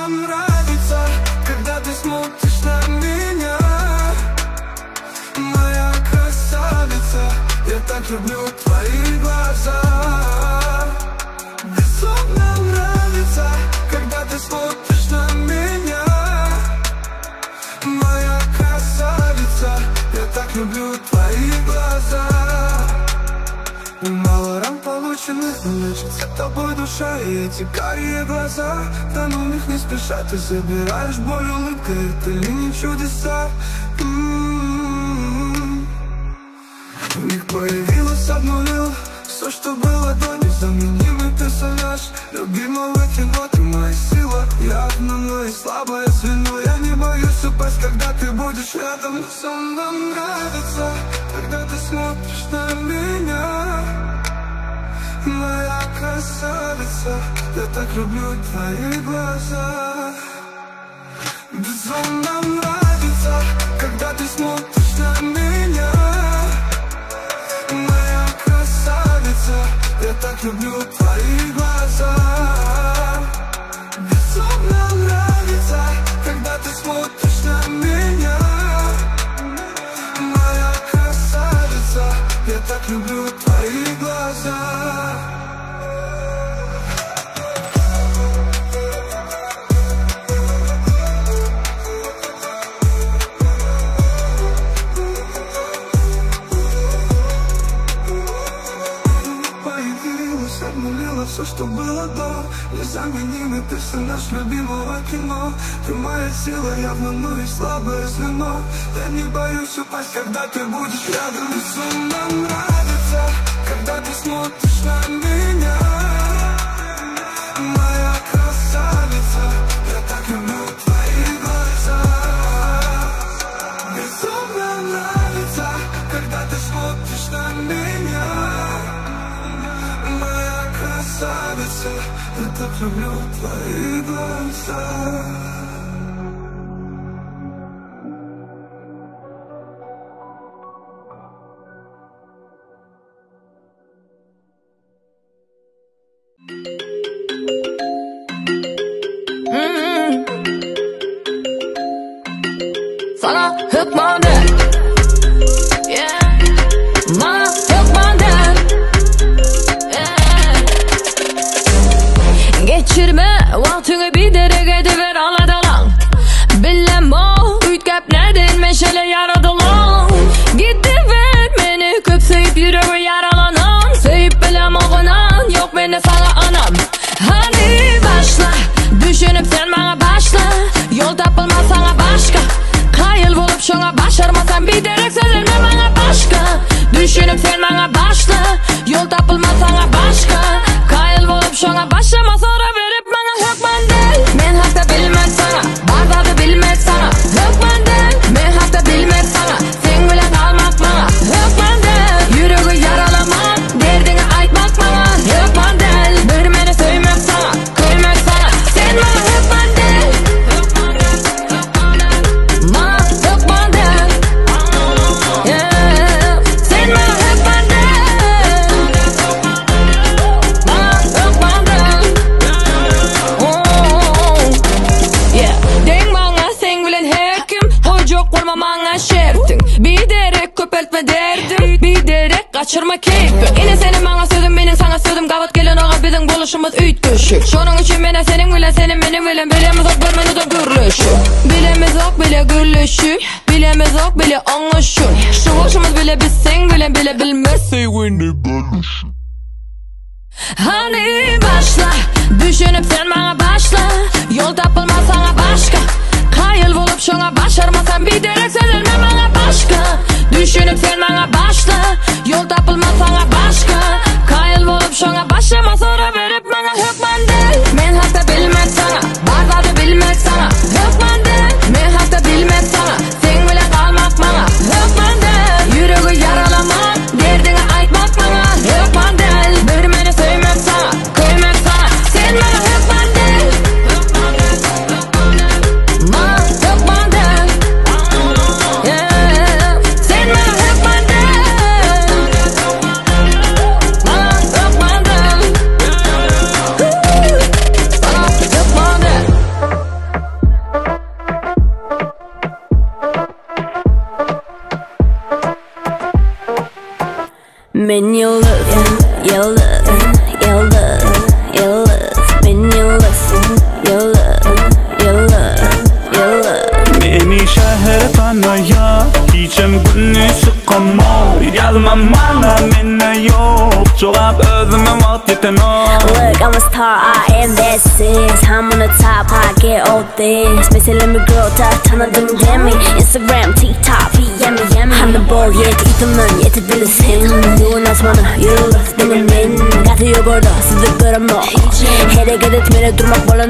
безумно нравится, когда ты смотришь на меня, моя красавица. Я так люблю твои глаза. Безумно нравится, когда ты смотришь на меня, моя красавица. Я так люблю твои глаза. Мало ран полученных, но лечится тобой душа. И эти карие глаза, тону в них не спеша. Ты забираешь боль улыбкой, это ли не чудеса? В них появилось, обнулил все, что было до. Незаменимый персонаж любимого кино. Ты моя сила, я одно и слабое звено. Я не боюсь упасть, когда ты будешь рядом. Безумно нравится, когда ты смотришь на меня, моя красавица. Я так люблю твои глаза. Безумно нравится, когда ты смотришь на меня, моя красавица. Я так люблю твои глаза. Безумно нравится, когда ты смотришь на меня, моя красавица. Я так люблю твои глаза. Обнулила все, что было до. Незаменимый персонаж любимого кино. Ты моя сила, явно, но и слабое звено. Я не боюсь упасть, когда ты будешь рядом. Безумно нравится, когда ты смотришь на меня, моя красавица. Я так люблю твои глаза. Безумно нравится, когда ты смотришь на меня, моя красавица. Я так люблю твои глаза. Sana hükmeder, bana hükmeder. Geçirme vaktini bir derege ediver aladalan. Bilem o ütgeplerden meşale yaradılan. Gidiver beni köp sevip yüreği yaralanan. Sevip bilem oğunan yok beni sana anam. Hadi başla, düşünüp sen bana başla. Yol tapılmaz sana başka. Kayıl bulup şuna başarmasan bir derek sözülme bana başka. Düşünüp sen bana başla. Yol tapılmaz sana başka. Kayıl bulup şuna başlama sonra verip bana hükmen değil. Men hakta bilmek sana, bardağı bilmek sana. Hükmen değil, men hakta bilmek sana. Sen bile kalmak bana, hükmen değil. Yüreği yaralamak, derdini aytmak bana. Hükmen değil, bir beni söylemek sana, kıymak sana. Sen bana hükmen değil. Bana hükmen değil. Sen bana hükmen değil. Bana hükmen değil. Den bana sen bilen hekim. Hocuk olma bana şertin. Bir derek köpeltme derdim. Bir derek kaçırma keyfim. Yine senin bana sözüm, benim sana sözüm. Kavat gelen oğa bizim buluşumuz üytüşük. Şunun için bana senin bilen, senin benim bilen. Bilemiz ok görmeni de gürlüşük. Bilemiz ok bile gürlüşük. Bilemiz ok bile anlaşın. Şu hoşumuz bile biz sen bilen bile bilmez. Hani başla, düşünüp sen bana başla. Yol tapılmaz sana başka. Kayıl bulup şuna başarmasan bir derek sözülme bana başka. Düşünüp sen bana başla. Yol tapılmaz sana başka. Kayıl bulup şuna başlama sonra verip bana hükmen değil. Men hakta bilmek sana, bardağı bilmek sana. Hükmen değil, men hakta bilmek sana. Sen bile kalmak bana, hükmen değil. Yüreği yaralamak, derdini aytmak bana. Hükmen değil, bir beni söylemek sana, kıymak sana. Sen bana hükmen değil. Men yıldız, yıldız, yıldız, yıldız. Men yıldız, yıldız, yıldız, yıldız. Meni şehre tanıya, hiçem günü sıkama. Yazmam bana menne yok, çoğap özüme vaat yeten o. Look, I'm a star, I am that sis. I'm on the top, I get all this. Mesela mi girl, da tanıdım demi. Instagram, TikTok, yummy. 하는 볼 yet, 이tum은 yet bilirsin. 누군 asmanı, yıldız benim ben. Katıyor burada, sizi göremem. Hareket etmene durmak bana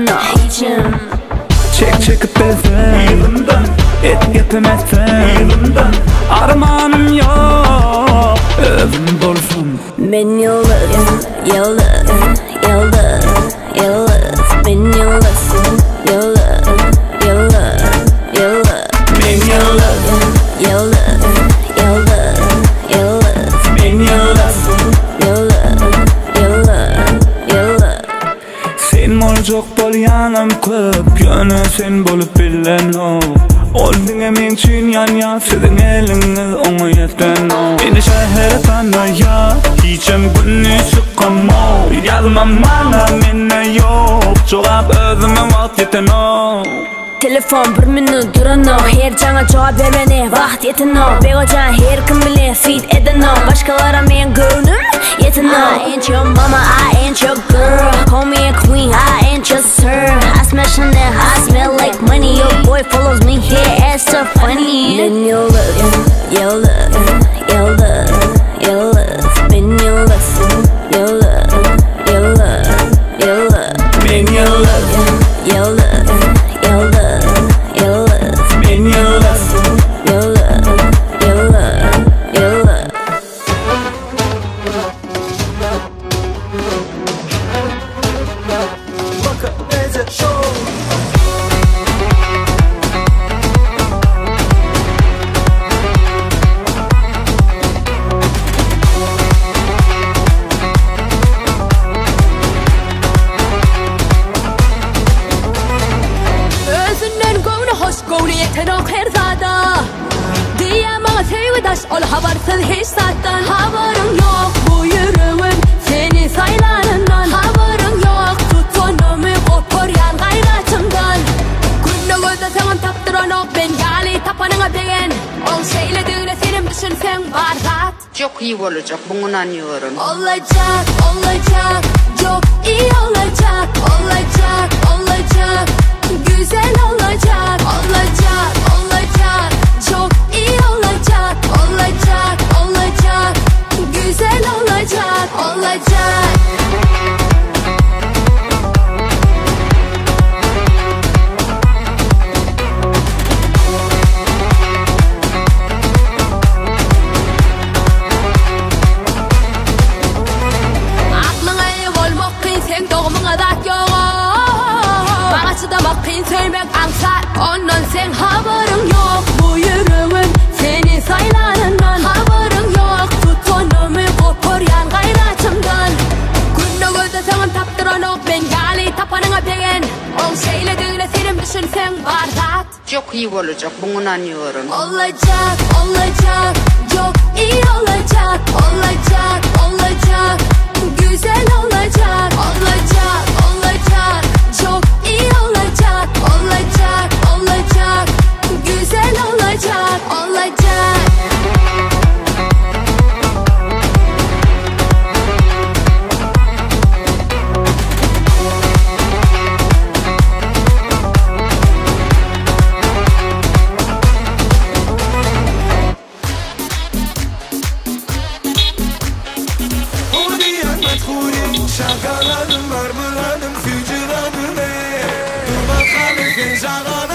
Çek öpesen yılından, et getemezsen yılından. Armanım yok, özüm dolsun. Ben yıldız, yıldız, yıldız, yıldız. Ben yıldız, yıldız, yıldız, yıldız. Ben yıldız, Yıldız, yıldız, yıldız. ben yıldız. Yıldız, yıldız, yıldız. Sen olacak bol yanım köp, yönü sen bolup bilen o. Oldun emin çün yan sizin eliniz ona yeten o. Beni şehre tanıya, hiçem günü sıkama. Yazmam bana menne yok, çoğap özüme vaat yeten o. Telefon bir minut duran o. Her cana cevap vermene vaxt yetin o. Begocan her kim bile fit edin o. Başkalara men görünüm yetin o. I ain't your mama, I ain't your girl. Call me a queen, I ain't your sir. I smash on that, I smell like money. Your boy follows me here, acts so funny. Ben yıldız, yıldız, yıldız, yıldız. Ben yıldız, yıldız, yıldız, yıldız. Ben yıldız, Yıldız, yıldız, yıldız. ben yıldız. Yıldız, yıldız, yıldız. Özünden gönlü hoş gönlü yeten o herzada. Diyemem sevgi taş ol habersiz hiç zaten. Haberin yok bu yürümün seni saylarından. Haberin yok tutunumu koparyan gayretimden. Günde gözde sen taptıran ok ben yali tapanına değen. Ol şeylediğine senin düşünsen var zat. Çok iyi olacak, bunu anlıyorum. Olacak, olacak, çok iyi olacak. Olacak, olacak, güzel olacak. Olacak, olacak, çok iyi olacak. Olacak, olacak, güzel olacak. Olacak. Aklına ev olmak kıyın sen doğumuna da yok. Bana çıdamak kıyın söylemek ansar. Ondan sen haberin yok bu yürümün seni saylarından. Haberin yok tutunumu koparyan gayretimden. Günde gözde sen taptıran ok ben yali tapanına değen. Ol şeylediğine senin düşünsen var zat. Çok iyi olacak, bunu anlıyorum. Olacak, olacak, çok iyi olacak. Olacak, olacak, güzel olacak. Olacak, olacak, çok iyi olacak. Olacak, olacak, güzel olacak. Olacak. Şakalarım, marmılarım, fücüradım. Dur bakalım, genç ağalarım.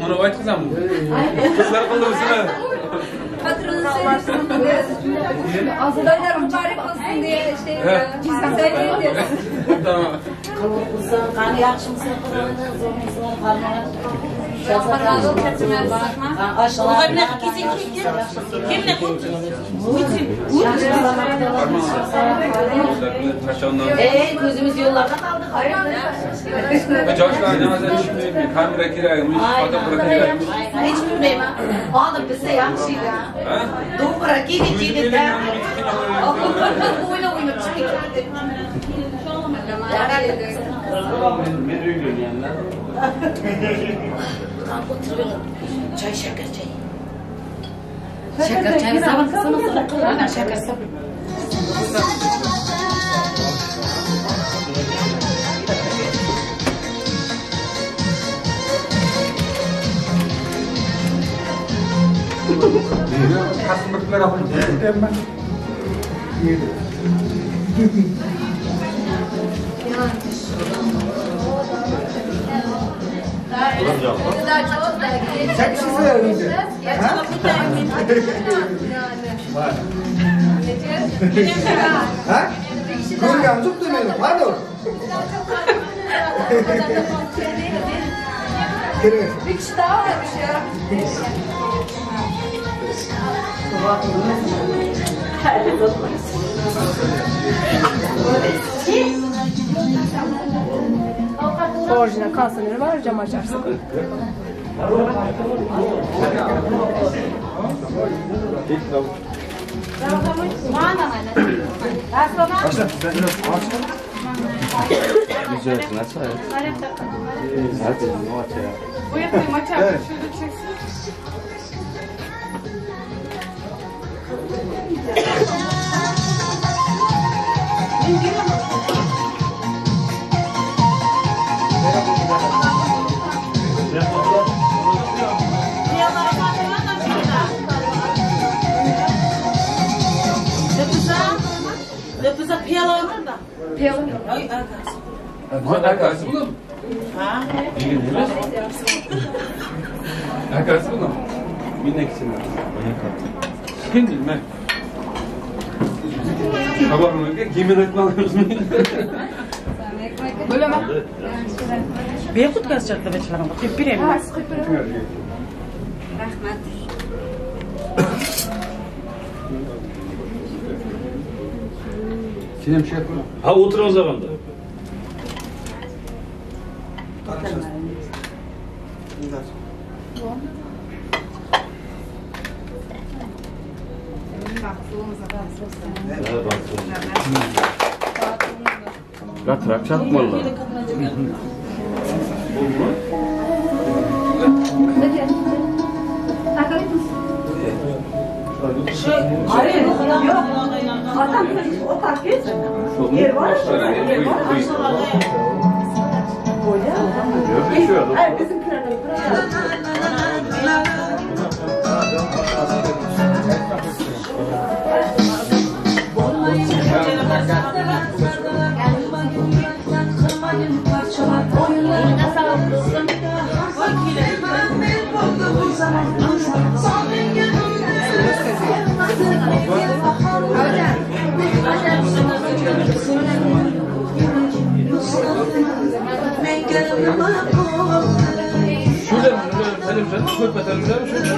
Bunu aytqizam. Kızlar qildirsizlar. Azadaylar mübarek olsun diye işte söyleyeceğiz. Tamam. Qani yaxshimisiz, zo'rmisiz, qarmon. Razı ketmez sakma. Aşağı bir kesin kimle gözümüz yollarda kaldık. Joshlar namaza çıkmıyor. Kamera kiraymış, fotoğraf kiraymış. Hiç bilmeyim ha. Oğlum bize yaxshıydı. Dobra gidip de. Oyna çıkıyor. Ben öyle yani. Çay şeker çay. Şeker çayı zaman kısmı. Ana şeker sabır. Kasımlıklar yapın. Sen kişi söyleyeceksin. Ha? Kırgan çok demedim. Pardon. Bir kişi daha varmış ya. Orijinal kanserleri var, cam açarsın. Güzel, nasıl? Hadi, maç ya. Bu yapayım, maç yapayım. Şurada çeksin. Lepuza piyala var da. Piyala. Ay arkası. Arkası bu mu? Ha? İyi değil. Arkası bu mu? Minnek için. Kim bilmem. Haber mi? Kimin etmez mi? Böyle mi? Bir kut kaçacak da beçlerim. Kipirem. Ha, sıkıntı yok. Rahmet. Sinem şey yapalım. Ha otur o zaman da. Gatrak çakmalı. Hayır, yok. Adam o takip. Yer var. Yer var. Hayır, bizimkiler de buraya. Şöyle benim canım köp edelim şöyle.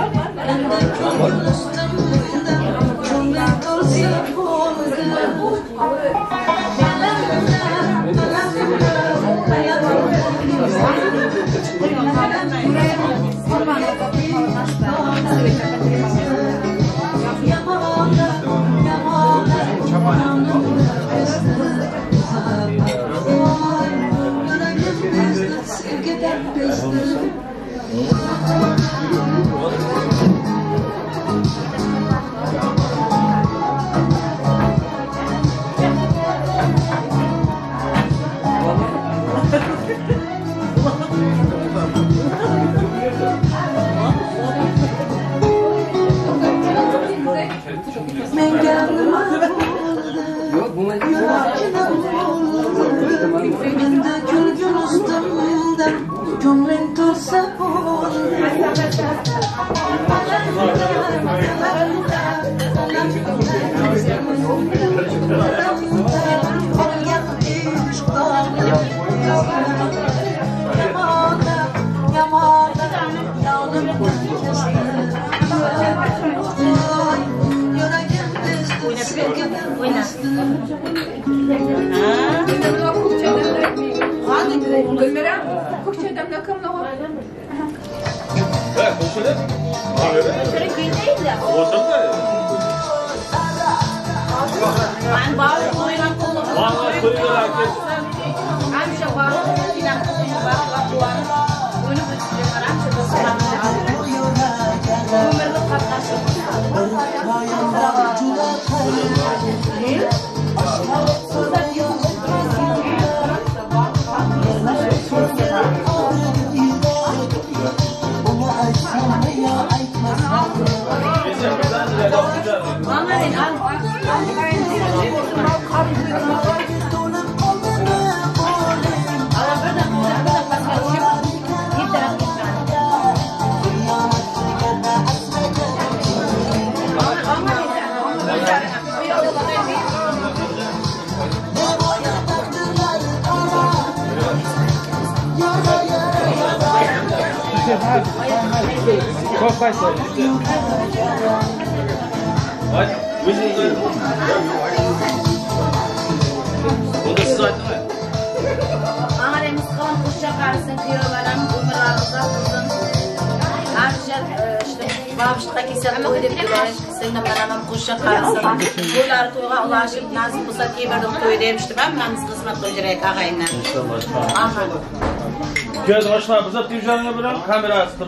Göz başına bize tüccarına bırak kamera astır.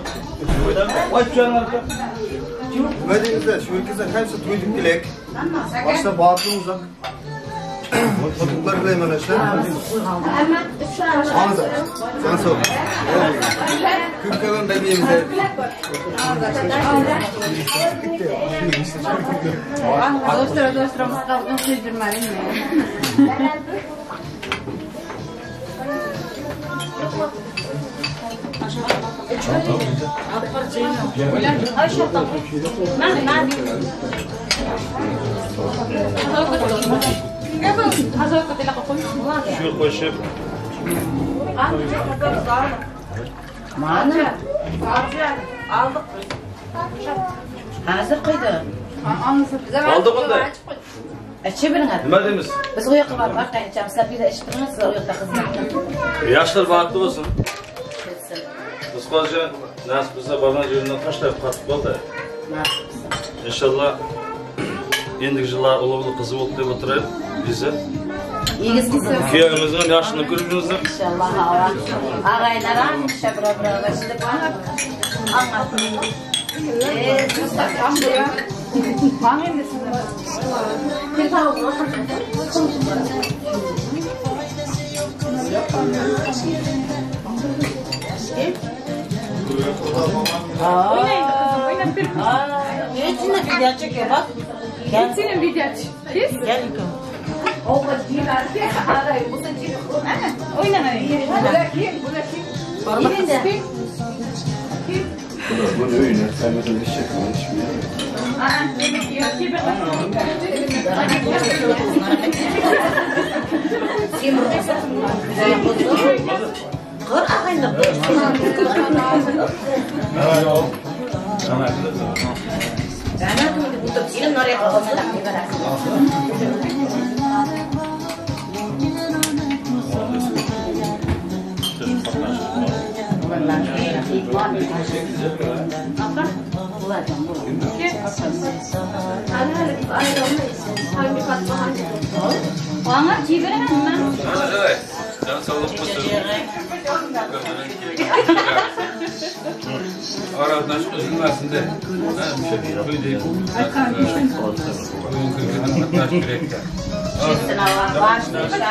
Vay tüccarına bırak. Medenize şu ülkede hepsi tuyduk dilek. Başta bağırtımızda. Çocuklar bile hemen aşağı. Anladım. Sen sor. Kırkağın bebeğimize. Dostlar mıskaldan sürdürmelim mi? Şu koşup. Mana? Aldık. Hazır kıydı. Aldık onu da. Çevirin hadi. Nima deymiz? Biz o yoqqa borib orqaga ichamiz. Sizlar bir de ish qilamiz, sizlar o yoqda xizmat. Yaşlar vaqtli bo'lsin. Biz hozir nasib bo'lsa barman yo'lidan tashlab qatib qoldi. İnşallah endigi yillar ulug'lik qizi bo'ldi deb o'tirib bizni. Kuyovimizning yoshini ko'rib yuribmiz. İnşallah hava. Ağaylar ham shabra birlashib anlatdim. Mustafa bu. Bana ne sizler? Bir daha olur. Geçine video çekiyor bak. Geçine video çek. Gel yıkım. O kadar ki arayı bu seçim. Oynanayım. Yerinde. Bunu öyle. Sen mesela iş çekmeyin Kır Bana çiğdemem ben. Evet. Can sağlık mısın? Aradan şu üzülmesin de. Ben bir şey diyeyim. Böyle değil. Bugün kırgızın atlar kürekte. Kesin Allah başlayacağım.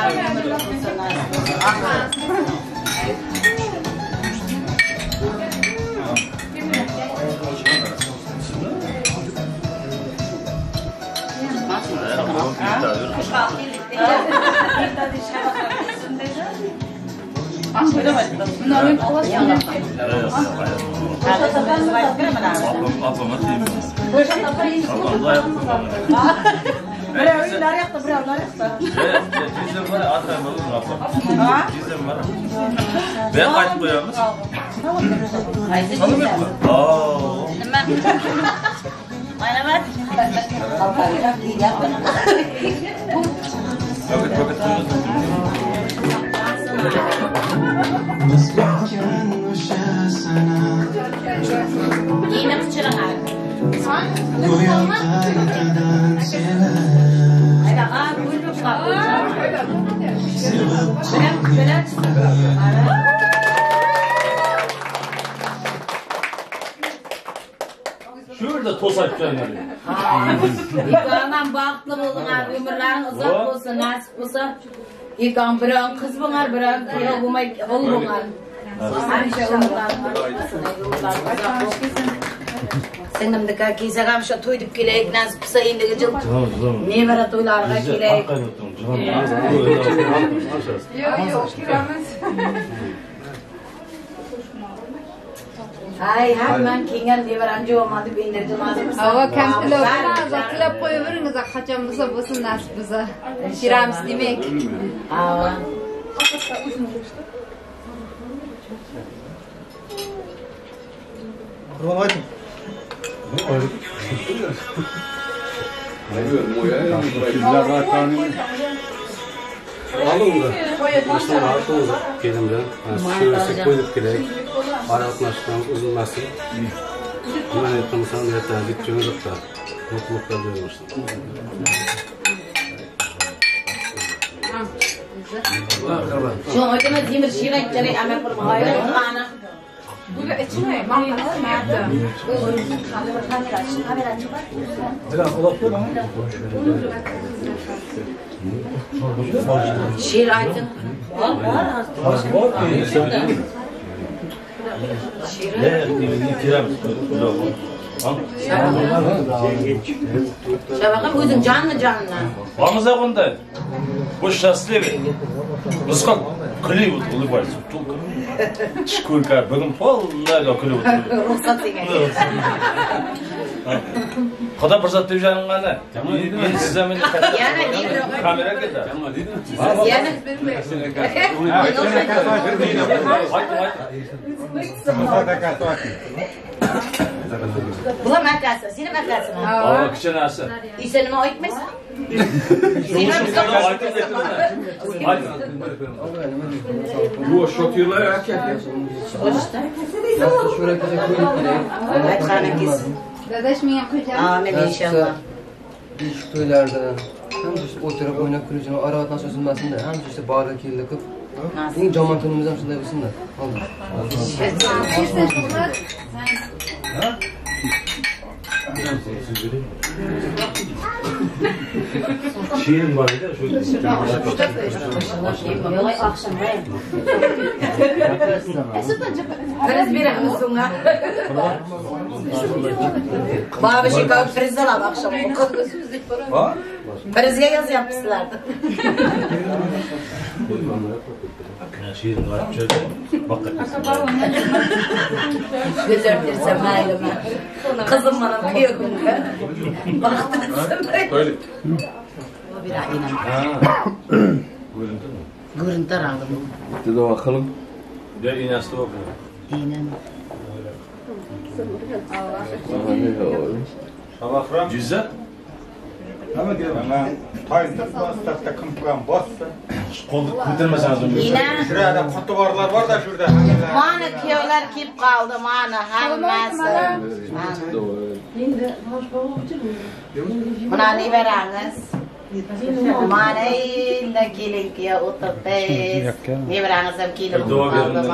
Ben kaçıp koyamız. Tanımıyor musun? Bana bak. Yine kıçırın abi. Şurada toz açacaksın yani. İlkandan baktlı olun abi, ömürlerin uzak olsun, nasip olsun. İlkan bırak, kız bunlar bırak, oğul bunlar. Hemşe Senin de kakiyse kamşa toyduk kilek, nasip olsa indi gıcıl. Ne var toylarına kilek. Yok, kiramız. Ay, hemen kingen diye var anca olmadı, bindirdim azim. Ama kampilop koyuveriniz, kaçamızsa bulsun nasip olsa. Kiramız demek. Aa. Kurban aytın. Alın da. Baştan altınızı gelimden. Şöyle koyduk gerek. Aratlaştan uzunmasın. Hemen yaptığımızdan yeter. Gideceğimiz yoksa. Mutluluklar duyulmuştur. Şu an hocamız demir şiire gidecek ama kurmayı ana. Bu da içine mangalası nerede? Şiir aytın. Şabakım özün canlı. Vamıza bunday. Bu şanslı. Muskak kliği ulu var. Çıkırka bugün vallahi kliği ulu. Ruhsat degen. Kadar fırsat tüy canım gana. Yeni size mi kamera gider. Yani Bula makası, seni makası mı? Aa, küçük nası. İsenime o etmez. Bu şokuyla ya ki. Nasıl şuraya kadar koyup Dadaş mı yapacağım? Amin inşallah. Şu toylarda hem işte oturup oynayıp kırıcını arabat nasıl üzülmesin de hem işte bağırda kirli kıp en camantonumuz hem şunda bilsin de oldu. Şiirin var ya şöyle. Biraz bir akılsınlar. Bana bir şey kavuk frizden al akşam. Frizge yaz yapmışlardı. Şiirin var şöyle. Bak. Götürürsem aileme. Kızım bana kıyıyor günü. Baktın sen. Öyle. O bir aynen. Görüntü aldım. Dedi bakalım. Bir de iğnesi okuyor. İğnen. Cüzde? Ama diyorum ben tayında bastı takım kuran bastı. Koltuk ko'tarmasangiz uni. Şurada kutuvarlar var da şurada. Mana kuyovlar kelib qoldi, mana hammasi. Mana nevarangiz. Mana endi kelinga o'tiribsiz. Nevarangiz ham kelib qoldi.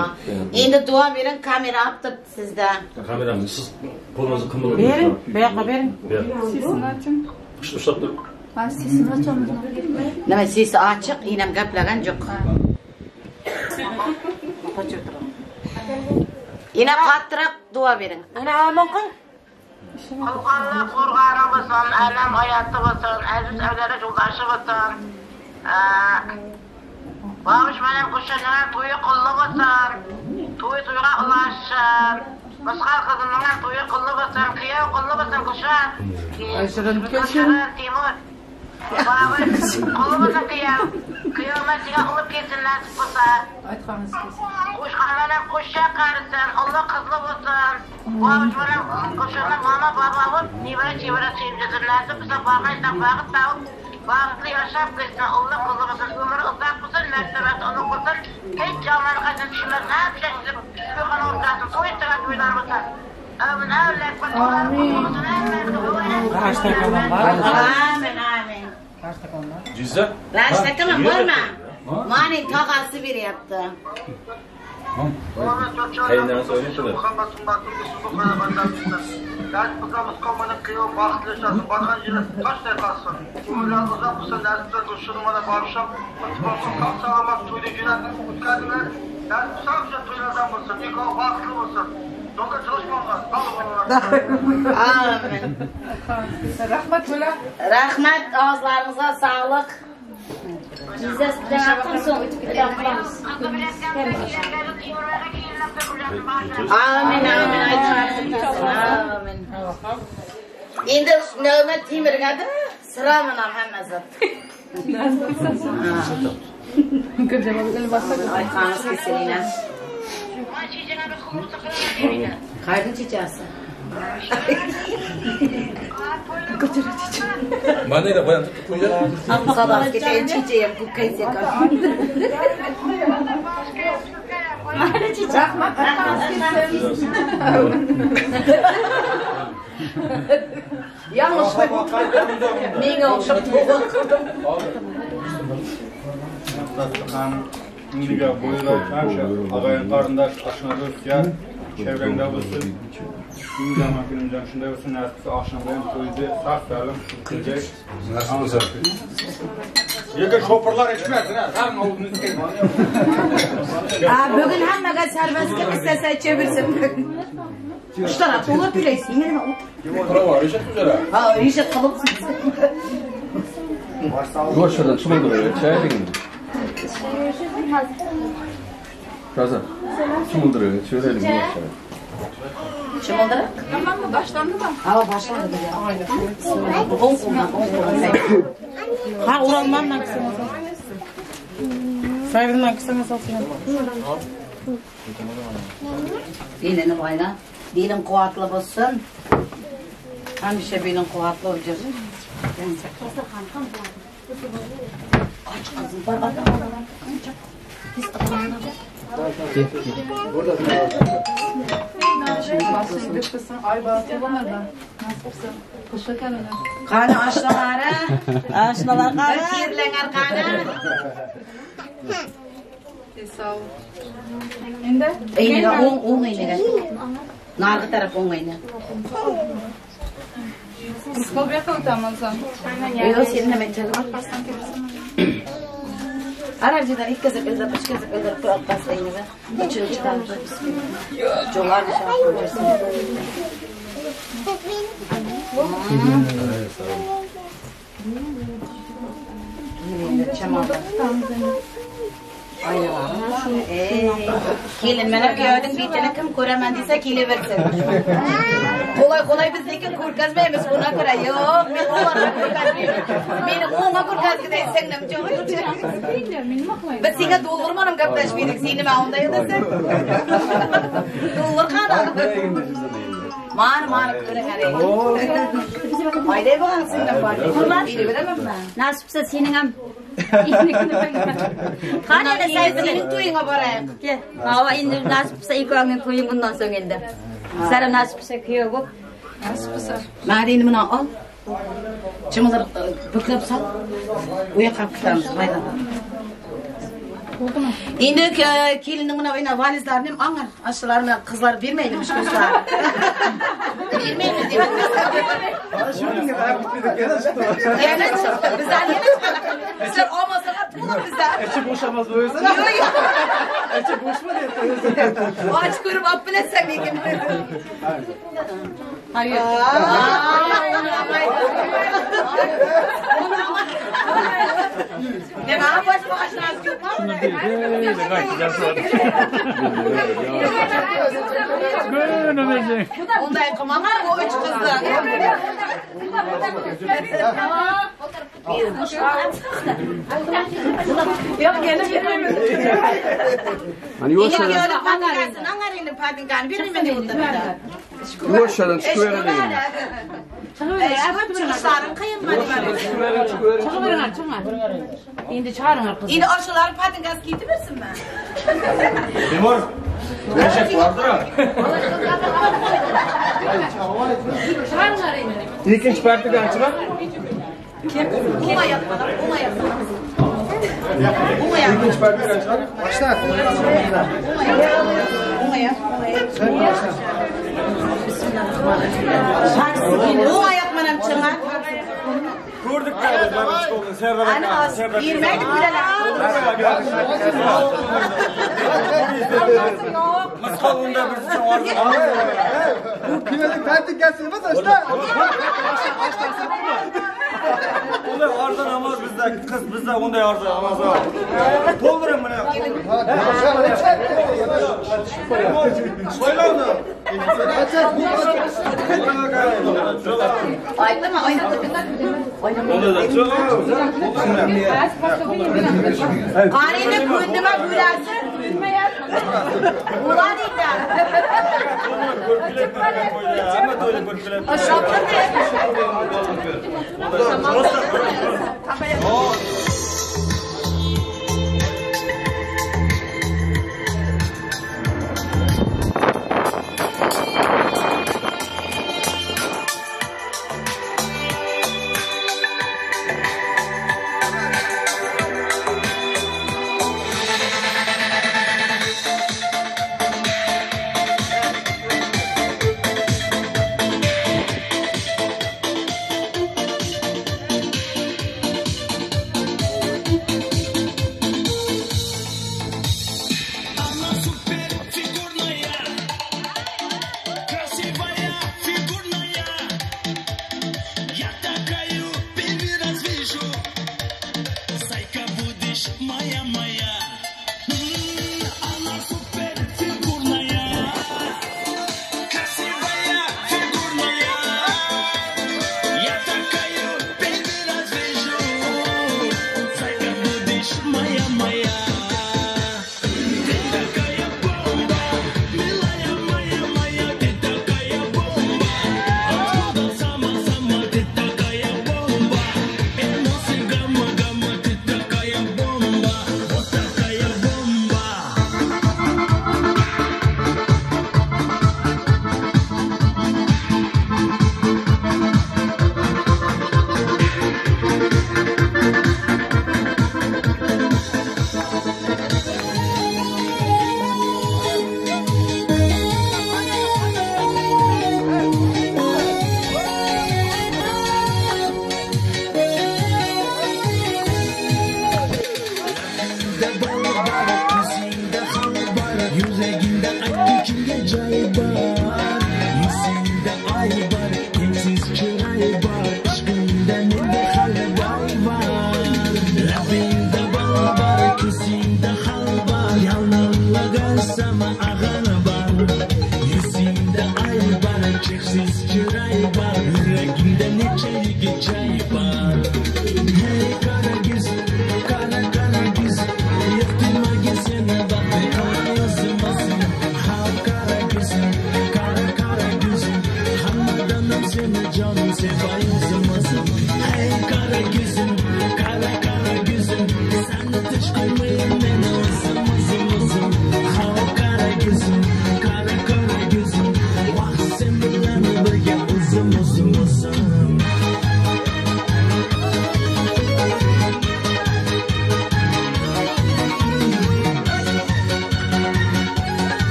Endi duo bering, kamera olib turibdi sizda. Kamerani siz qo'lingizni qimir. Bering, bu yoqqa bering. Sesini oching. Ushlab tur. Men sesini ochaman. Nima sesi ochiq, inam gaplagan yo'q. Yine qattiq duo bering. Ana amin qil. Allah qo'rg'ani bo'lsin, alam hayotda bo'lsin, aziz avlodlar yo'ldoshi bo'lsin. Babish menem qo'shnilar to'yi qildi bo'lsin. To'yga ulashsin. Boshqa qizimning to'yi qildi bo'lsin, kuyov qildi bo'lsin qo'shan. Ayşirin Timur. Babish qildi bo'lsin kuyov. Kıyametiga olib ketsin nasib bo'lsa. Aytqaningiz kelsin. Qo'shqanlar qo'shaq qarisin, Alloh qizli bo'lsin. Babish bilan qo'shaqlar mama baba bo'lib, nevara chevara sevjizlar nasib bo'lsa, bag'ishdan bag'it tavib, bag'itli yashab ketsin, Alloh qizli bo'lsin, umri uzoq bo'lsin, martabasi ulug' bo'lsin. Hech jamani qachon tushmas, ham shakilib, shuqan o'rtasin, to'ytirib to'ylar bo'lsin. Amin, amin. Amin. Cizza? Rashtakama borma. Mani tog'asi beryapti. Qaydan so'raysiz? Rahmat, ağızlarınıza sağlık. Bize amin, amin. Endi navbat temirgadi, sıramanam hammasi. Aytqaningiz kelsin. Qayerdan chechasi? Mana ila qo'yib qo'ygan. Sabahga chayin chechayam ko'paysa qol. Rahmat. Yanlış menga o'xshab Milga boylar kanşa, ağayan qarındaş, aşına dostlar, çevrende olsun. Bu zaman günümüzden şunda olsun, nasipse aşınlayın, toydu, sağ sağlam, kılacak. Nasip olsun. Yega şopurlar etmezsin ha, sen oldun isteyin. Bugün hammaga serbestlik istese çevirsin. Üç tarafta olur bileysin, yine mi? Kim var, Reşat güzel. Ha, Reşat kalıpsın. Yok şuradan çımıldırıyor, çaya degin. Razan, çımıldırıyor, çörelim bu aşağıya. Çımıldırak? Tamam mı? Başlandı mı? Ha, başlandı. Aynen. Ha, uğranmam ben kısana sal. Saygıdan kısana sal. Dilini bayla. Dilin kuvvetli olsun. Hemşe benim kuvvetli olacak. Kaç kızım var? Biz adamına bak. Qani ashnalari, ashnalar qani terlangar qani. Endi o'ng o'ynagan. Nargi taraf o'ng o'yna. Qolib o'taman sen. Yo'q, sen nima qilib? Araçlar ilk kez bildirip, üç kez bildirip bırak baslayınca. Üçüncü çıkardı. Çoğlar bir şey yapacaksın. Çamalda. Kelin bana gördün bir tane kim ko'ramandiysa kelaversin. Kolay bizdeki ko'rgazmaymiz buna ko'ra. Yo'q, men ularga ko'rgazmayman. Meni o'nga ko'rgazgidek singlim jo'q. Biz senga dollarmanam gaplashmaydik. Sen nima unday edasan? Dollar qani? Mağara kırık arayın. Haydi bakalım senden var. Biri veremem ben. Nasipse senin hem. Hani de senin tuyuna barayım. Gel. Hava indi nasipse ilk anın tuyun bundan sonra indi. Sana nasipse kıyıyor bu. Nasipse. Mağarayını bana al. Çamaları bıkıp sal. Uya kalkışlarımız haydi. Şimdi kelinin buna oyna valizlerini anlar. Aşılarına kızlar vermeymiş kızlar. Vermeymiş değil mi? Şunun gibi akıtıyorduk ya da çıktı. Yerden çıktı. Bizler yerden çıktı. Bizler olmasalar bulur bizler. Eçi boşamaz bu yüzden. Yok yok. Eçi boş mu diye. O aç kurup apple etsem iyi gibi. Hayır. Ne var baş başına çıkmaz mı? Ondan kımama o üç kızlar. Yok gene Hani yoksa Yoksa çıkıyor yani. Şimdi çağırın kızım. Şimdi aşılar patinkas giydi misin ben? Timur. Reşit vardır ha. Çağırın arayın. İkinci partidan çıkar. Kuma yapmadan, kuma yapmadan. İkinci partidan çıkar. Başla. Kuma yap. Kuma yapmadan çıkar. Kurduk geldi ben çıkıldı. Serra bak. Ana az girmedik Maskalında bir şey var. Bu kinelik parti gelsin mi taşlar? Onda arda namaz bizde, kız bizde onda arda namaz var. Doldurun bunu. Söyle onu. Aydın mı? Onda da çok. Karine kuyduğuma gülersin. Ulan iddia. Aşağıda ne?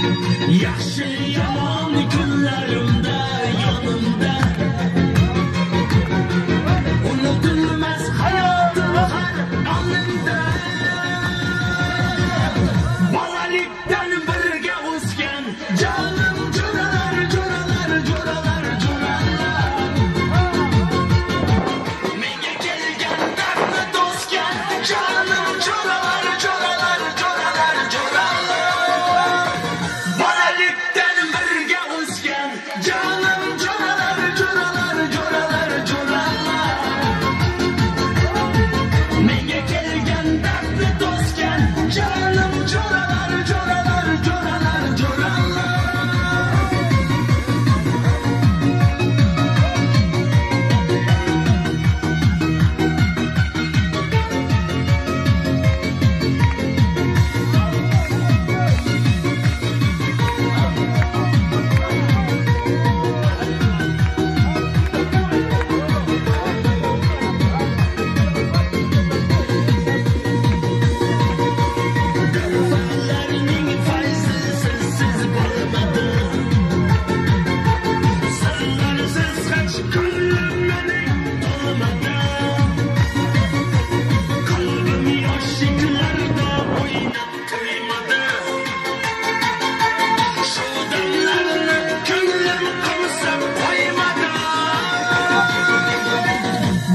Yaxshi yomon kunlarimda yonimda unutilmas hayotim har onimda bolalikdan birga o'sgan jonim jo'ralar jo'ralar jo'ralar jo'ralar menga kelgan dardni to'sgan jonim jo'ralar jo'ralar jo'ralar jo'ralar bolalikdan birga o'sgan jonim jo'ralar jo'ralar jo'ralar jo'ralar menga kelgan dardni to'sgan jonim jo'ralar jo'ralar jo'ralar jo'ralar Dağlarning fayzi sizsiz bo'lmadi sirlarsiz hech kunlar mening bo'lmadi qalbim yoshliklarda o'ynab qo'ymadi shu damlarni ko'nglim qo'msab qo'ymadi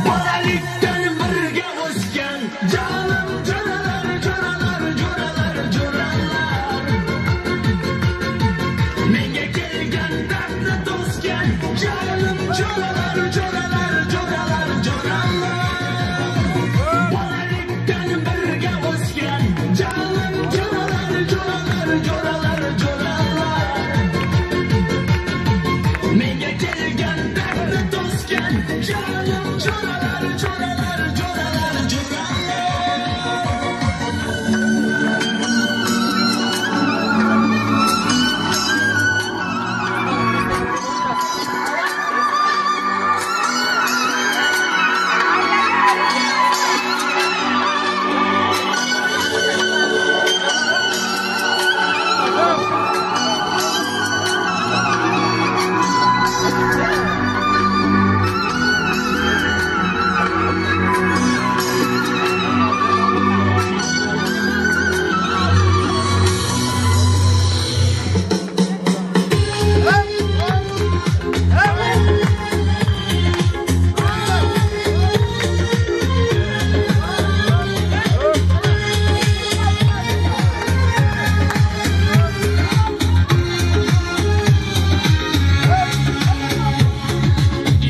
bolalikdan birga o'sgan jonim jo'ralar jo'ralar jo'ralar jo'ralar menga kelgan dardni to'sgan jonim jo'ralar jo'ralar jo'ralar jo'ralar bolalikdan birga o'sgan jonim jo'ralar jo'ralar jo'ralar jo'ralar menga kelgan dardni to'sgan jonim jo'ralar jo'ralar jo'ralar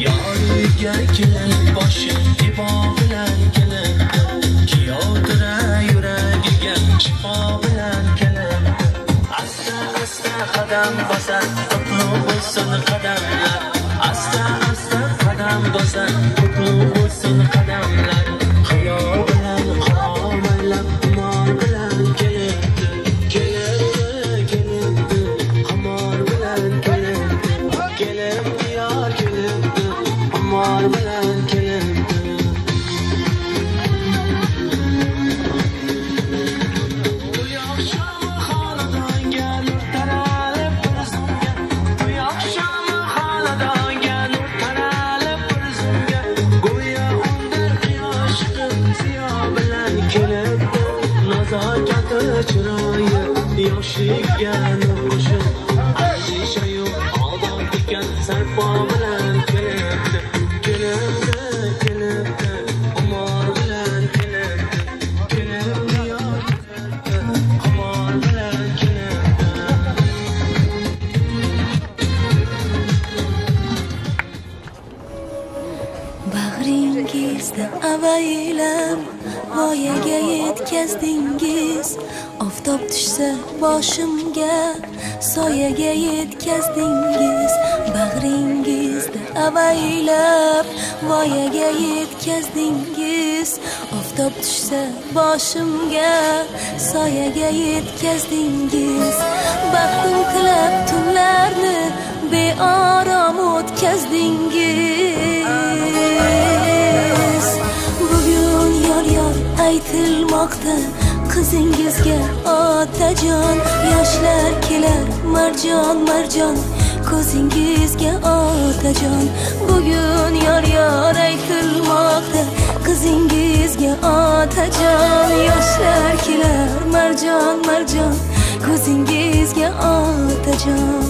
Yoniga kelib boshim ibo bilan kelib kiyovdira yuragiga shifo bilan kelib asta asta qadam bosar qutlug' bo'lsin qadamlar asta asta qadam bosar qutlug' bo'lsin qadamlar hayo bilan qomaylab xumor bilan kelibdi kelibdi kelibdi xumor bilan kelibdi kelibdi yor kelibdi xumor bilan kelibdi bu oqshom xonadonga nur taralib bir zumga bu oqshom xonadonga nur taralib bir zumga go'yo undir quyosh chiqib ziyo bilan kelibdi nazokati chiroyi yoshlikka nur qo'shib andisha yo'q odob ekan sarpo bilan kelibdi kelibdi kelibdi xumor bilan kelibdi kelibdi yor xumor bilan kelibdi bag'ringizda avaylab voyaga yetkazdingiz oftob tushsa boshimga soyaga yetkazdingiz bag'ringizda avaylab voyaga yetkazdingiz oftob tushsa boshimga soyaga yetkazdingiz baxtim tilab tunlarni beorom o'tkazdingiz bugun yor yor aytilmoqda qizingizga otajon yoshlar kelar marjon marjon ko'zingizga otajon bugun yor yor aytilmoqda qizingizga otajon yoshlar kelar marjon marjon ko'zingizga otajon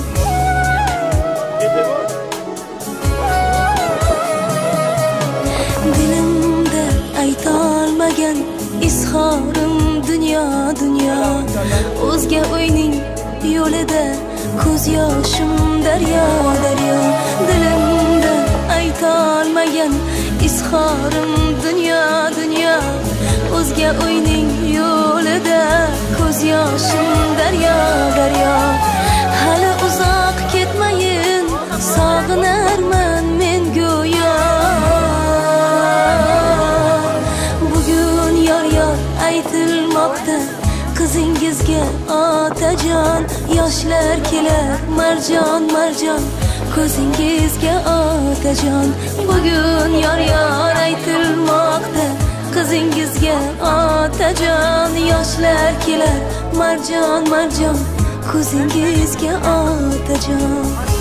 dilimda aytolmagan izhorim dunyo dunyo o'zga o'yning yo'lida ko'z yoshim daryo daryo dilimda aytolmagan izhorim dunyo dunyo o'zga o'yning yo'lida ko'z yoshim daryo daryo hali uzoq ketmayin sog'inarman men go'yo bugun yor yor aytilmoqda qizingizga otajon yoshlar kelar marjon marjon ko'zingizga otajon bugun yor yor aytilmoqda qizingizga otajon yoshlar kelar marjon marjon ko'zingizga otajon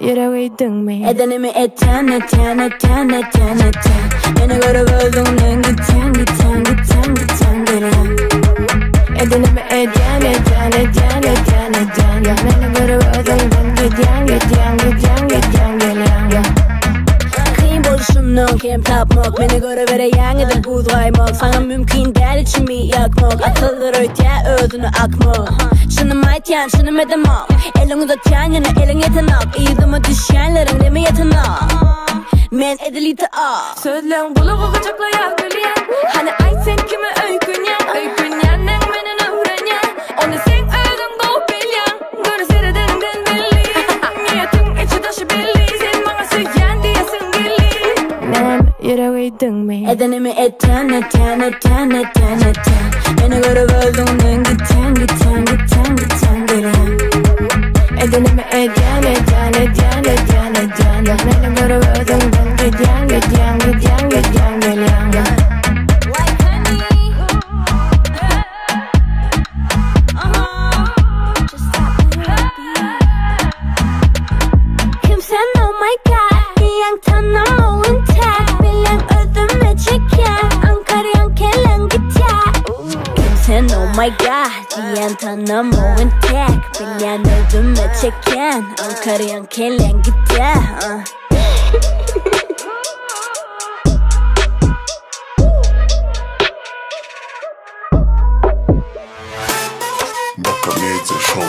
yüreğiydin mi? Edenimi etten Beni görüp öldüğünden gitten gelen Edenimi etten Beni görüp öldüğünden gitten gelen Kıyım boluşumdan kem tapmak Beni görüvere yanıdır buğdaymak Sana mümkün değil içimi yakmak Akıldır ötya özünü akmak Şunum aytyan şunum edemak Elin uzatyan yana elin yetenak İyidimi düşenlerin demi yetenak Men ediliydi Sözlerin kulağı kucaklayak bilyen Hani ay sen kimi öykünyen Neng menin öğrenyen Onu sen özün doğup bilyen Görü serederinden belli Niyetin içi taşı belli Sen bana söyleyen diyesin gelli Nem yüreğiydin mi? Edenimi etten Beni görüp öldüğünden gitten gelen Edenimi etten Beni görüp öldüğünden gitten gelen Kimsen oh my god Diyen tanım o intact Bilen ödümü çeken Ankara'yan kelen gityak Kimsen oh my god Diyen tanım o intact Bilen ödümü çeken Ankara'yan kelen gityak Bakamedze Show.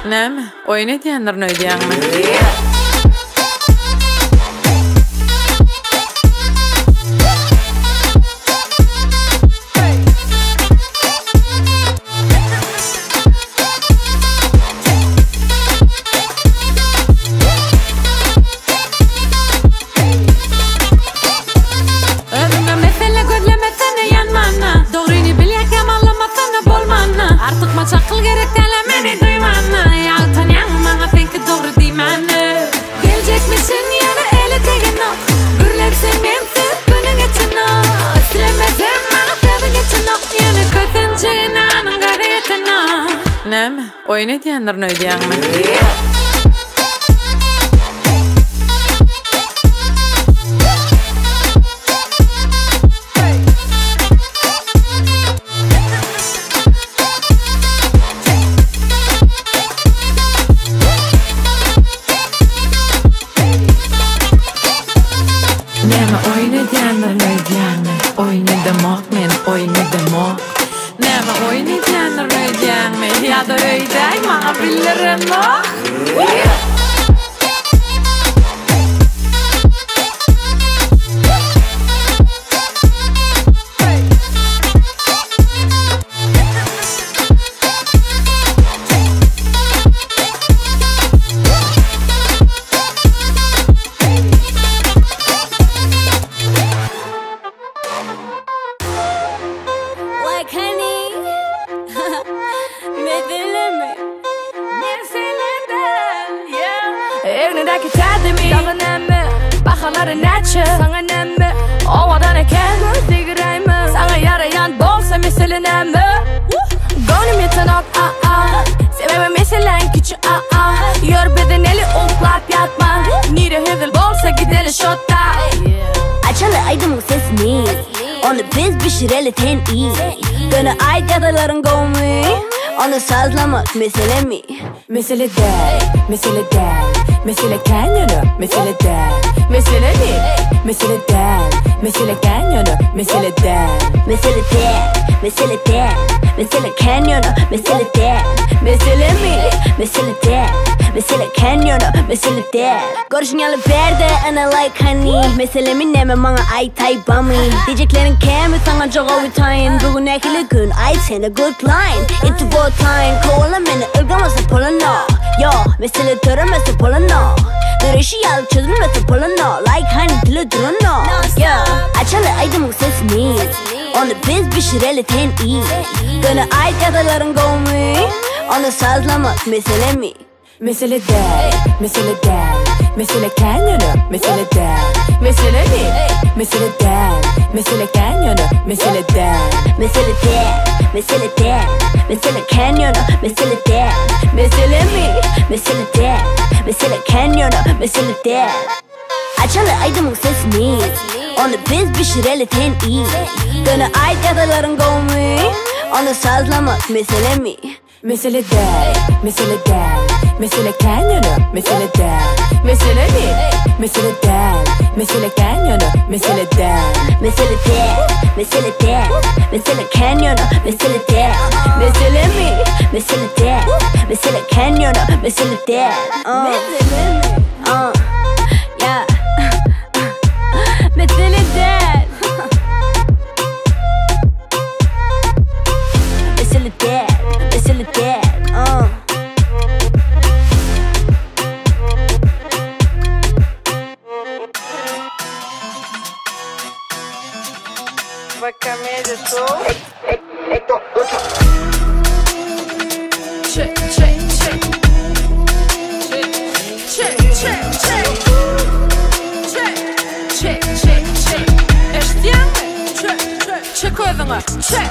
Nem, oyun ediyenlerin ödeyen mi? Özüme mesele gözlemesene yanmana Doğruyunu bilyken anlamasana bolmana Artık maçakıl gerek delemeni duymana Yağıtan yanmana senki doğru deymeni Gelecek misin yana ele tegen o Gürlersen bensiz günün geçin o İstemezim bana sevin geçin o Yeni kötünce inanın gayretin o Nem, oyun ediyenlerin ödeyen mi? Ya da öydey bana bilirim o Evnideki tədimi Dağın əmmi Baxaları nəçi Sana nəmmi Ovadan eken Digirəymi Sana yarayan bolsa misilin əmmi Gönlüm yetenak Seveme meselen küçü Yor beden eli uklap yatma Nire hüvül bolsa gideli şotta Açalı aydımın sesini Onu biz pişireli ten iyi Döne ait yadaların gomi Onu sazlamak mesele mi? Mesele değil, mesele değil Mesele kenyonu, mesele değil Mesele ne? Mesele değil Mesele kenyonu, mesele değil Mesele değil, mesele değil Mesele kenyonu, mesele değil Mesele mi? Mesele değil Mesele kenyonu, mesele değil Görüşün yalı berde ana like honey Meselemin neme bana ait ay bami Diyeceklerin kemi sana çok ovitayın Bugün ekili gün ay sene good line It's about time Kovala beni ılgaması polano Yo, mesele töremesi polano Dırışıyal çözülmesi polano Like hani dili durano Açalı aydım sesini Onu biz pişirelim ten iyi Gönü ait yadaların gomi Onu sazlamak mesele mi? Mesele değil, mesele değil Mesele kendini, mesele değil Mesele mi? Mesele değil Mesele kendini, mesele değil Mesele değil, mesele değil Mesele kendini, mesele değil Mesele mi? Mesele değil Mesele kendini, mesele değil Açalı aydımın sesini Onu biz pişirelim ten iyi Gönü ait yadaların gomi Onu sazlamak mesele mi? Mesele değil, mesele değil Mesele kendini, mesele değil Mesele mi? Mesele değil Mesele kendini, mesele değil Mesele değil, mesele değil Mesele kendini, mesele değil Mesele mi? Mesele değil Mesele kendini, mesele değil Mesele mi? Yeah Mesele değil Mesele değil Mesele değil Camille Show. Check, check, check. Check, check, check. Check, check, check, check. Check, check ödünü. Check.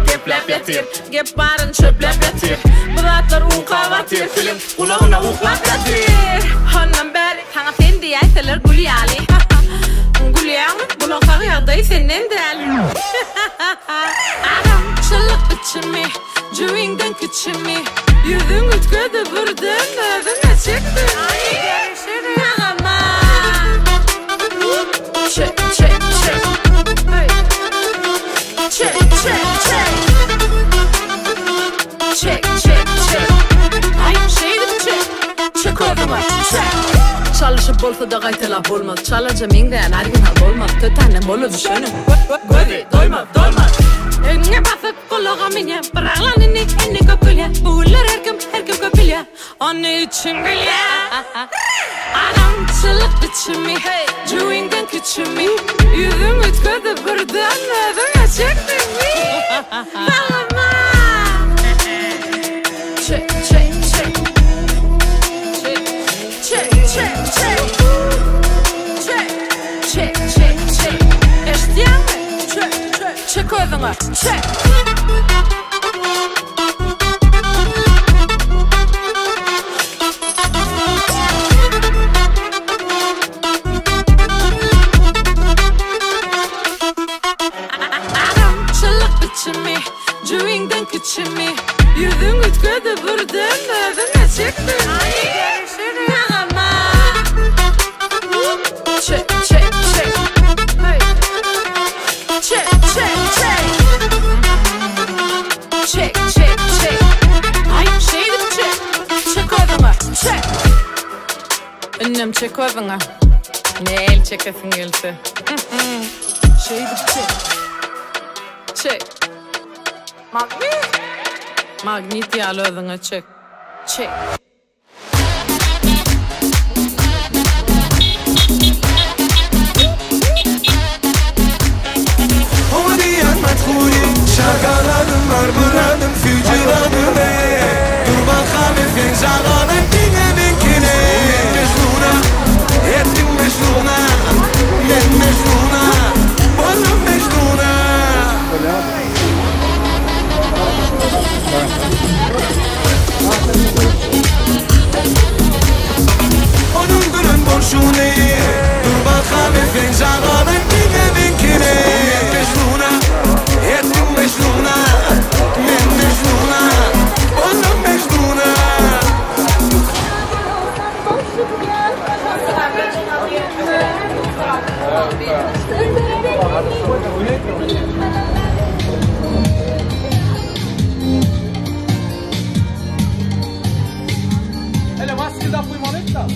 Geplep yatir. Gep barın çöplep yatir. Bıraklar uqa vatir. Film kulağına uqlap yatir. Hanım beri kana fendi ayteler gulyali. Gülüyor mu? Bunu kağıyaday senin del. Adam çılık içimi, cüvinden küçümü. Yüzün ütküdü vurdun, ödüne çıktın. Ağama. Çek, çek, çek. Çek, çek, çek. Çek, çek, çek. Ay şeydim çek. Çek ödümü, çek. Çalışıp bolsa da gaytelap olmaz. Çalınca mingden ergin hal olmaz. Tötenem bolu düşünün. Gödü doymaz, doymaz. Önüne basıp kulağa minye. Bıraklan inni köpülye. Buğular herkim köpülye. Onun için gülye. Adam çılık biçimi. Cüvinden küçümü. Yüzüm ütküdü buradan. Ödüne çıktın mi? Sallama. Çek, çek, çek. Check, check, check. Check, check, check, check. Eştiyan mı? Check, check. Check ödünü. Check. Adam çılık biçimi, cüvinden küçümü. Yüzün ütküdü buradan ödüne çıktın. Ağama. Check, check, check. Check, check, check. Check, check, check. Ay şeydim check. Check ödünü. Check. Önüm check ödünü. Ne el çekesin gelse. Şeydim check. Check. Magnet yalı ödünü check. Check. Şarkılarım var buradım fücüradım be Durban halifin zağanın dinleminkine Mecnuna, ettim mecnuna Ben mecnuna, oğlum mecnuna Onun günün borçunu Durban halifin zağanın dinleminkine Mecnuna ettim mecnuna, ben mecnuna, oğlum mecnuna Hele maske da puymalık da.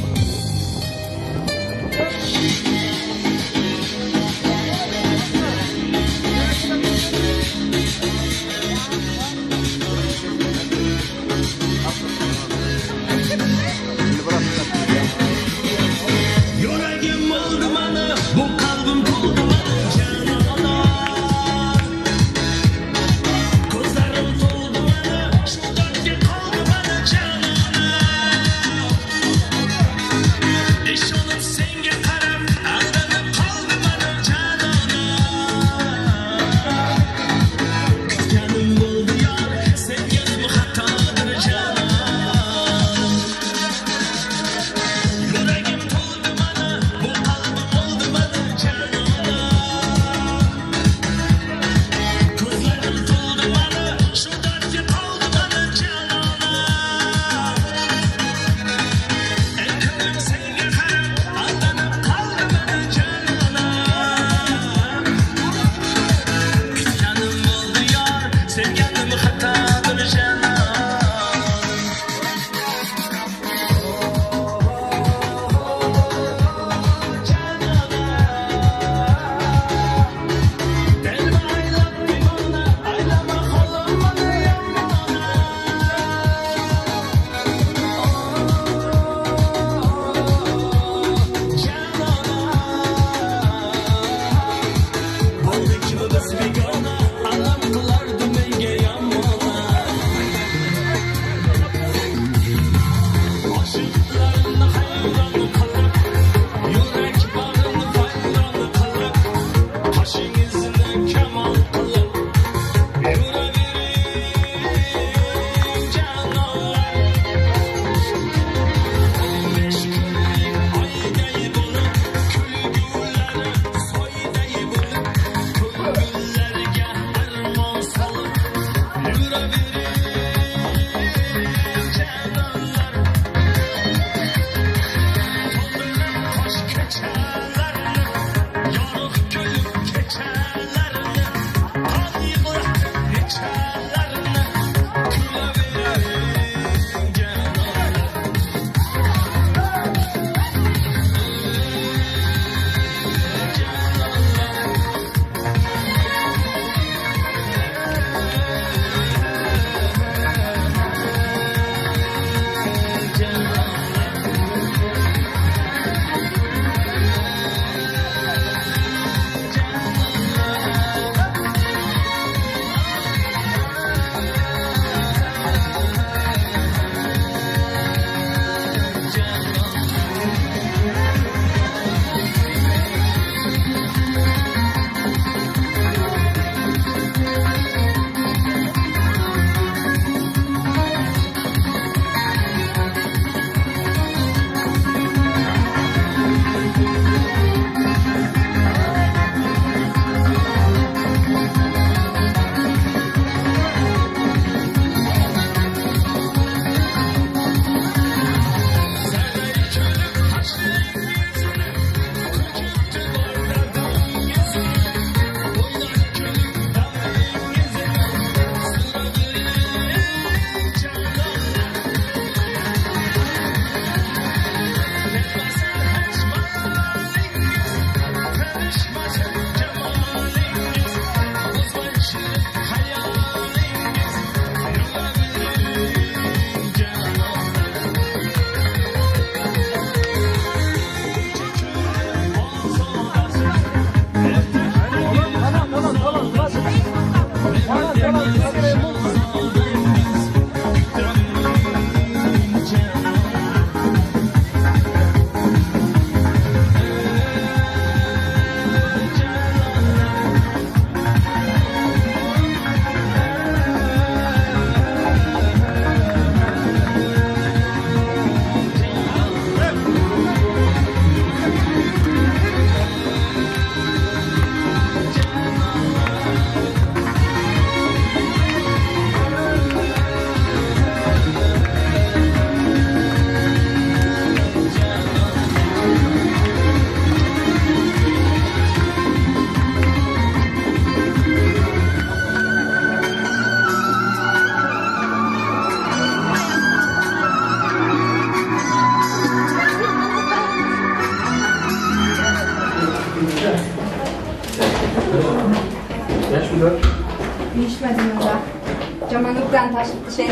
taşıp dışarı.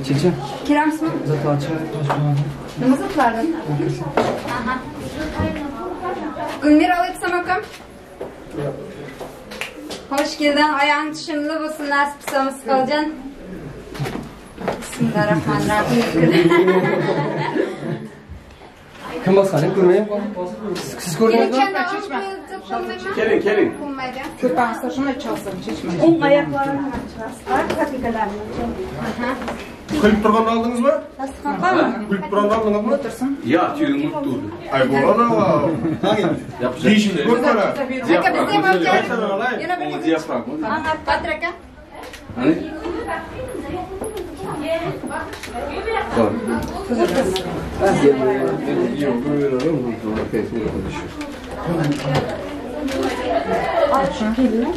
Çeçe. Kirams mı? Zaten açar. Ne zıplardın? Aha. Gülmir alayım bakalım. Hoş geldin. Ayağın tuşumlu bulsun. Nasip samız kalacaksın. Bismillahirrahmanirrahim. Kim baskane görmeyeyim? Siz gördünüz mü? Gelin. Köpen saçını çalsın. Çeçme. Un ayaklarını açar. Hakikaten. Kulüp programını aldınız mı? Nasıl? Kulüp programını aldınız mı? Otursun. Ya, tüyün mutlu. Ay bolana. Hangi? Değişim. Görmene. Zeka bizde mi olacak? Yine bir diyafragm. Anlat Patrika. Hani? Doğru. Yok, böyle alıyorum. Sonra Facebook'a konuşuyor. Şu kelime.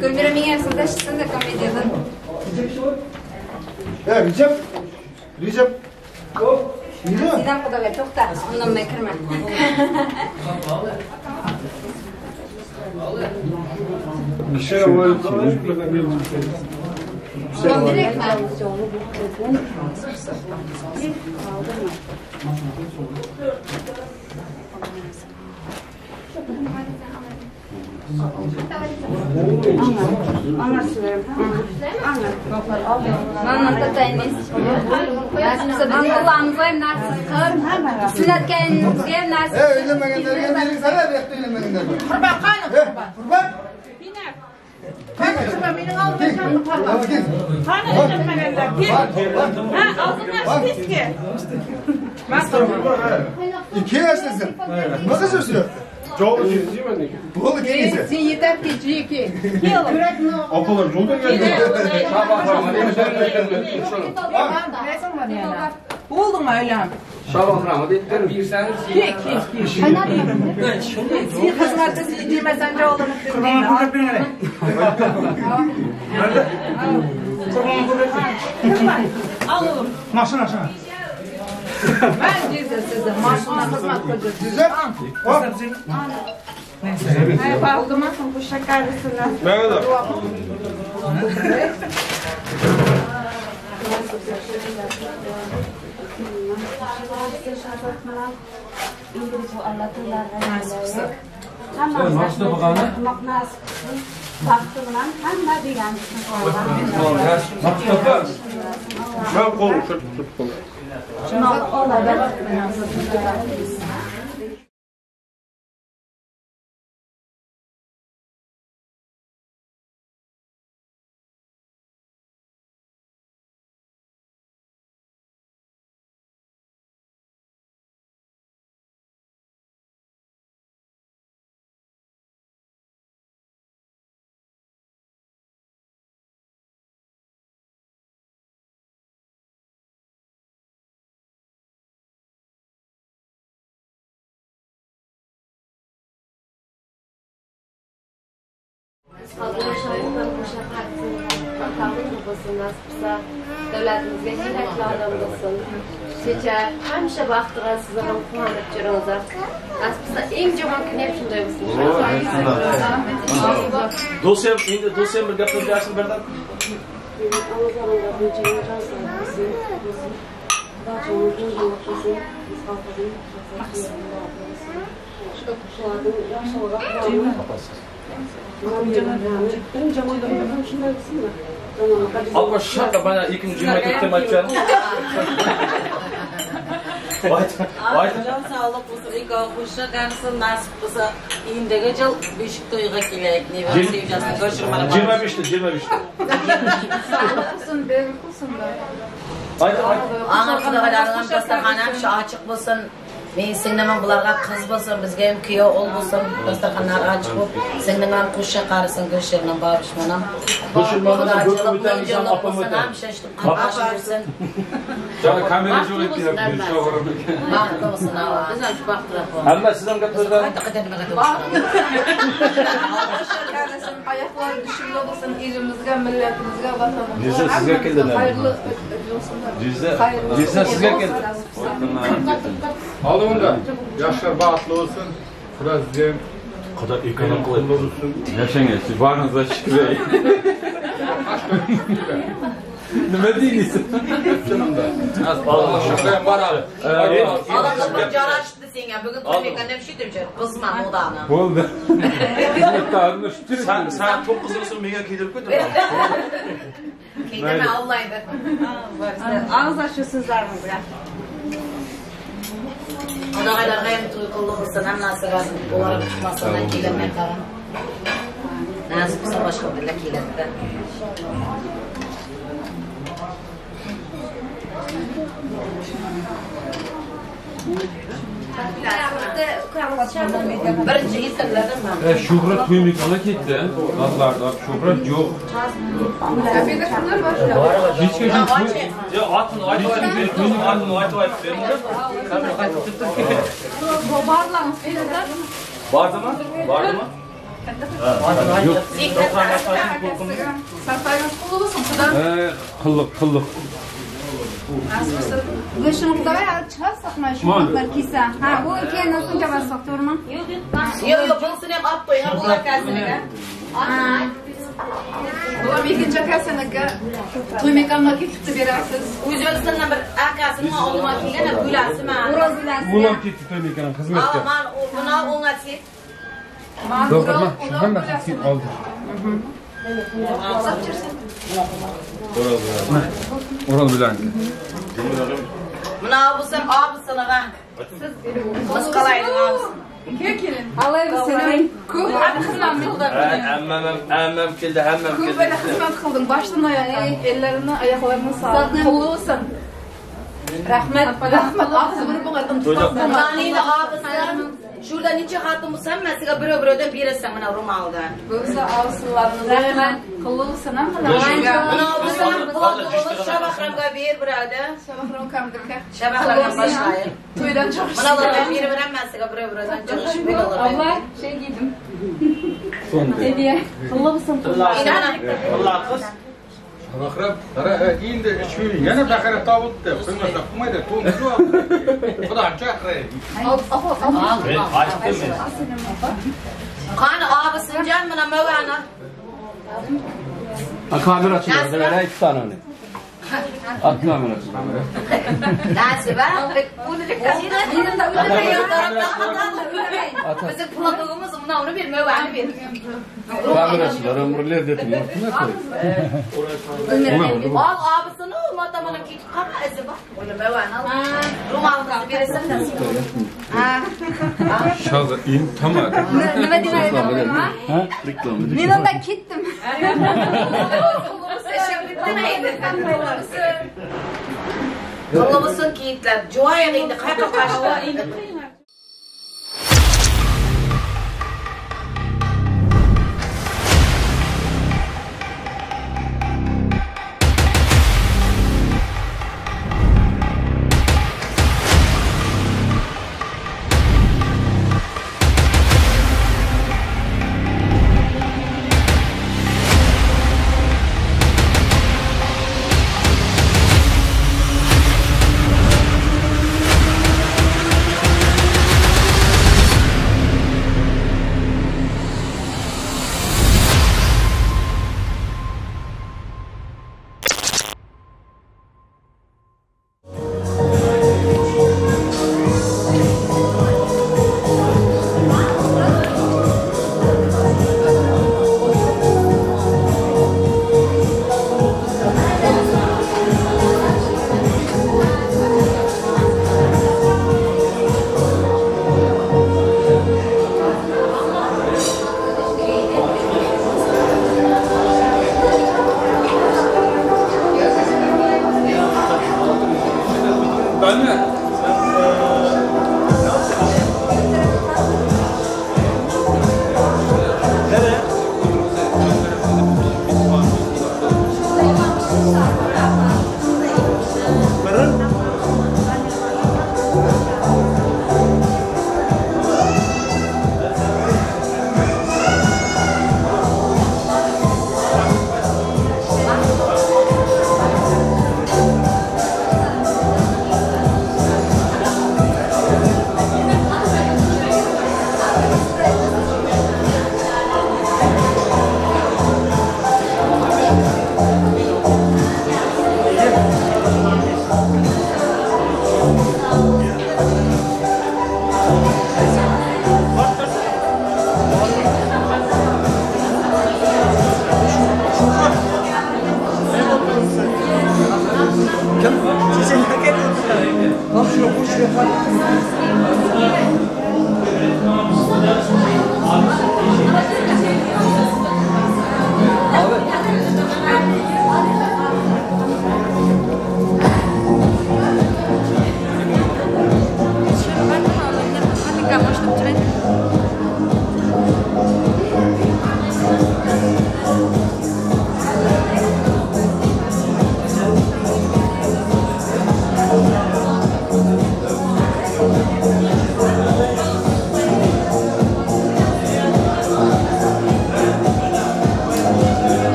Gülmir Emin yarısını taşısın da komedyadan. Recep. Sizden bu da ver. Çok da. Ondan ben kırma. Bir şey var. Direkt mi? Anlat da tayiniz. Nasıl sabit kulağımız var, nasıl kır. Sünnet kendiniz gel, nasıl. Öyle megenlerden sana bekle öyle megenlerden. Kurban kaynım kurban. Kurban. Biner. Kaynım benim almayacağım kurban. Kaynım megenler. Ha ağzını aç ki. İki yaşlısın. Nasıl sözü? Çok iyi değil mi? Bu ikisi. Sen yeter ki iki. Apalar yolda geldi. Buldun mu öyle? Şaban rahmet ettiler bir sene. Ki. Sen kızmartası yediğimezsen de olur. Kurban kurup binere. Kurban kurup binere. Al oğlum. Maşına. Ben diyeceğim size. Maaşına kızmak koyacağız. Güzel. Hop. Neyse. Aldım asın bu şekerlisine. Ne kadar? İngilizce anlatırlar. Nasipse. Tamam. Nasıl bakalım? Nasip. Baktığımdan hem de bir yansın. Ben kolu tut kolu. Olay ben Devletimizge hirakli adam olsun. Seçer, hemşe baktıran size ham kuanıp жүріңіздер. Aslında en jomon kun hep shunday bo'lsin. Do'stim, endi do'stim bir gapni bersin birdan. Ama şaka bana ikinci cümle tuttum açan. Can sağlık olsun, ilk kuşa karşısın nasip olsa indege jıl beşik toyga kelek ne var sevjasını koşurmalı. 25'te. Sağlık olsun, bebek olsun da. Ağır kıdağalarından dastaxanam şu açık bolsun. Men singlimim bularga qiz bolsun, bizga ham kuyov ol bolsun. Dastaxanlar açık bolup, singlimim kuşa qarısın, go'shirning barishmanam. Go'shirmandan go'rib o'tamisan apamga. Hamşa işte qabash bersin. Jana kamera jo'q etib sho'g'rim. Baxtli olsun ava. Biz ham shu baxtlar bor. Hamma siz ham gaplardan. Kardeşim ayaklar düşünme olsun, elimizge, milletimizge, vatanımızga. Cize sizga keldi. Hayırlı olsunlar. Cize sizga keldi. Alımda yaşlar bağıtlı olsun. Sıra size kadar ekonomik olsun. Yaşangaysiz, barınızda şükür ey. Nima deysiz? Şundan var abi. Allah'ım caraştı senga. Bugün to'ymagan deb shitibchi. Qizman odamni. Bo'ldi. Xizmatlarni shitib. Sen çok kızıyorsun, menga kiydirib ko'ydim. Kiydirma Allah'ydi. Ağız açıyor sizler mi bırak? Odag'aylarga ham to'y qildi bo'lsin, hammasiga ular chiqmasdan kiydirmay qara. Nasib bo'lsa boshqa birlar kiydirdi. Birinchi yillardan men. Shuhrat to'ymikana ketdi. Qizlarda shuhrat yo'q. Hech kim Ya atını aytib Bardı mı? Bardı mı? Yok. Qilliq. Ve şunu da var, çıkarsak mı şu matlar kisa? Ha, bu ülkeye nasıl cevap doğru Yok, bunu hem at koyun, bu arkasına. Bu ikinci akasına to'ymaganlarga kitib berasiz. O'zbekistondan bir akasini olib kelgan, gulasi men. Bulam ketdi to'ymagan xizmatga. Men buni o'ng'atib. Doktorma, hammasi ketib qoldi. Oral bilan. Mana bo'lsam obisiniga. Siz qalaydi obisini. Kelin. Alay bu senin. Ko'p xizmat qildim. Hammam keldi, hammam keldi. Ko'p böyle xizmat qildim. Boshdan oyoqqa ellerini, oyoqlarini sog'lab. Qulluq olsun. Rahmat. Rahmat. Og'zini bo'g'adim. Manini obisim. Şurada neçe xatim bo'lsam, men sizga birov-birovdan berasan mana ro'moldan. Bo'lsa ovsinlarni rahmat. Qulluq olsun ham qilaman. Mana bo'lsam, qo'limiz Shabahramga ber birodar. Shabahram kamdirka. Shabahramdan boshlaydi. To'ydan chiqish. Mana ulardan beraman, men sizga birov-birovdan chiqish beraman. Allah şey giydim. Hediye. Qulluq olsun. Allah kız. Akrab, qara, endi ichmini yana baqara tobutdi. Bilmasa qilmaydi, to'g'ri yo'q. Xudo chaqiradi. Qani obisimjon mana mog'ani. Kamera açıldı, böyle iki tane öyle. At kamerası. Nasiba, uni de kasida, benim de bizim platogumuz buna onu bir mog'ani bir. Kamerasılar ömürler dedim. Ne koy? Al abisini mata mana ketib qolmaydi bak. Uni mog'ani al. Ro'molni berasan Nasiba. Şaza in tamam. Nima demaydi? Ha? Reklam. Men onda ketdim. Qulluqsin kiyitlar, jo'ying endi qayerga qarshi?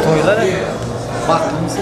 Toylar baktığımız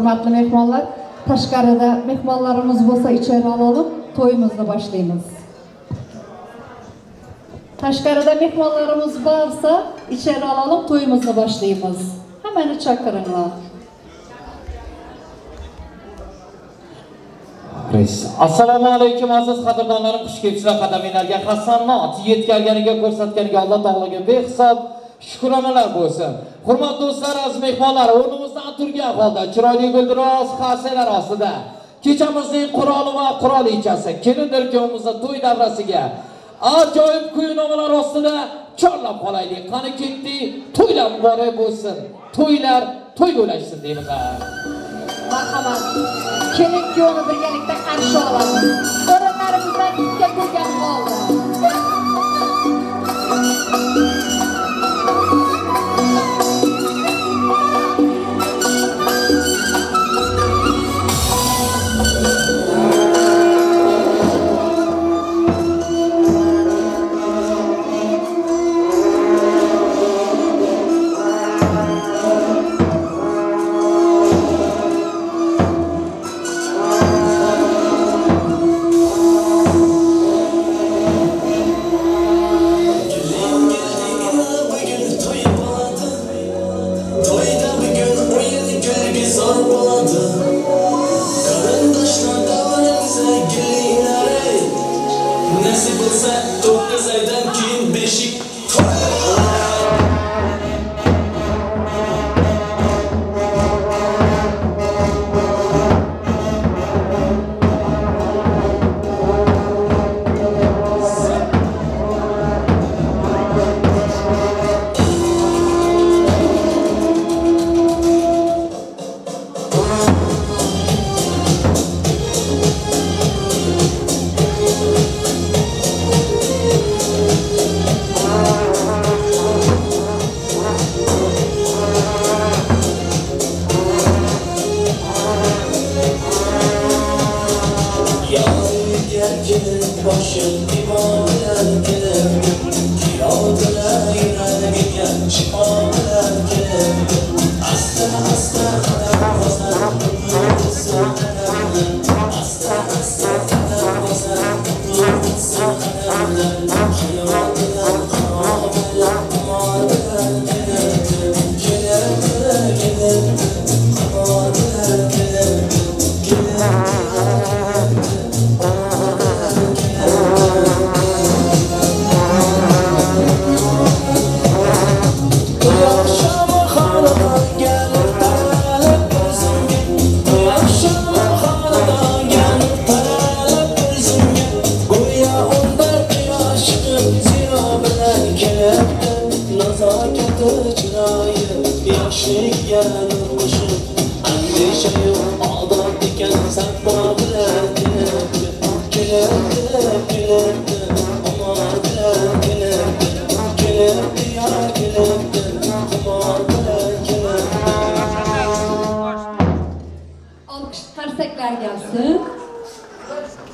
Hürmetli mehmanlar, Taşkara'da mehmanlarımız olsa içeri alalım, toyumuzla başlayınız. Tashqarida mehmonlarimiz borsa, içeri alalım, to'yimizni boshlaymiz. Hammani chaqiringlar. Assalomu alaykum aziz qadrdonlarim, xush kelibsizlar qadaminlarga. Hasanot yetkazganiga ko'rsatganiga Alloh taologa behisob shukronalar bo'lsin. Hurmatli do'stlar, aziz mehmonlar, o'rnimizdan turgan holda chiroyli guldiroz qaselar ostida kechamizning quroli va qurolichasi kelindir kuyovimizni to'y davrasiga ajoyib kuy-nomalar ostida chorlab qolaylik. Qani ketdi, to'ylar muborak bo'lsin. To'ylar to'y bo'lashsin deymiz. Marhamat. Kelin kuyovni birgalikda qarshi olamiz. O'rinlarimizdan ikka turgan holda.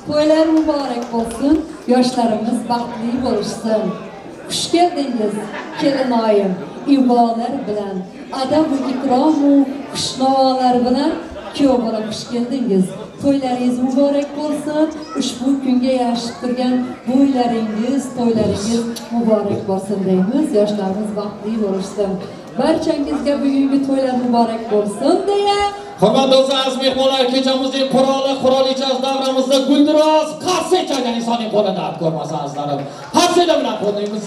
To'ylar muborak bo'lsin, yoshlarimiz baxtli bo'lsin. Xush keldingiz, kelinoyim, ibolar bilan, adab va ikrom va xushnovalar bilan kuyov bola xush keldingiz. To'ylaringiz muborak bo'lsin. Ushbu kunga yarashib turgan bo'ylaringiz, to'ylaringiz muborak bo'lsin deymiz. Yoshlarimiz baxtli bo'lsin. Barchangizga bugungi to'ylar muborak bo'lsin deya hurmatli aziz mehmonlar, kechamizning qurolichasi davramizda guldiroz qarsa ichagan insonning qo'lida ko'rmasansizlar. Harsida bilan qo'yamiz.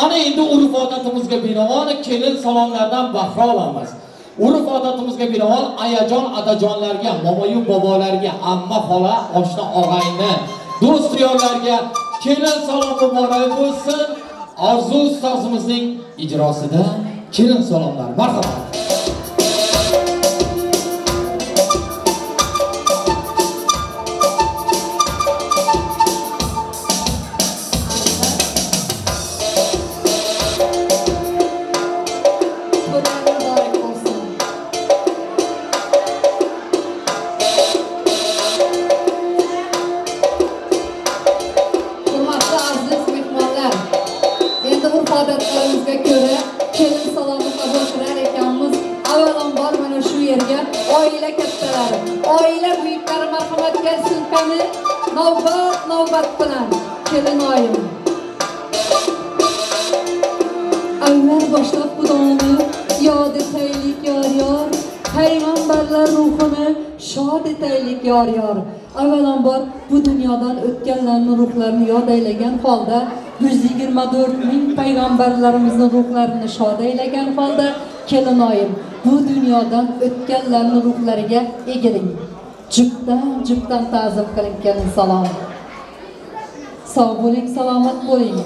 Ana endi urf odatimizga binoan kelin salonlardan bahra olamiz. Urf odatimizga binoan ayajon adajonlarga, momoyu bobolarga, amma xola, oshna og'ayni, do'st yorlarga kelin salon muborak bo'lsin. Orzu ustozimizning ijrosida kelin salonlar. Marhamat. Navbat bilan kelinoyim. şad etaylik yor. Avvalambor bu dunyodan o'tganlarning ruhlarini yod aylagan holda 124.000 payg'ambarlarimizning ruhlarini shod aylagan holda kelinoyim bu dunyodan o'tganlarning ruhlariga egiling. Jubdan ta'zim qiling kelin salom. Sog' bo'ling, salomat bo'ling.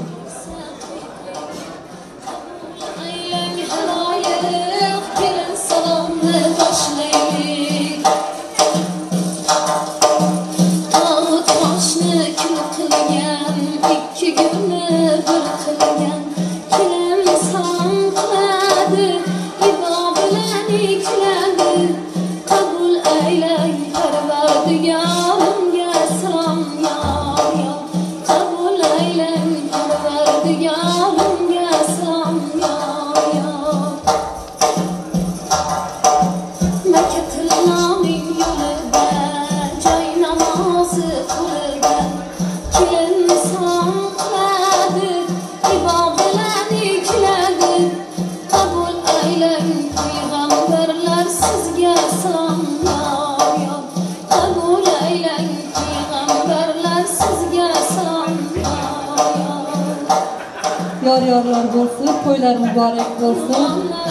Yorlar bo'lsin, to'ylar muborak bo'lsin.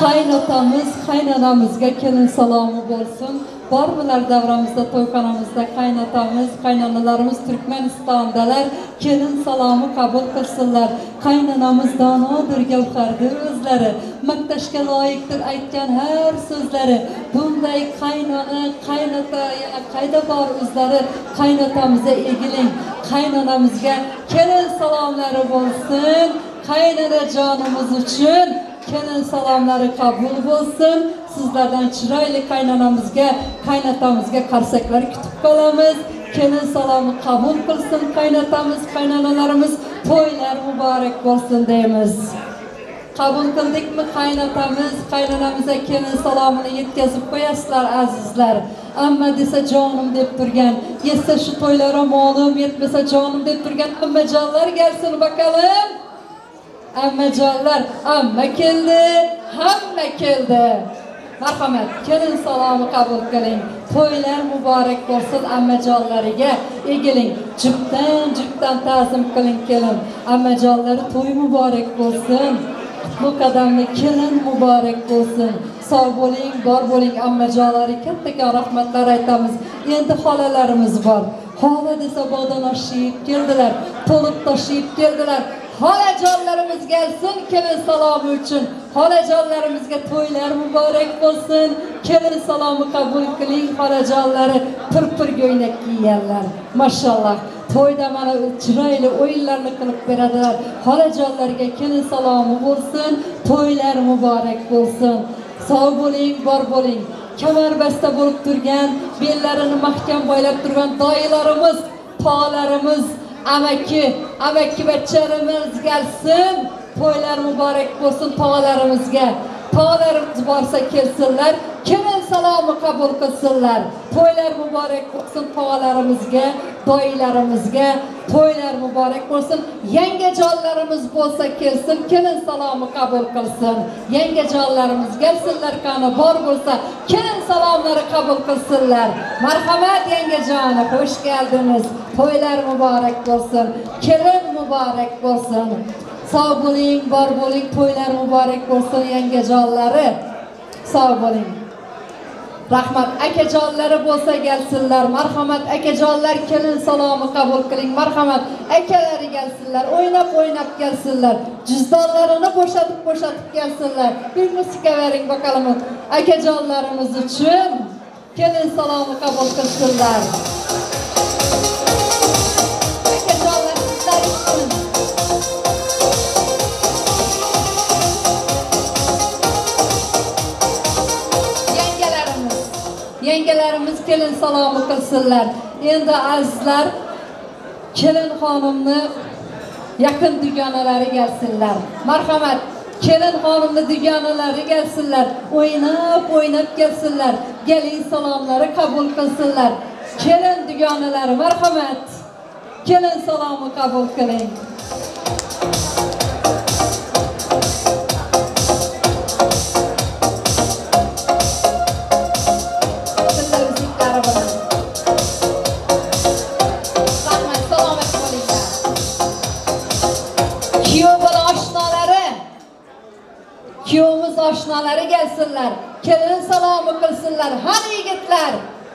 Qaynotamiz, qaynonamizga kelin salomi bo'lsin. Bormilar davramizda, to'yxonamizda qaynotamiz, qaynonalarimiz Turkmanistondalar. Kelin salomi qabul qilsinlar. Qaynonamiz donodir, gavhardir o'zlari. Maqtashga loyiqdir aytgan har so'zlari. Bunday qaynona, qaynota qayda bor o'zlari. Qaynotamizga egiling, qaynonamizga kelin salomlari bo'lsin. Qaynona jonimiz uchun kelin salomlari qabul bo'lsin. Sizlardan chiroyli qaynonamizga, qaynotamizga qarsaklar kutib qolamiz. Kelin salomi qabul qilsin qaynotamiz, qaynonalarimiz. To'ylar muborak bo'lsin deymiz. Qabul qildikmi qaynotamiz, qaynonamizga kelin salomini yetkazib qo'yasizlar azizlar. Amma desa jonim deb turgan, yetsa shu to'ylar omonim, yetmasa jonim deb turgan ammajonlar kelsin bakalım. Ammajonlar, amma keldi, hamma keldi. Marhamat, kelin salomi qabul qiling. To'ylar muborak bo'lsin ammajonlariga. Egiling, jubdan ta'zim qiling kelin. Ammajonlari to'y muborak bo'lsin. Bu qadamli kelin muborak bo'lsin. Sog' bo'ling, bor bo'ling ammajonlari. Katta rahmatlar aytamiz. Endi xolalarimiz bor. Xola desa bodan oshib keldilar, to'lib toshib keldilar. Xolajonlarimiz gelsin kelin salomi uchun. Xolajonlarimizga to'ylar muborak bo'lsin. Kelin salomi qabul qiling. Xolajonlari pir go'ynak kiyganlar. Maşallah. To'yda mana chiroyli o'yinlarni qilib beradilar. Xolajonlarga kelin salomi bo'lsin. To'ylar muborak bo'lsin. Sog' bo'ling, bor bo'ling. Kamarbasta bo'lib turgan, bellarini mahkam boylab turgan doilarimiz, tog'larimiz, amaki bachchalarimiz gelsin. To'ylar muborak bo'lsin tog'larimizga. Tog'larimiz borsa kelsinlar, kelin salomi qabul qilsinlar. To'ylar muborak bo'lsin tog'larimizga, doilarimizga. To'ylar muborak bo'lsin. Yangajonlarimiz bo'lsa kelsin, kelin salomi qabul qilsin. Yangajonlarimiz kelsinlar, qani bor bo'lsa kelin salomlari qabul qilsinlar. Marhamat yangajoni, hoş geldiniz. To'ylar muborak bo'lsin. Kelin muborak bo'lsin. Sog' bo'ling, bor bo'ling, to'ylar muborak bo'lsin yangajonlari. Sog' bo'ling. Rahmat akajonlari bo'lsa gelsinlar. Marhamat akajonlar, kelin salomi qabul qiling. Marhamat akalari gelsinlar. O'ynab gelsinlar. Jizdonlarini bo'shatib gelsinlar. Bir musiqa bering bakalım. Akajonlarimiz uchun kelin salomi qabul qilsinlar. Akajonlar sizlar uchun yengelerimiz kelin salomi qilsinlar. Endi azizlar, kelin xonimni yaqin dugonalari gelsinlar. Marhamat, kelin xonimni dugonalari gelsinlar. O'ynab gelsinlar. Gelin salomlari qabul qilsinlar. Kelin dugonalari, marhamat. Kelin salomi qabul qiling. oşnaları gelsinler. Kelin salomı kılsınlar. Hadi yigitler.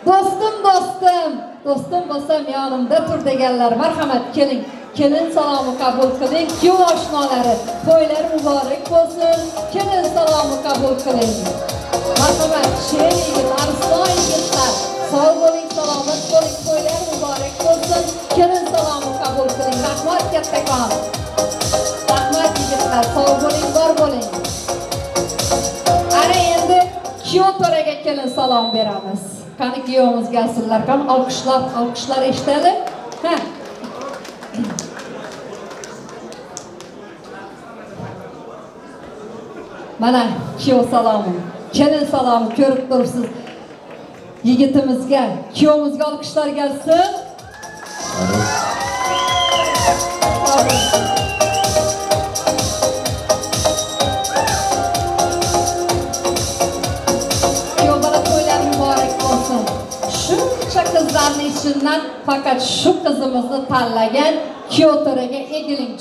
Dostum dostum. Dostum bo'lsam yanımda tur deganlar. Marhamat keling. Kelin salomı kabul qiling. Kuyov oshnaları. To'ylar muborak bo'lsin. Kelin salomı kabul qiling. Marhamat sher yigit, arslon yigitlar. Sağ bo'ling, salomat bo'ling. To'ylar muborak bo'lsin. Kelin salomı kabul qiling. Rahmat kattakon. Rahmat yigitlar. Sağ bo'ling, bor bo'ling. Ana endi kuyov to'raga kelin salom beramiz. Qani kuyovimiz gelsinler. Qani alqishlar eshitadi. Ha. Mana kuyov salomı, kelin salomı ko'rib turibsiz. Yigitimizga, kuyovimizga alqishlar gelsin. Kuyovlar to'ylar muborak bo'lsin. Shuncha qizlarning ichidan faqat shu qizimizni tanlagan kuyov to'raga egiling,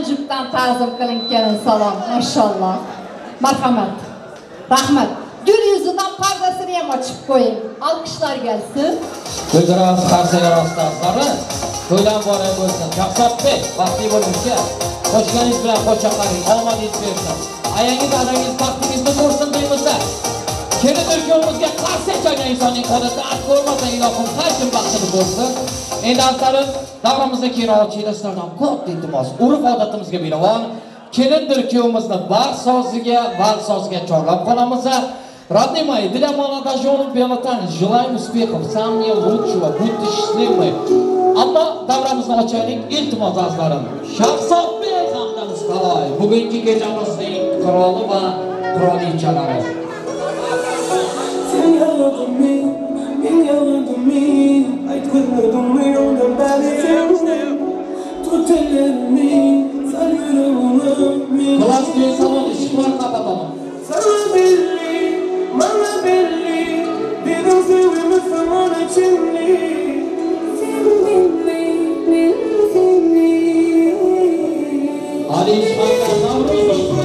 jupdan ta'zim qiling kelin salom. Maşallah. Marhamat. Rahmat. Gül yüzünden pardasını ham açıp koyayım. Alkışlar gelsin. Güldiroz qarsaga rostazlari to'ydan boray bo'lsin. Shahzodbek baxtli bo'lishga qo'shganingiz bilan qo'shaqaring, omadingiz bersin. Ayangiz adangiz baxtingizni ko'rsin deymizda. Kelin o'rkimizga qarsa chalgan insonning qonida at ko'rmasa ilohim qancha baxtini ko'rsin. Endi asari davramizda kinochilar sizlardan katta iltimos. Urf odatimizga binoan kelindir kuyovimizni bar soziga chorlab qolamiz. Родные мои, для молодоженов Белотани желаем успехов, самого лучшего, будьте счастливы. Ammo davramizni ochaylik, iltimos azlarim. Shahzodbek hamdamiz qalay, bugungi kechamizning qiroli va qirolichalari. Sen yaladın mı, aytqinladim mı ondan beri sen. Tut ellerini, sen yüreğimi. Klas diyor salon işimler kapatalım. Sana belli, dedim sevimi zaman içimli. Ali İşman'dan Navruz olsun.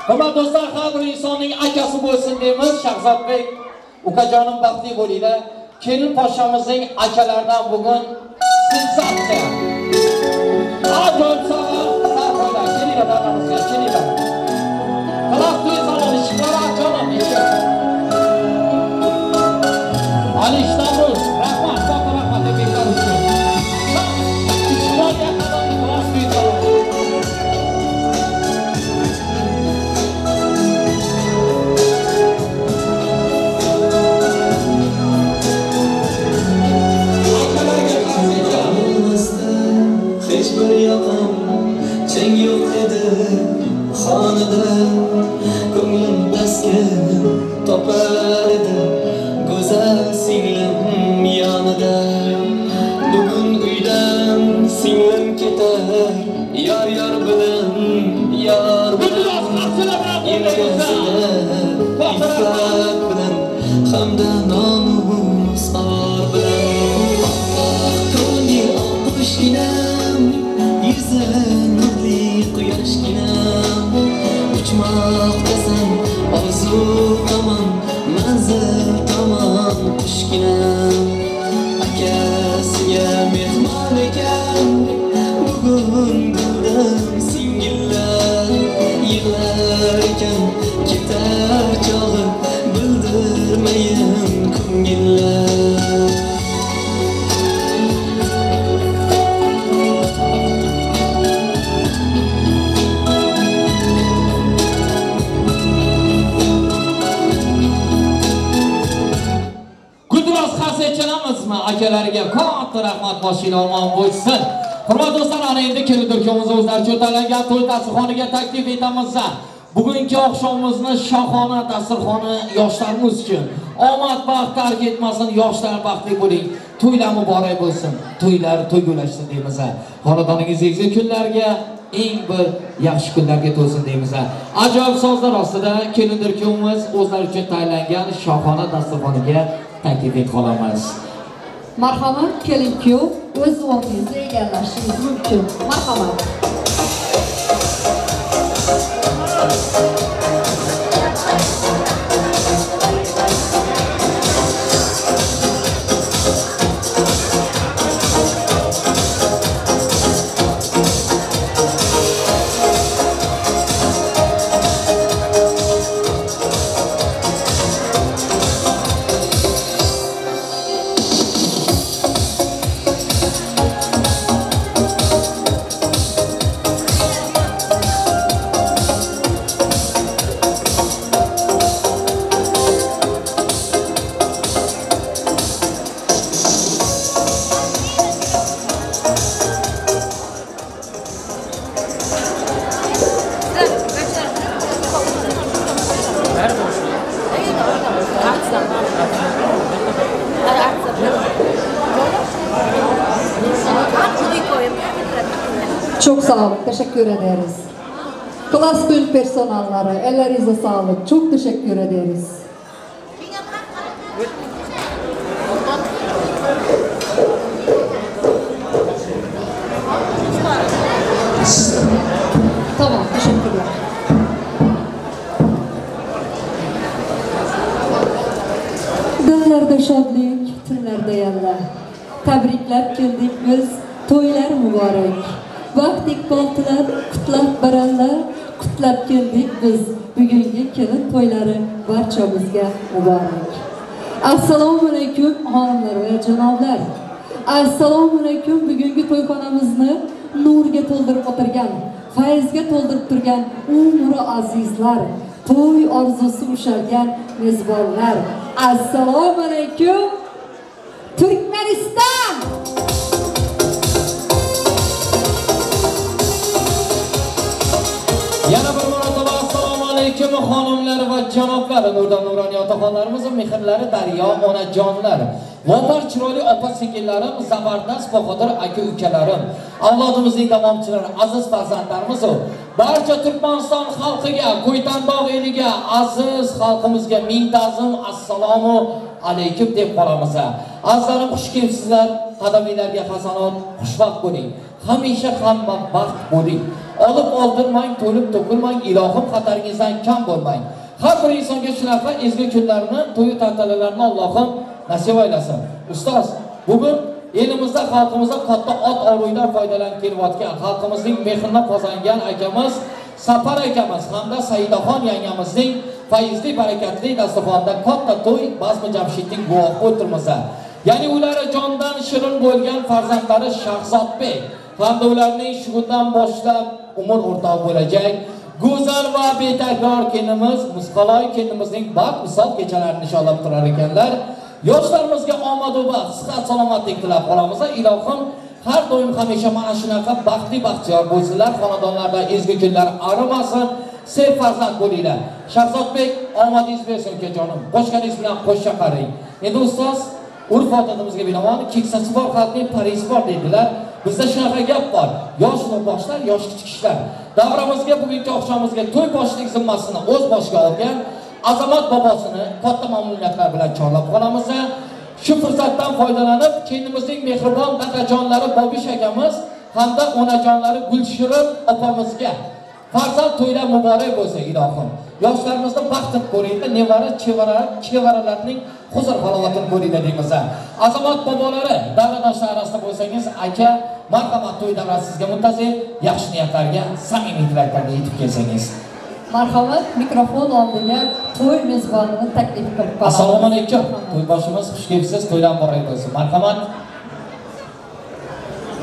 Hurmatli do'stlar, har bir insonning akasi bo'lsin deymiz. Shahzodbek ukajonim baxtli bo'linglar. kelin poşamızın akalardan bugün sensatsiya. Ajoyib sağlam, sarfoylar, kelinglar davramizga, kelinglar. Qaloq to'y saloni Shikora Ajonim eshak. Ali Ishtamuz, rahmat, katta rahmat takliflar uchun. Ishtimoliy qadamli qaloq to'y saloni. Hiçbir yoqim chang yo'q edi xonada, ko'nglim taskin topar edi go'zal singlim yonida. Bugun uydan singlim ketar yor bilan, yor bilan yelkasida iffat bilan hamda nomus or bilan. Ko'ngil oqishginam, yuzi nurli quyoshginam, uchmoqdasan orzu tomon, manzil tomon qushginam. Akasiga mehmon ekan bugun guldam singillar, yig'lar ekan ketar chog'i bildirmayin ko'ngillar. Akalariga katta rahmat, mashina omon bo'lsin. Hurmatli do'stlar, ana endi kelin turkumimiz o'zlaricha o'talangan to'y dasturxoniga taklif etamiz. Bugungi oqshomimizni shohona dasturxoni yoshlarimiz uchun. Omad baxt tark etmasin, yoshlar baxtli bo'ling. To'ylar muborak bo'lsin. To'ylar to'ygulashsin deymiz. Xonadoningiz egizak kunlarga, eng bir yaxshi kunlarga to'lsin deymiz. Ajoyib sozlar ostida kelin turkumimiz o'zlari uchun tayyorlangan shohona dasturxoniga taklif etib qolamiz. Marhamat, kelin-kuyov o'z o'rningizni egallashingiz mumkin. Marhamat. Çok sağ olun, teşekkür ederiz. Klas tüm personelleri, ellerinize sağlık, çok teşekkür ederiz. Tamam, teşekkürler. Dillerde şadlık, tillerde yalla. Tebrikler keldik biz, to'ylar mübarek. Vaqtik boltilar, qutlab baranlar, qutlab keldik biz. Bugungi kelin to'ylari barchamizga muborak. Assalomu alaykum xonimlar va janoblar. Assalomu alaykum bugungi to'yxonamizni nurga to'ldirib o'tirgan, fayzga to'ldirib turgan umri azizlar, to'y orzusi ushalgan mezbonlar. Assalomu alaykum Turkmaniston. Yana bir marotaba assalomu alaykum xonimlar va janoblar, nurdan nuroniy otaxonlarimiz, mehrlari daryo onajonlar, votar chiroyli opa singillarim, zabardast bahodir aka ukalarim, avlodimizning davomchilari, aziz farzandlarimiz, barcha Turkmaniston xalqiga, Qo'ytandog' eliga, aziz xalqimizga ming ta'zim assalomu alaykum deb qolamiz. Azizlarim, xush kelibsizlar. Qadaminglarga hasanot, xushvaqt bo'ling. Hamisha hamma baxt bo'ling. Olib oldirmang, to'lib to'kilmang, ilohim xataringizdan kam bo'lmang. Har bir insonga shunaqa ezgu kunlarni, to'y tantanalarini Allohim nasib aylasin. Ustoz, bugun elimizda xalqimizda katta ot obro'yidan foydalanib kelayotgan, xalqimizning mehrini qozongan akamiz Sapar akamiz hamda Saidaxon yangamizning fayzli barakatli dasturxonda katta to'y Bazmi Jamshidning guvohi o'tirmiz. Ya'ni ular jondan shirin bo'lgan farzandlari Shahzodbek hamda ularning shu kundan boshlab umr o'rtoq bo'lajak go'zal va betakror kelinimiz Musqaloy kelinimizning baxt misol kechalarini nishonlab turar ekanlar. Yoshlarimizga omad va sihat salomatlik tilab qolamiz. Ilohim har doim hamisha mana shunaqa baxtli baxtiyor bo'lsinlar, xonadonlarda ezgu kunlar arimasin, sev farzand bo'linglar. Shahzodbek, omadingiz bersin ukajonim. Qo'shganingiz bilan qo'shcha qaring. Endi ustoz, urf odatimizga binoan keksasi bor xalqning parisi bor deydilar. Bizda shunaqa gap bor. Yosh boshlar, yosh kichik ishlar. Davramizga bugungi oqshomimizga to'y boshlik zimmasini o'z boshiga olgan Azamat bobosini katta mamnuniyatlar bilan chorlab qolamiz. Shu fursatdan foydalanib, kendimizning mehribon dadajonlari Bobish akamiz hamda onajonlari Gulshirin opamizga farzand to'ylar muborak bo'lsa ilohim. Yoshlarimizni baxtli ko'ringlar, nevara, chevaralarning huzur halovatini ko'ringlar deymiz. Azamat bobolari, davradoshlar orasida bo'lsangiz, aka, marhamat to'y davrasi sizga muntazir, yaxshi niyatlarga, samimiy tilaklarga yetib kelsangiz. Marhamat, mikrofon oldiga to'y mezbonini taklif qilib qolamiz. Assalomu alaykum. To'yboshimiz xush kelibsiz, to'ylar muborak bo'lsin. Marhamat.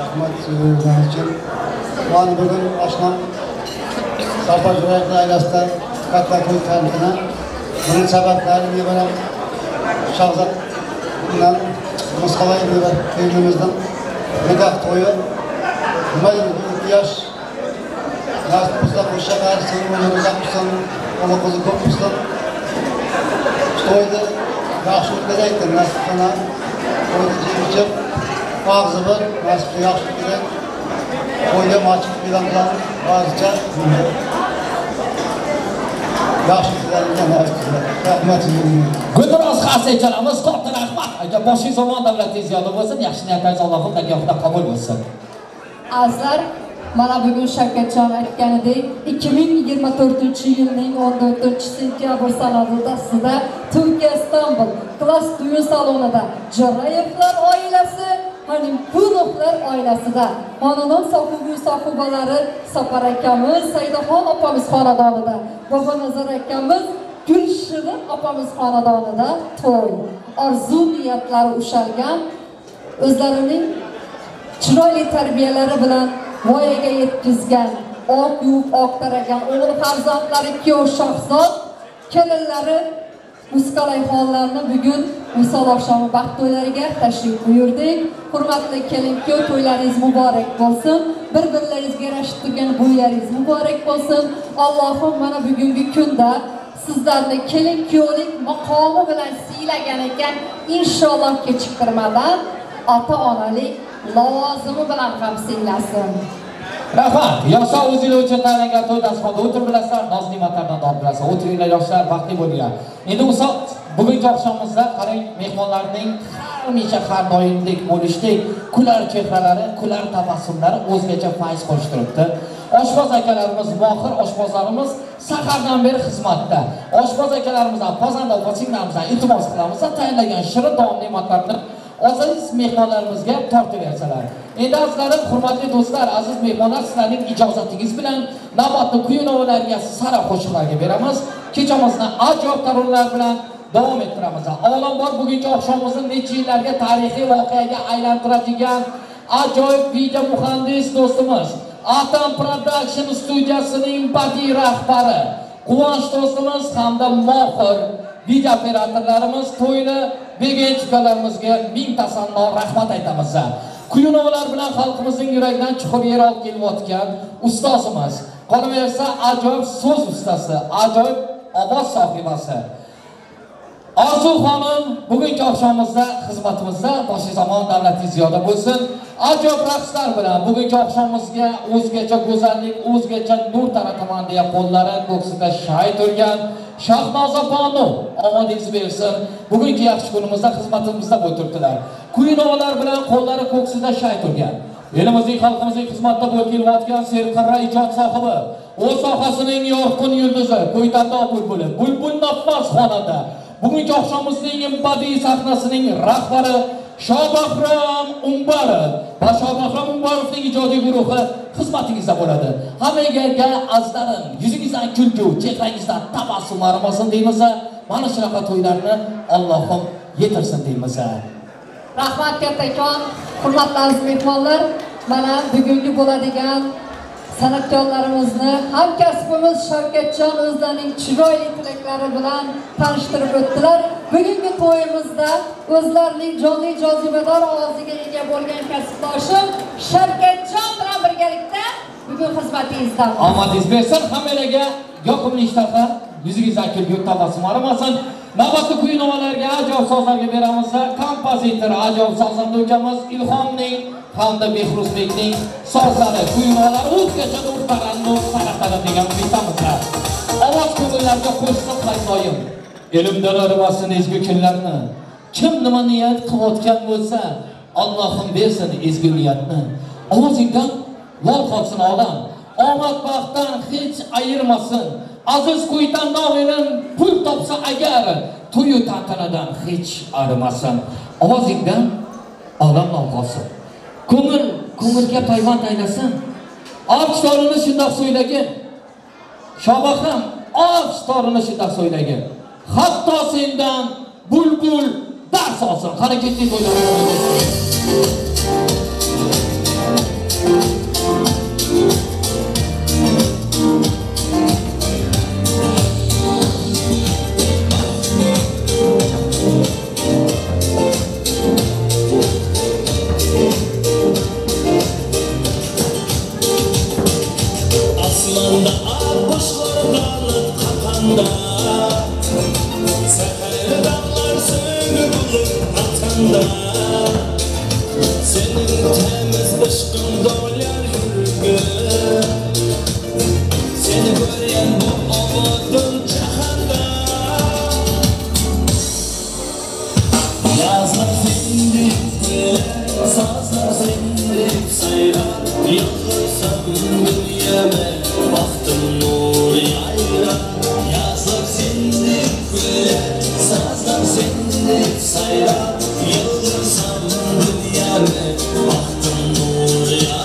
Rahmat so'zlaringiz uchun. Mana bugun oshnam Sapar Jo'rayevning oilasidan katta to'y tanitini. Buning sabablari nevaram Shahzod bilan Musqaloy kelinimizdan nikoh to'yi. Nima yosh nasib bo'lsa qo'shcha qarisi, o'zimiz bo'lsin, ona qizi ko'p bo'lsin. To'yni yaxshi o'tkazaylik, nasib qilsa. To'yni jiyib, og'zi bir, nasib yaxshi o'tkazaylik. To'yga machiq bilan ba'zicha yaxshi o'tkazaylik. Rahmat sizlarga. Guldiroz Xaseychalamiz, katta rahmat. Aka boshing zamon davlatingiz ziyoda bo'lsin, yaxshi niyatlaringiz Allohning nigohida qabul bo'lsin. Azar, mana bugun Shavkatjon aytganidek 2024-yilning 14-sentyabr sanasida Turkiya-Istanbul klass to'y salonida Jo'rayevlar oilasi, Hanimkunovlar oilasida xonadon sohibalari Sapar akamiz, Saidaxon opamiz xonadonida, Bobanazar akamiz, Gulshirin opamiz xonadonida to'y. Orzu niyatlari ushalgan, o'zlarining chiroyli tarbiyalari bilan voyaga yetkazgan, oq yuvib oq taragan o'g'il farzandlari kuyov Shahzod, kelinlari Musqalayxonlarni bugun misol oqshomi baxt to'ylariga tashrif buyurdik. Hurmatli kelin-kuyov, to'ylaringiz muborak bo'lsin. Bir-birlaringizga yarashib turgan bo'ylaringiz muborak bo'lsin. Allohim mana bugungi kunda sizlarni kelin-kuyovlik maqomi bilan siylagan ekan, inshaalloh kechiktirmadan ota-onalik lavozimi bilan ham siylasin. Rahmat. Yoshlar o'zinglar uchun tanlangan to'y dasturxonda o'tirib bilasizlar, noz-ne'matlardan dod bilasizlar. O'tiringlar yoshlar, baxtli bo'linglar. Endi uzoq bugungi oqshomimizda qarang, mehmonlarning hamisha har doimdek bo'lishdek kular chehralari, kular tabassumlari o'zgacha fayz qo'shib turibdi. Oshpaz akalarimiz, mohir oshpazlarimiz sahardan beri xizmatda. Oshpaz akalarimizdan, pazanda opasinglarimizdan iltimos qilamiz, tayinlagan shirin taom ne'matlarni aziz mehmonlarimizga tortiversalar. Endi azizlarim, hurmatli do'stlar, aziz mehmonlar, sizlarning ijozatingiz bilan navbatni kuy-novalarga, sara qo'shiqlarga beramiz. Kechamizni ajoyib taronlar bilan davom ettiramiz. Avvalambor bugungi oqshomimizni necha yillarga tarixiy voqeaga aylantiradigan ajoyib video muhandis do'stimiz, Atam Production studiyasining badiiy rahbari, Quvonch do'stimiz hamda mohir video operatorlarimiz, to'yni begenchikalarimizga ming tasanno rahmat aytamiz. Kuy-novalar bilan xalqimizning yuragidan chuqur yer olib kelayotgan ustozimiz, qolaversa ajoyib so'z ustasi, ajoyib ovoz sohibasi Orzu xonim bugungi oqshomimizda xizmatimizda, boshi zamon davlatingiz ziyoda bo'lsin. Ajoyib raqslar bilan bugungi oqshomimizga o'zgacha go'zallik, o'zgacha nur tarataman deya qo'llari ko'ksida shay turgan Shahnoza Bonu omadingiz bersin. Bugungi yaxshi kunimizda xizmatimizda o'tiribdilar. Kuy-novalar bilan qo'llari ko'ksida shay turgan, elimizning xalqimizning xizmatida bo'lib kelayotgan serqirra ijod sohibi, o'z sohasining yorqin yulduzi, Qo'ytanda bulbuli, bulbul nafas xonanda, bugungi oqshomimizning badiiy sahnasining rahbari Shobahram Umbarov va Shobahram Umbarovning ijodiy guruhi xizmatingizda bo'ladi. Hammaga azizlarim, yuzingizdan kulgu, chehrangizdan tabassum arimasin deymiz. Mana shunaqa to'ylarni Allohim yetirsin deymiz. Rahmat kattakon, hurmatli aziz mehmonlar, mana bugungi bo'ladigan san'atkorlarimizni hamkasbimiz Shavkatjon o'zlarining chiroyli tilaklari bilan tanishtirib o'tdilar. Bugungi to'yimizda o'zlarining jonli jozibador ovoziga ega bo'lgan kasbdoshim Shavkatjon bilan birgalikda bugun xizmatingizda. Omadingiz bersin, hammalarga yoqimli ishtaha, yuzingizdan kulgu tabassum arimasin. Navbatda kuy-novalarga, ajoyib sozlarga beramiz. Kompozitor ajoyib sozanda ukamiz Ilhomning hamda Behruzbekning sozlari, kuy-novalar o'zgacha nur tarannum taratadi degan umidamiz. Ovoz ko'ngillarga qo'shsin qaytoyim. Ilmdan arimasin ezgu kunlarni. Kim nima niyat qilayotgan bo'lsa, Allohim bersin ezgu niyatni. Ovozingdan lol qolsin olam. Omad baxtdan hech ayirmasin. Aziz qo'ydan noverin pul topsa agar to'yu tantanadan hech arimasin. Ovozingdan olam lol qolsin. Ko'ngilga payvand aylasin. Avstorini shundoq so'ylagin. Shobaham avstorini shundoq so'ylagin. Hatto sendan bulbul dars olsin. Qani ketdik to'ylarimiz. Asmanda ağaçlar dalıp kapanda, seher dağlar söngüp atanda, senin temiz ışkın dolar yürgü, seni gören bu ovadın cahanda. Yazlar sindik güler, sazlar sindik sayrar, yıldırsam dünyame baktım nur yayra. Yazlar sindik güler, sazlar sindik sayrar, yıldırsam dünyame baktım nur yayra.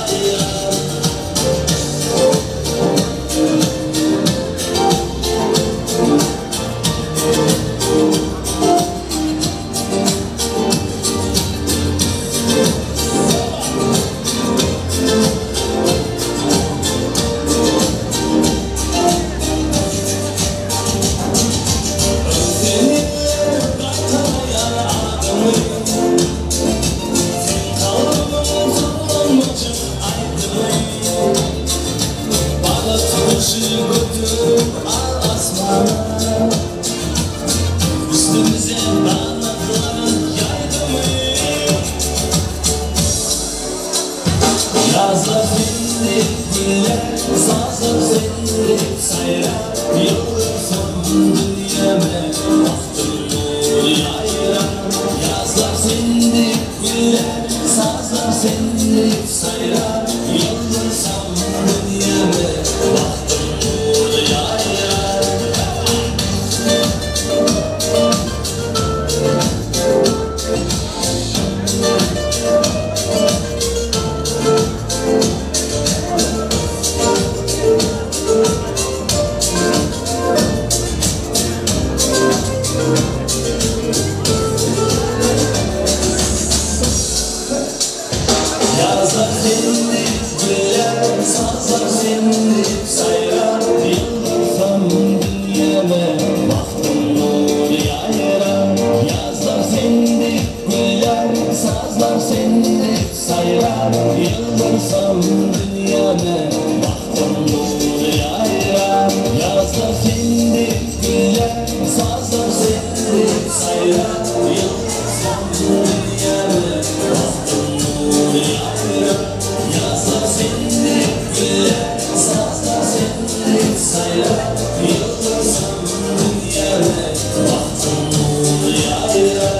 Yazlar sindik güller, sazlar sindik sayrar, yıldırsam dünyame baktım nur yayra. Yazlar sindik güller, sazlar sindik sayrar, yıldırsam dünyame baktım nur yayra. Yazlar sindik güller, sazlar sindik sayrar, yıldırsam dünyame baktım nur yayra. Yazlar sindik güller, sazlar sindik sayrar, yıldırsam dünyame baktım nur yayra. Yazlar sindik güller, sazlar sindik sayrar, yıldırsam dünyame baktım nur yayra. Yazlar sindik güller, sazlar sindik sayrar, yıldırsam dünyame baktım nur yayra.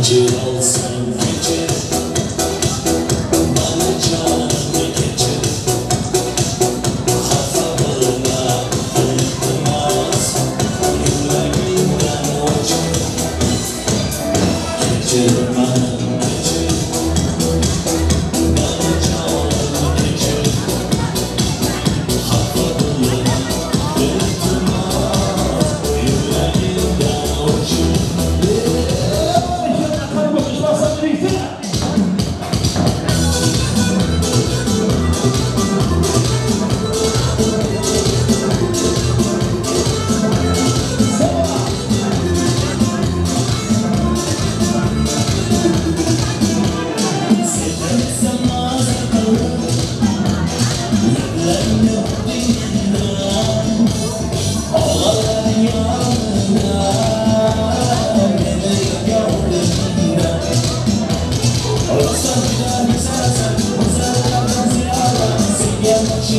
Gece olsun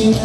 Let's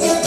get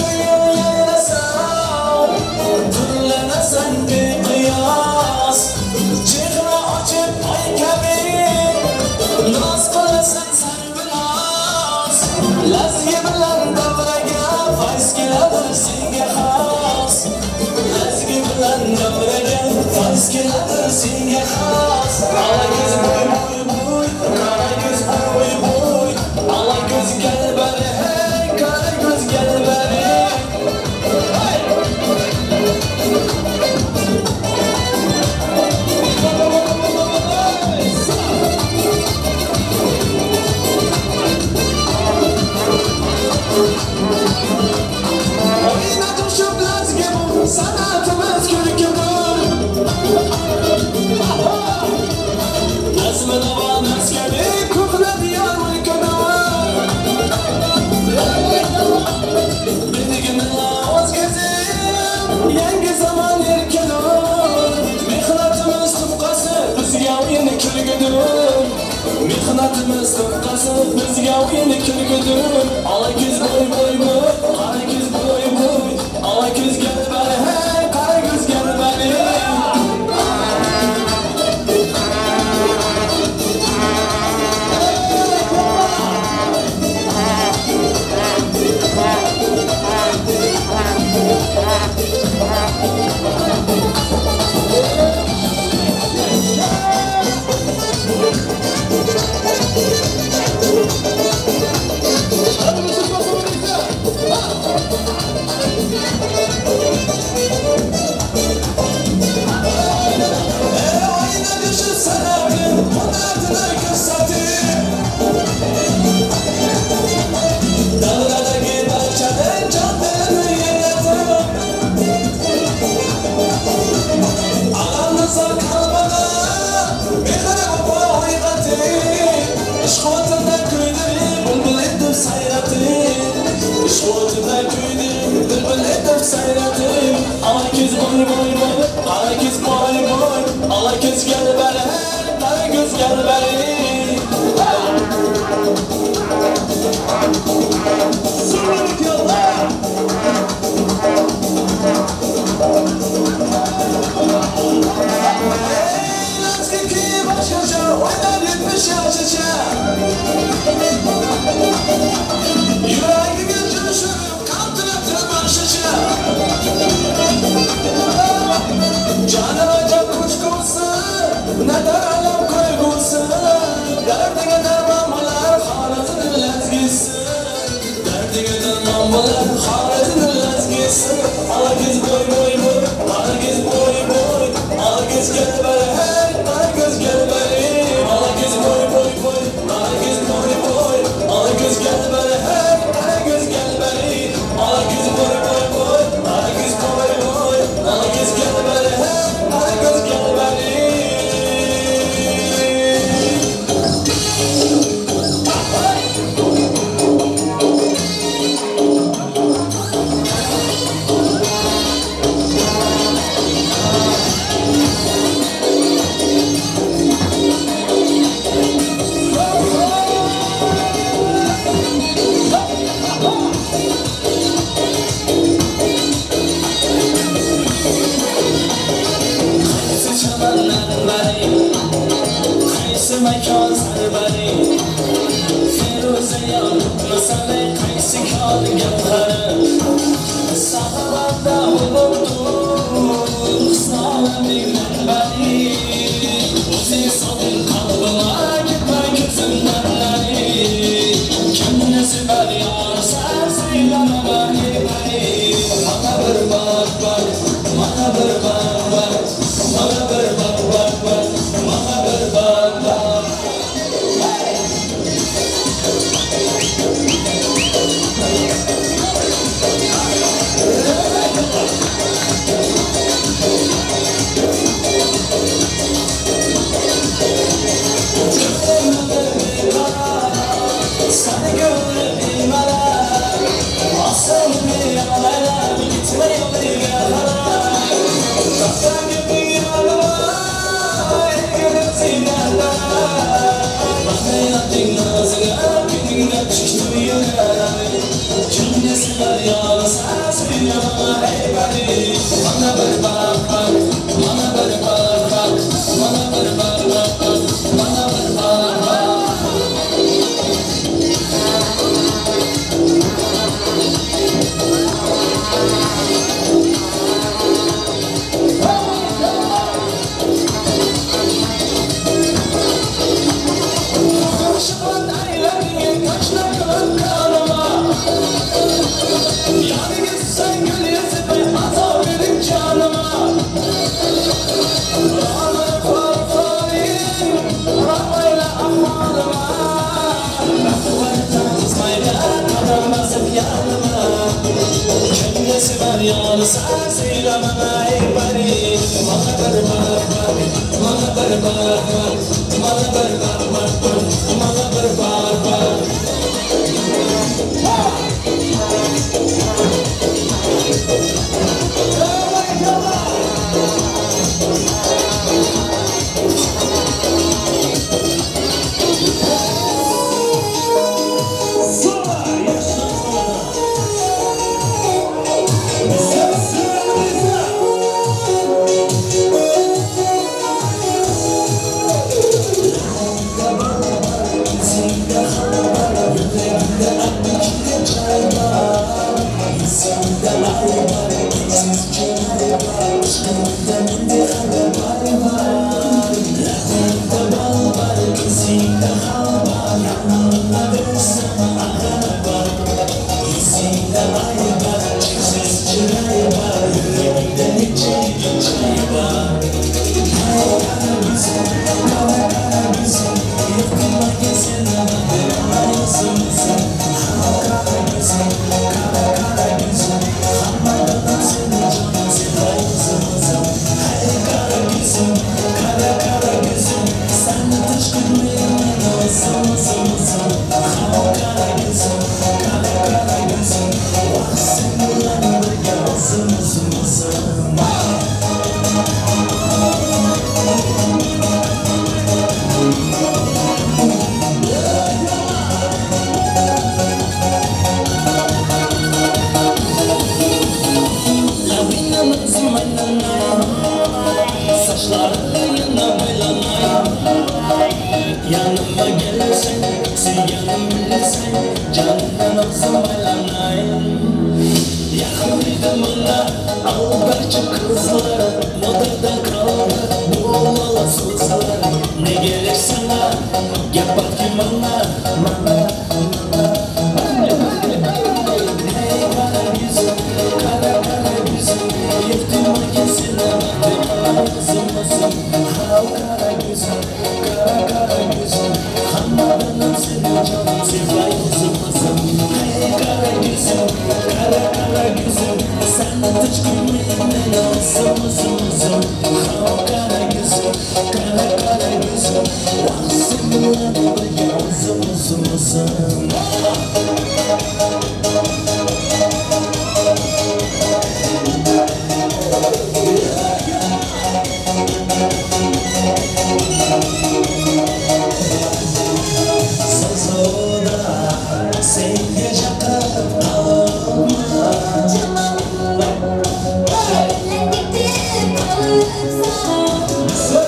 So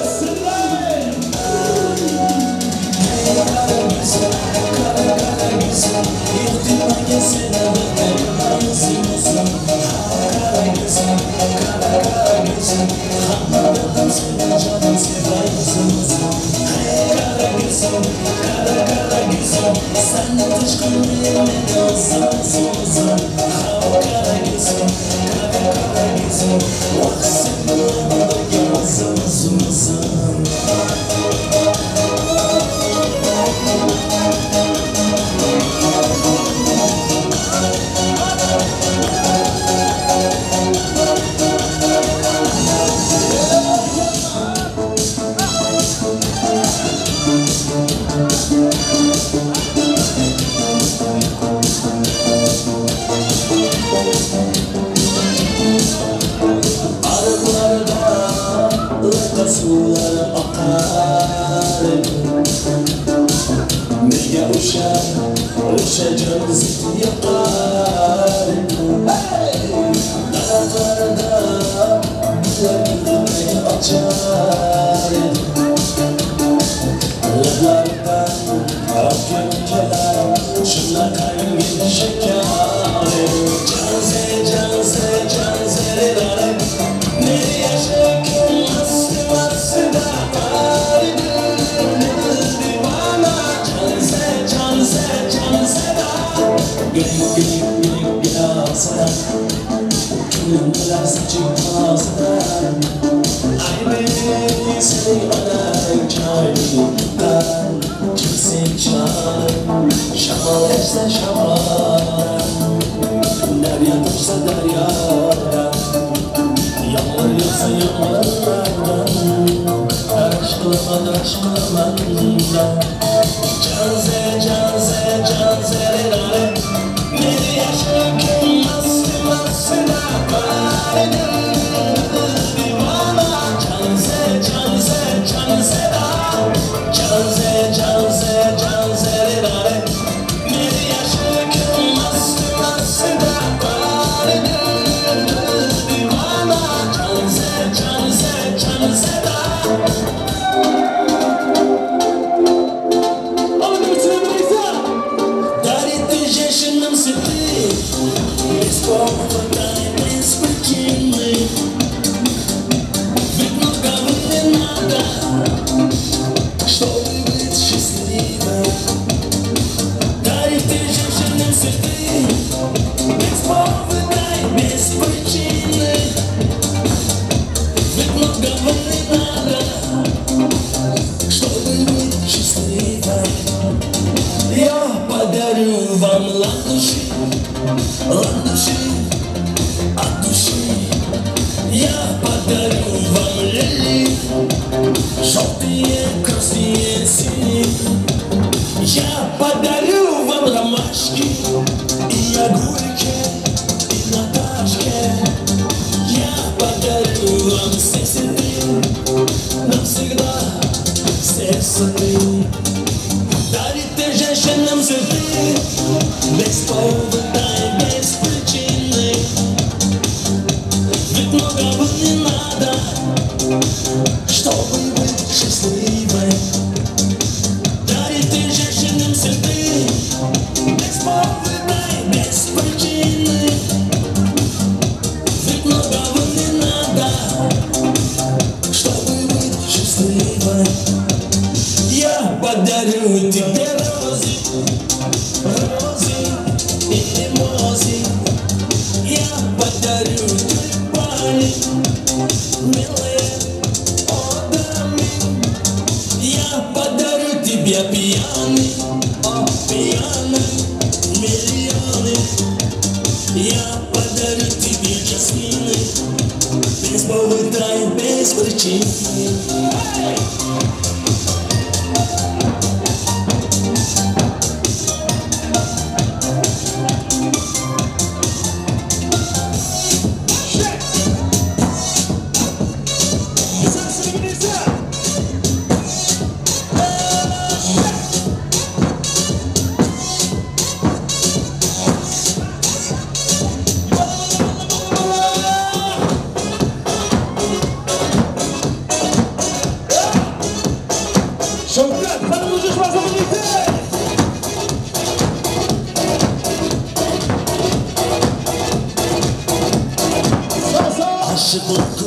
Aşık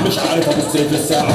مش عارف ابص في الساعة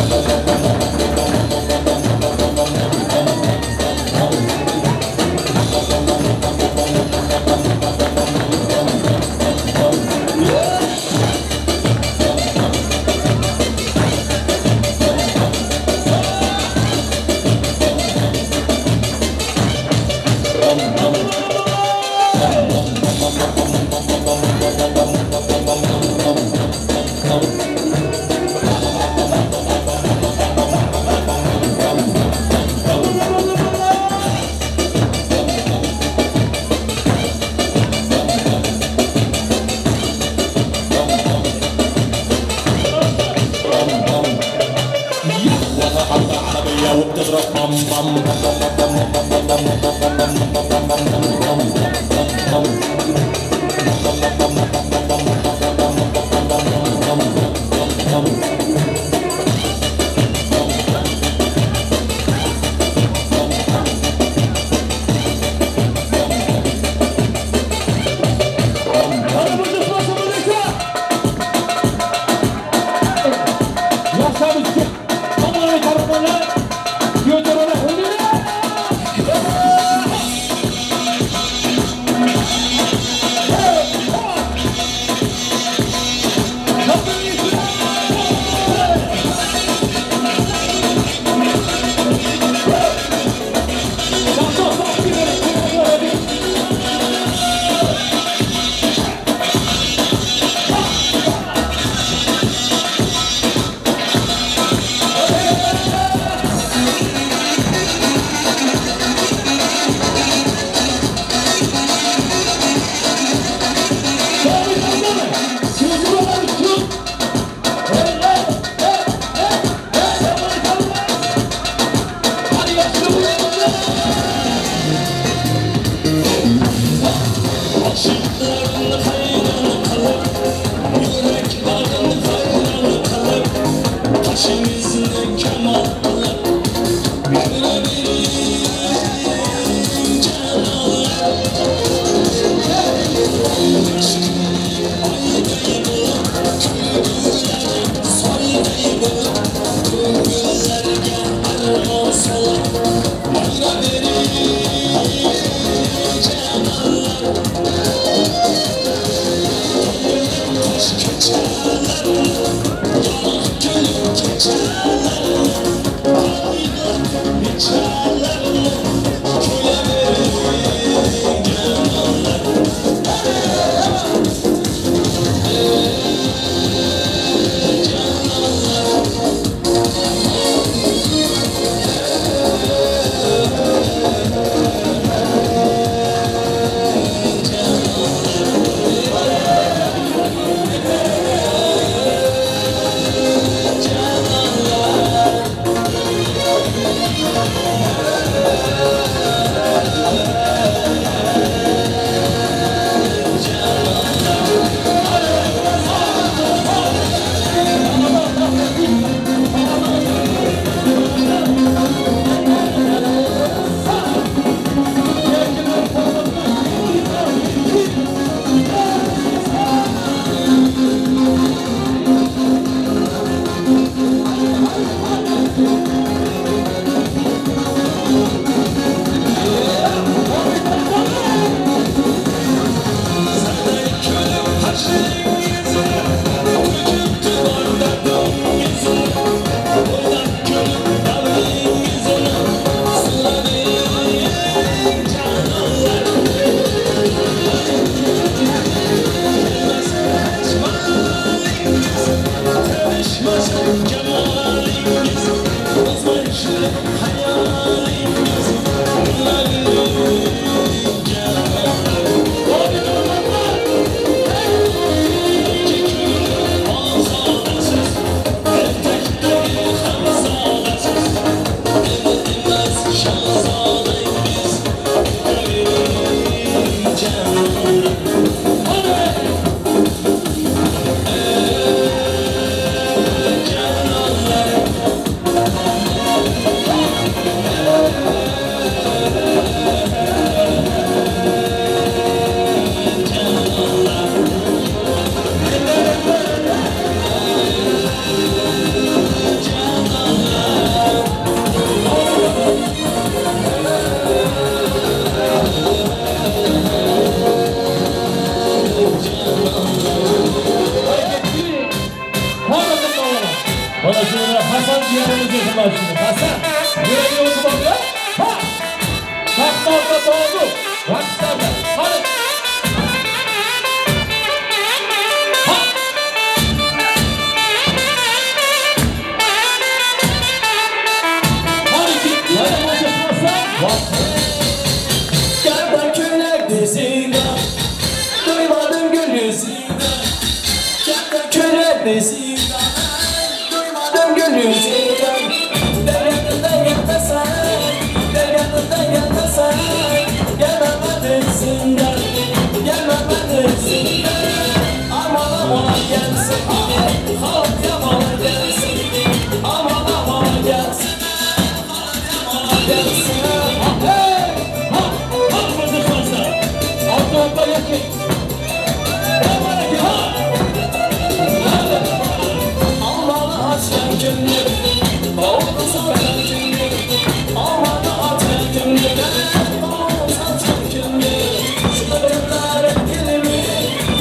وبتضرب بام Bana şöyle Hasan ciğerimiz yapılar şimdi. Hasan. Yüreği oldu bakla. Ha! Takmalda doğdu. Rockstar'da. Hadi. Ha! Hadi git. Hadi bakasın. Gerdan kölek desinde duymadım gönlüsünde. Gerdan kölek desinde duymadım gönlüsünde. Deryanından gelmesen, deryanından gelmesen, gelmemedin zindan, gelmemedin zindan. Aman aman gelsin, halk yaman gelsin. Aman aman gelsin, halk yaman gelsin. Altı yakın. Allah'ını açan günler, bağımlısı veren günler. Allah'ını açan günler, bağımlısı açan günler. Şu dönümler gelir mi,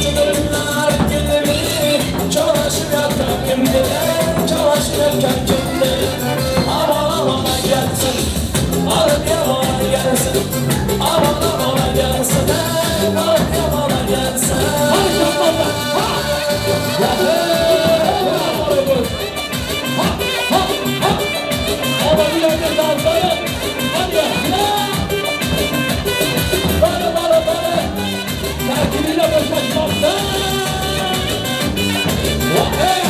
şu dönümler gelir mi? Çamaşır yakan günler, çamaşır yakan günler. Aman aman gelsin, alıp yaman gelsin. Aman aman gelsin, alıp yaman gelsin. Hadi yapma. Ama bir yerde dansana. Hadi ya. Bana. Terkibiyle başlaşmakta. Hey.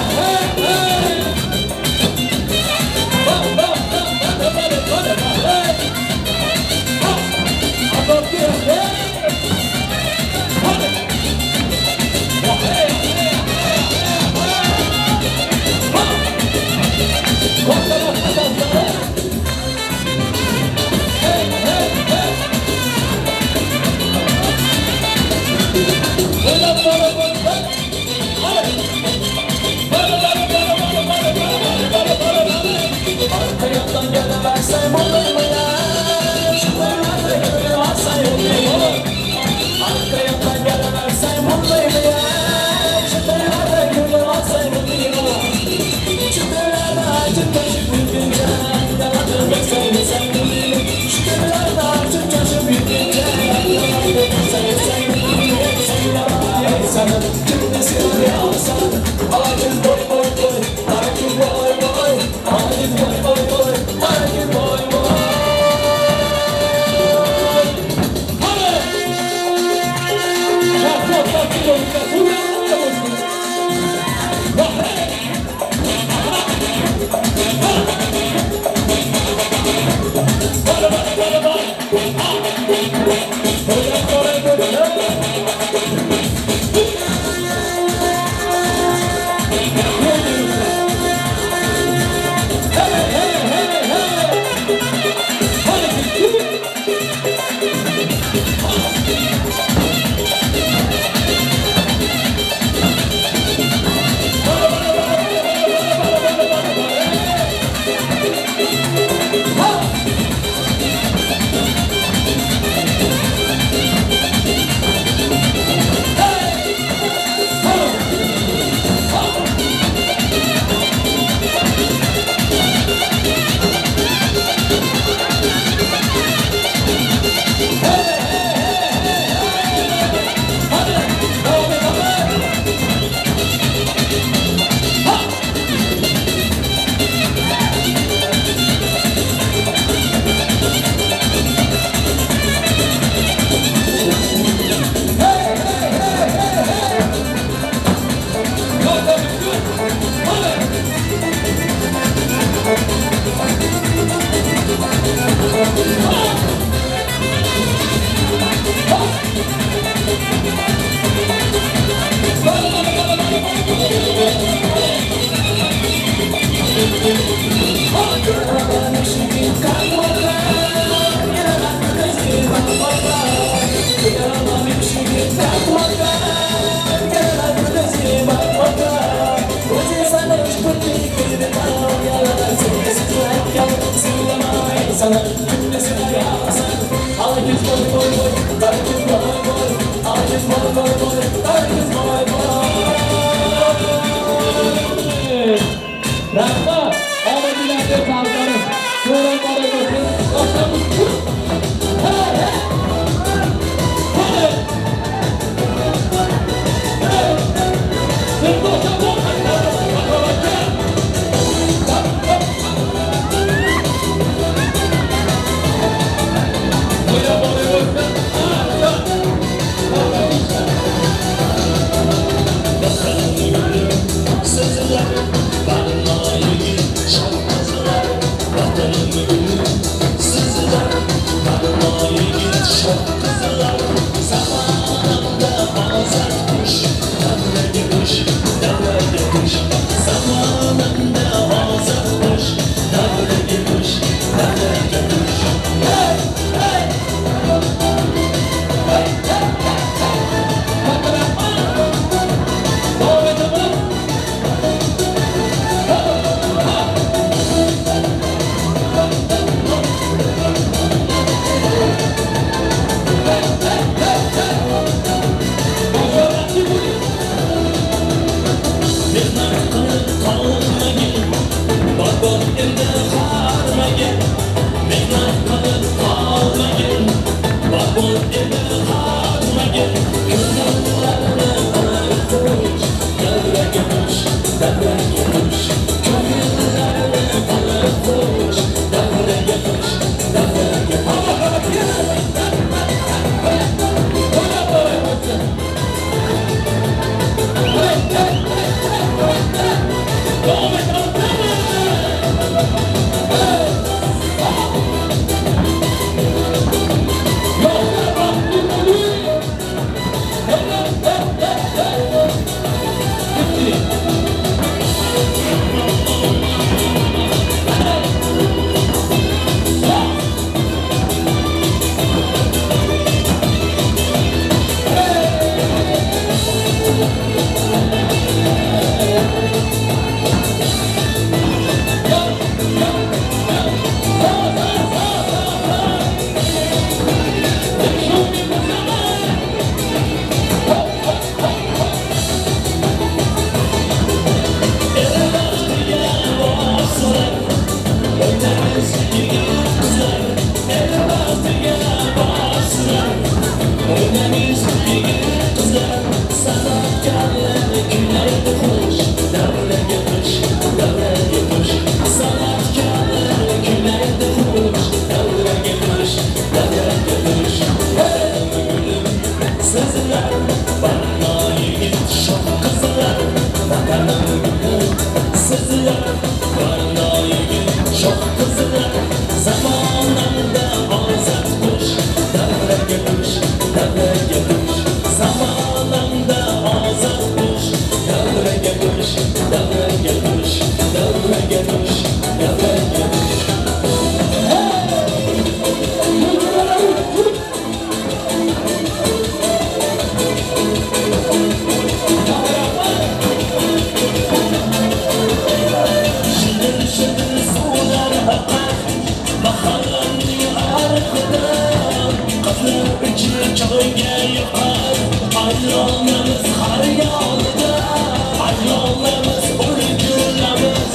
Ayollarımız, uykularımız,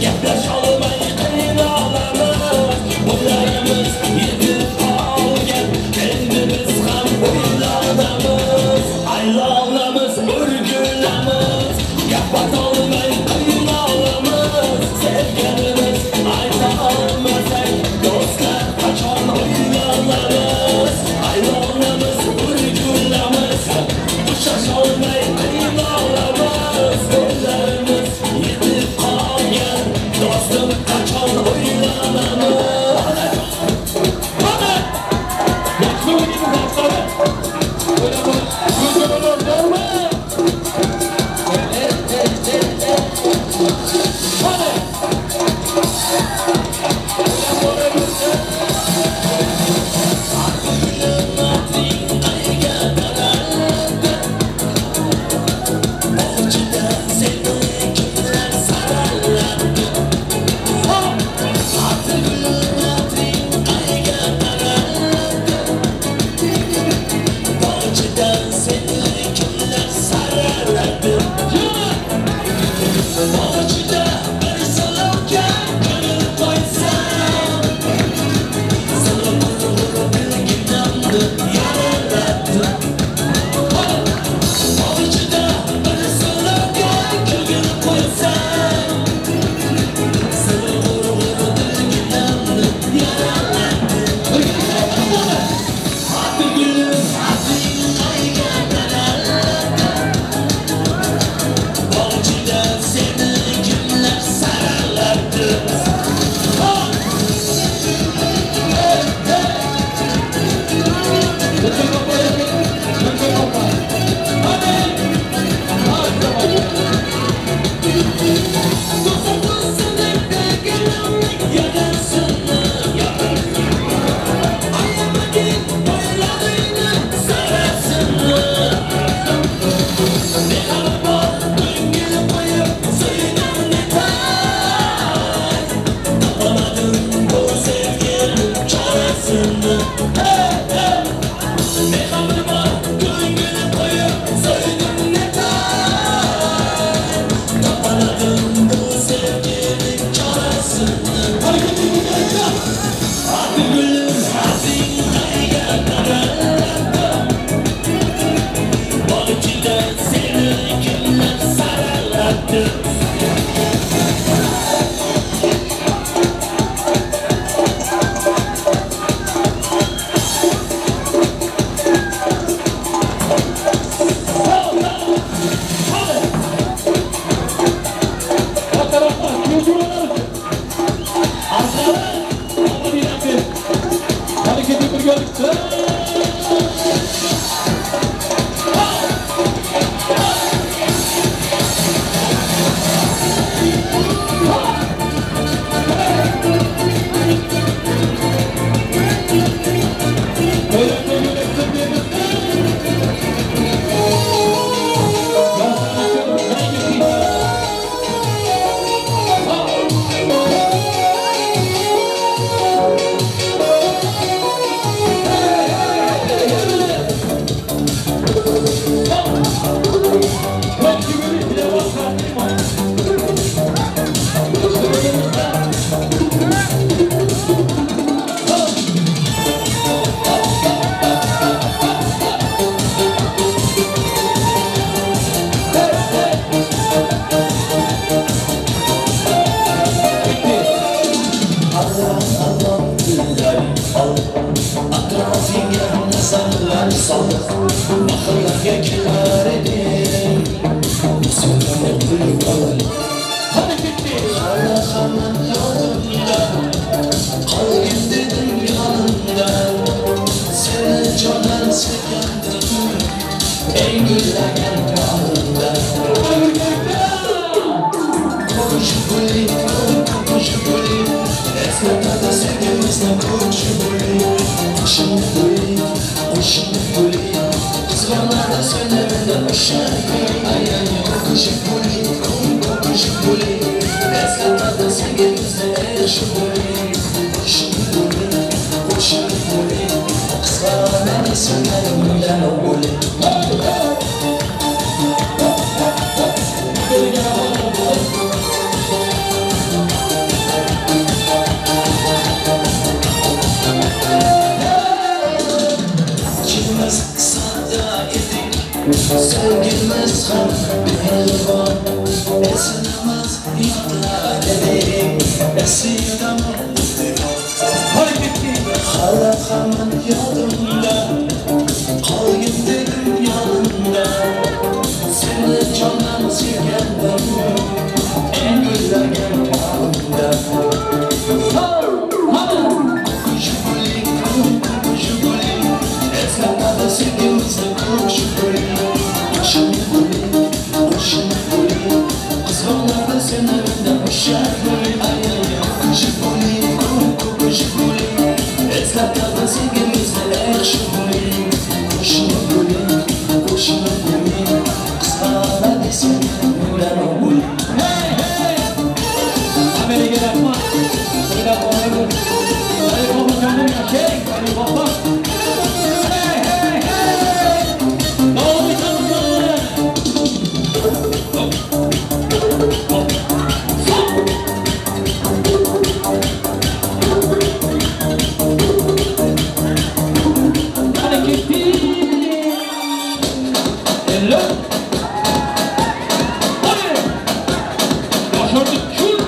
yaklaş olmayı saldı Bakırlarga kelar edim Sözüme kuyup alın Hadi bitti Allah'ımın yolunda Kalgin dedim yanında Seni canan sevyandım En güllagen bağında Komşu bulim, komşu bulim Esnaflarda sevgimizle komşu bulim Şimdi bulim, şimdi bulim Kızgınlarda söylemeden uşak Ay ay komşu bulim, komşu bulim Esnaflarda sevgimizle komşu bulim Şimdi bulim, şimdi bulim Kızgınlarda söylemeden bulim Sen girmez kan pehlivan Esinamaz yada dedik Esinamaz Halakamın yadında Kalgin dedim yanında Seni canan sevgendim En güllagen bağında Kokuşu bulik, kokuşu bulik Esnaflarda sevgimizle kokuşu bulik Şimdi bulik, şimdi bulik Kızgınlarda sen evinde uşak bulik Ay ay kokuşu bulik, kokuşu bulik Esnaflarda sevgimizle ekşi bulik Şimdi bulik, şimdi bulik Kızgınlarda sen evinde bulik Hey hey Amerika'ya yapma Amerika'ya yapma Hadi baba canım ya şey Hadi baba Hey hey hey Ne oldu canım Hadi gitti Hello Hadi Başardık şur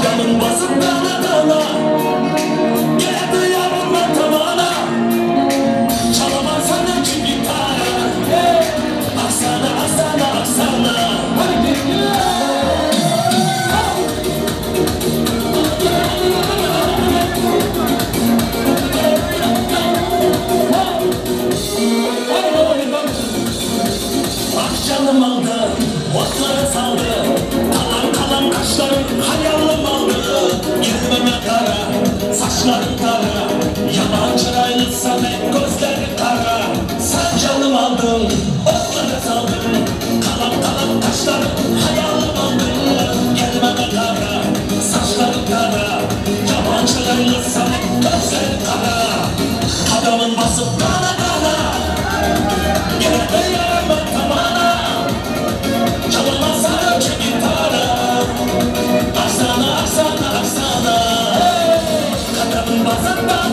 Adamın basından adama Geldi yanıma tamana Çalamazsan da çünkü para Aksana, aksana, aksana Hadi Akşamım aldı, otlara saldı Kalan kaşlarım hayalım aldı Yüzüme kara, saçlarım kara Yaman çıraylı samet gözlerim kara Sen canım aldın, otlara saldın Kalan kaşlarım hayalım aldı Yüzüme kara, saçlarım kara Yaman çıraylı samet gözlerim kara Adamın basıp kana Geldi yarama tamana Çalamazsan ölçü gitara Aksana, aksana, aksana Kadın basında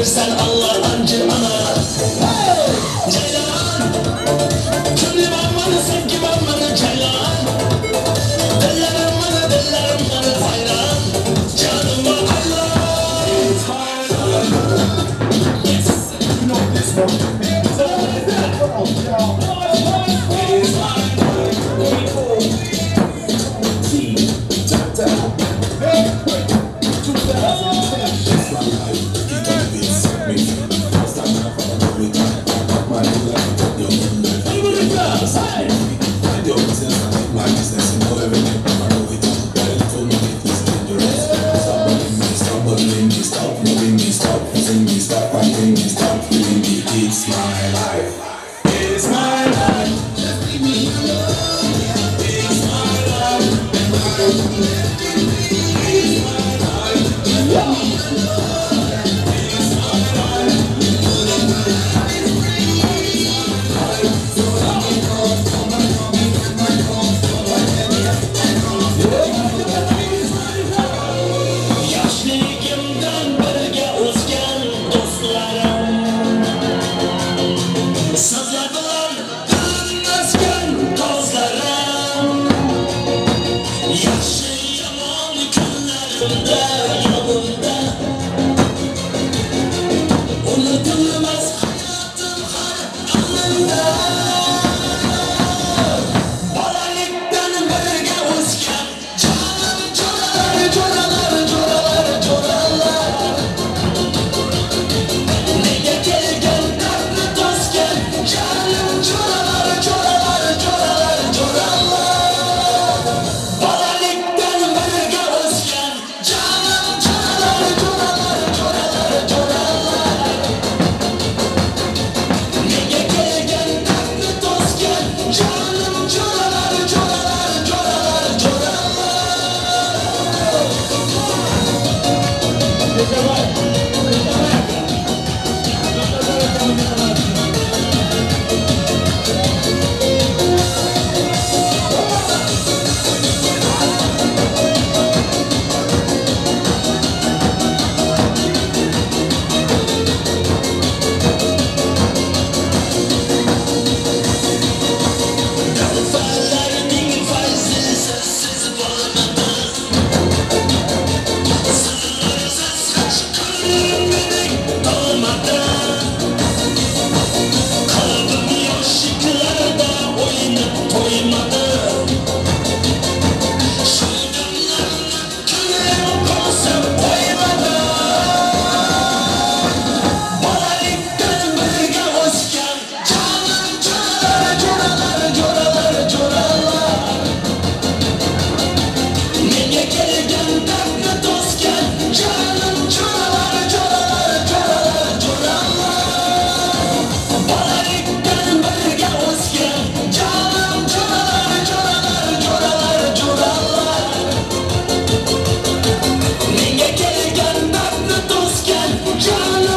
Sen Allah ancı ana Ceylan Kimli mammanı sevgi mammanı Ceylan Dillerim bana hayran Canıma Allah Yes You know this one It's my life. It's my life. Just leave me alone. It's my life. It's my life. Just leave me alone. It's my life. Yaşlıyımdan birge o'sgan do'stlarim sazladılar tanmasgan tozlarim yaxshi yomon kunlarimda yonimda unutilmas hayotim har animda bolalikdan birga o'sgan jonim jo'ralar nega kelgan dardni to'sgan jonim jo'ralar bolalikdan birga o'sgan jonim jo'ralar nega kelgan dardni to'sgan jonim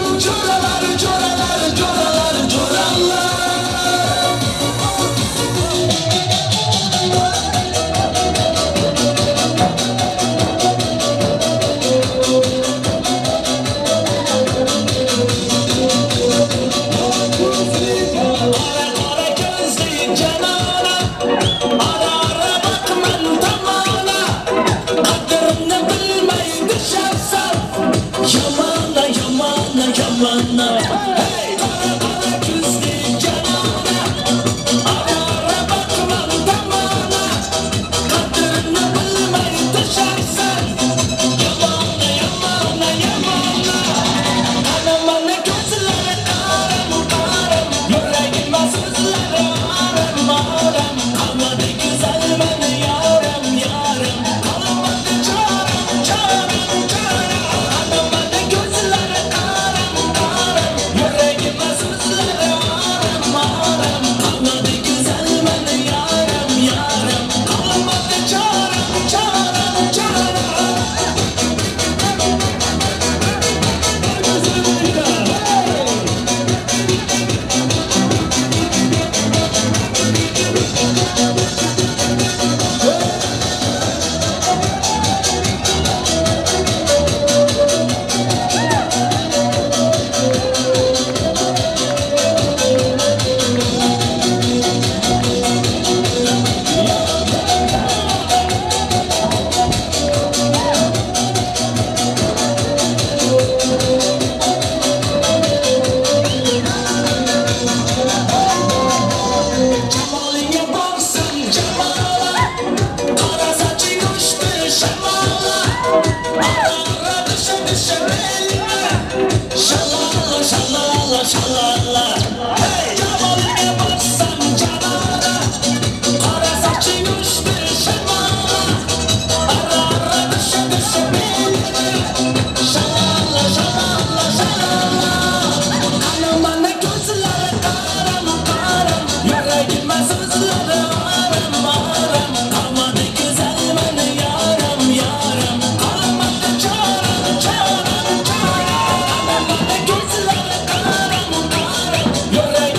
Shalala, shalala, shalala. Hey, Jamalga bassam Jamala. Qora sochi yushdi shamala. Ara düşe düşe belga. Shalala, shalala, shalala. Qanimana ko'zlari qaram, qaram. Yuragimga so'zlari aram, aram. Qamadi go'zal meni yaram, yaram. Qamadi choram, choram, choram. Qanimana ko'zlari qaram, qaram. Yuragimga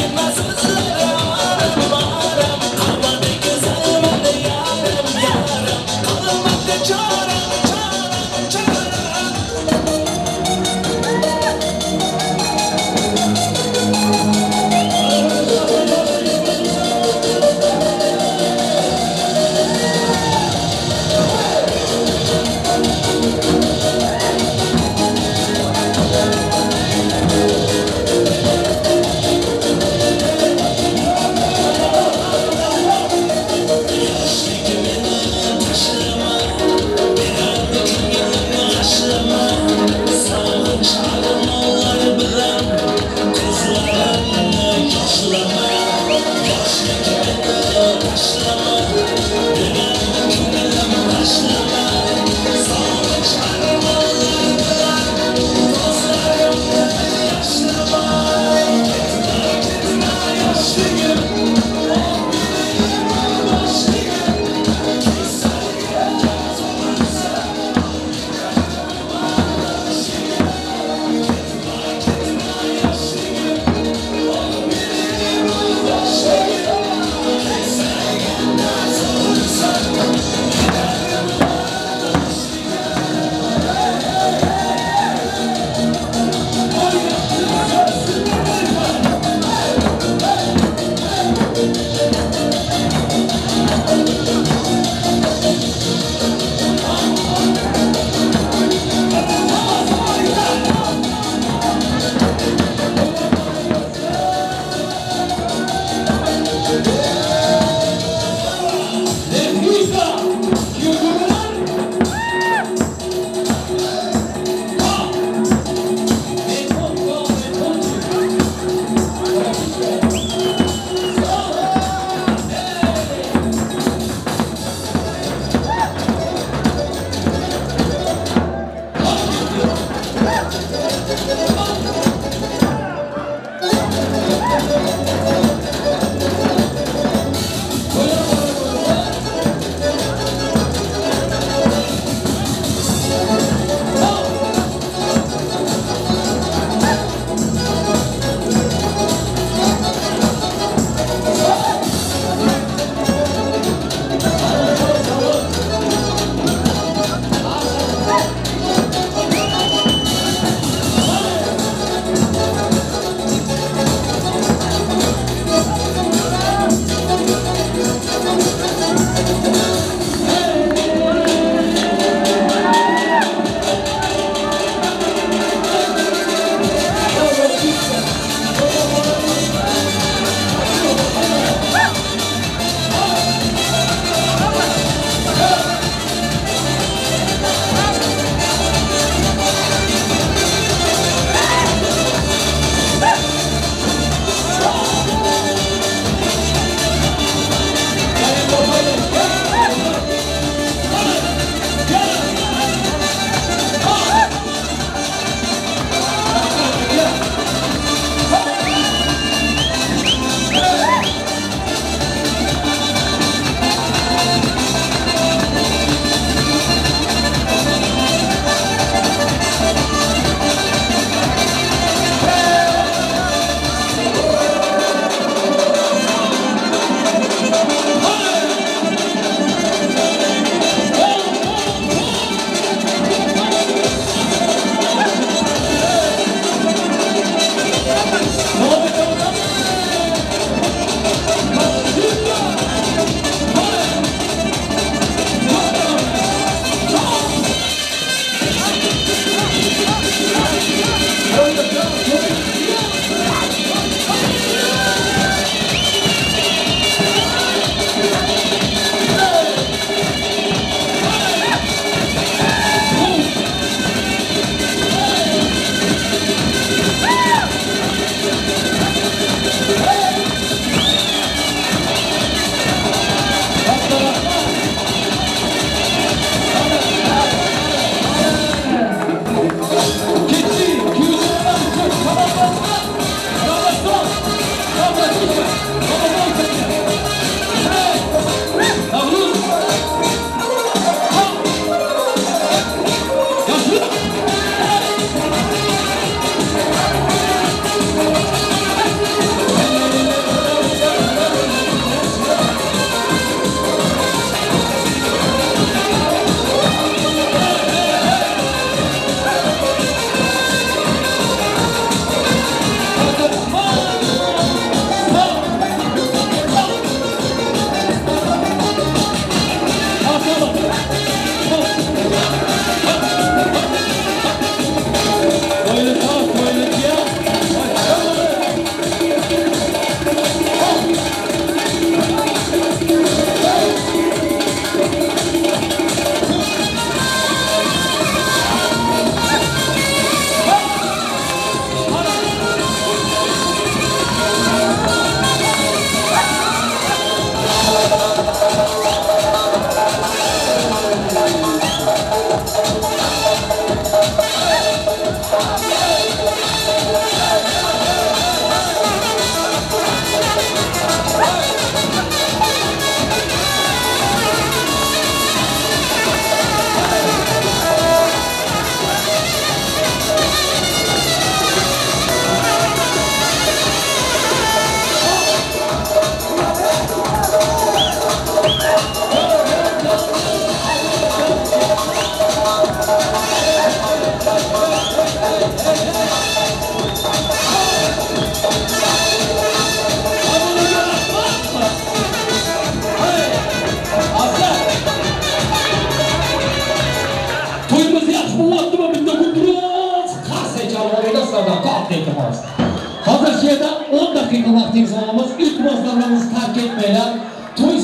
Hozircha 10 daqiqa vaqtingiz olamiz. Iltimos davramizni tark etmanglar. To'y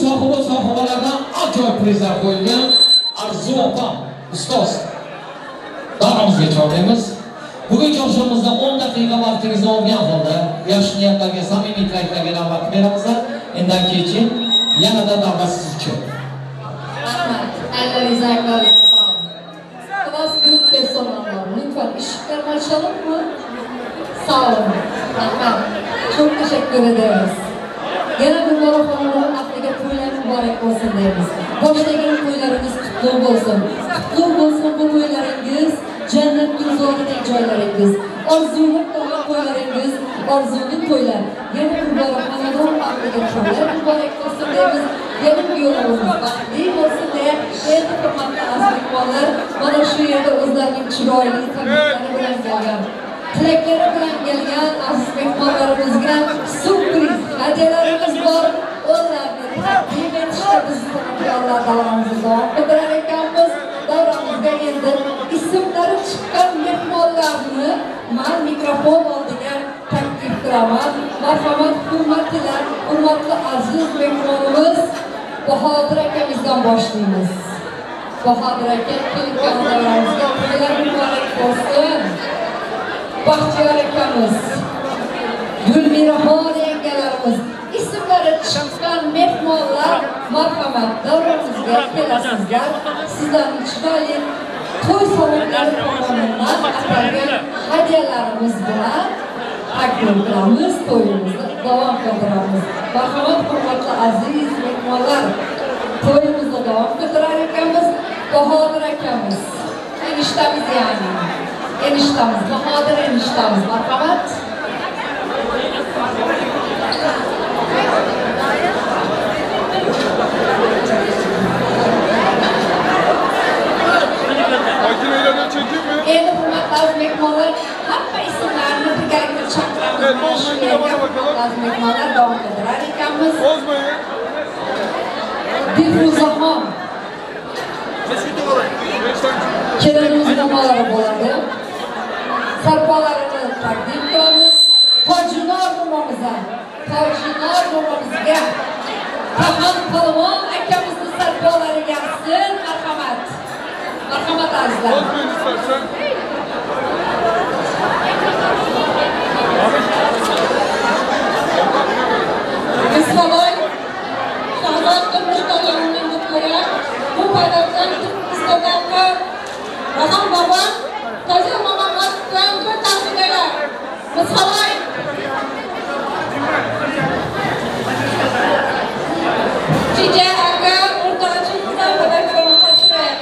sohibalardan ajoyib prizlar qo'yilgan. Arzu opam, ustoz. Davramizga chorlaymiz. Bugungi oshimizda 10 daqiqa vaqtingizni olgan holda yaxshi niyatlarga, samimiy tilaklarga navbat beramiz. Undan keyin yanada davra siz uchun. Rahmat. Allaringiz aytlaringiz sog'. Klas guruh personallar, lütfen ışıklarını açalım mı? Sağ olun. Rahmat. Çok teşekkür ederiz. Yana bir marafonların Afrika to'ylari mübarek olsun deymiz. Boshlagan to'ylarimiz qutlug' bo'lsin. Qutlug' bo'lsin bu to'ylaringiz, jannat gulzoridek joylaringiz. Orzulab turgan to'ylaringiz, orzuli to'ylar. Yana bir marafonların Afrika to'ylari mübarek olsun deymiz. Yana bir yo'limiz baxtli bo'lsin deya, endi hurmatli azizlar, mana shu yerda o'zlarining chiroyli tabiatlari bilan kelgan, tilaklari bilan kelgan aziz mehmonlarimizga sürpriz hadiyalarimiz bor. Onlarni taqdim etishda biz tayyorlar davramizni davom ettirar ekanmiz. Davramizga endi ismlari chiqqan mehmonlarni men mikrofon oldiga taklif qilaman. Marhamat, hurmatlilar, hurmatli aziz mehmonimiz Bahodir akamizdan boshlaymiz. Bahodir aka kelgan davramizga to'ylar muborak bo'lsin. Baxtiyor akamiz, Gulmiraxon yengalarimiz, ismlari chiqqan mehmonlar marhamat davramizga kelasizlar. Sizlarning chiroyli to'y sovuqlari tomonidan atalgan hadiyalarimiz bilan taklif qilamiz, to'yimizni davom ettiramiz. Marhamat, hurmatli aziz mehmonlar, to'yimizni davom ettirar ekanmiz. Bahodir akamiz, eniştamiz yani. Eniştamiz, Bahodir eniştamiz, marhamat. Endi hurmatli aziz mehmonlar, hamma ismlarini birgalikda chaqiramiz. Evet, aziz mehmonlar davom ettirar ekanmiz. Dilfuzaxon kelinimiz nomolari bo'ladi. Sarpolarini taqdim qilamiz. Tojinor nomimizga Tahan Palvon akamizni sarpolari gelsin. Marhamat. Marhamat azizlar. Bismillah. Şahzat Kırmıştalarının mutluya bu paylaşan İstodakı Raham Baba Tacı Mama Masıklarını bir tahsil eder. Bismillah. Cice Aga Urtaç'ın kısa bebeklerine taşırır.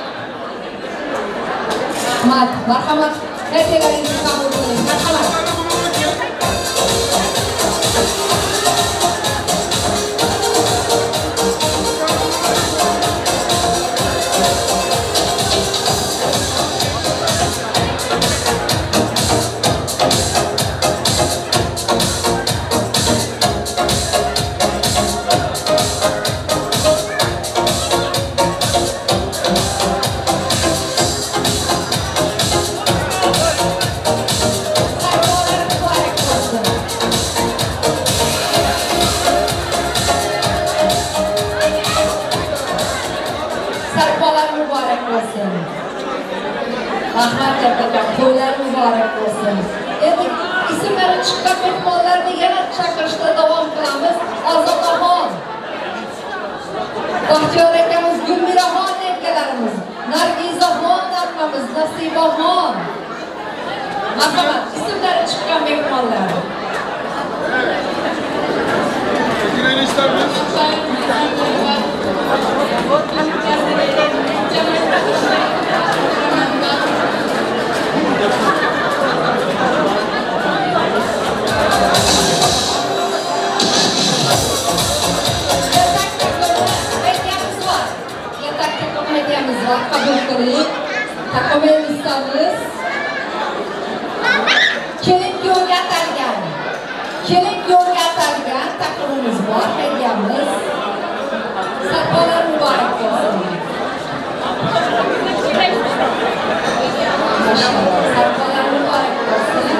Marhamat. Hediyelerinizi kabul edin. Marhamat. Rahmat katta, to'ylar muborak bo'lsin. Endi ismlari chiqqan mehmonlarni yana chaqirishda davom qilamiz. Ozodaxon, Baxtiyor akamiz, Gulmiraxon akalarimiz, Nargizaxon akamiz, Nasibaxon. Marhamat, ismlari chiqqan mehmonlar. Kabul qiling. Taqobil istamiz. Kelin yo'lga atalgan. Kelin yo'lga atalgan taqdirimiz bor, haydamiz. Sarpolar muborak bo'lsin. Maşallah, sarpolar muborak bo'lsin.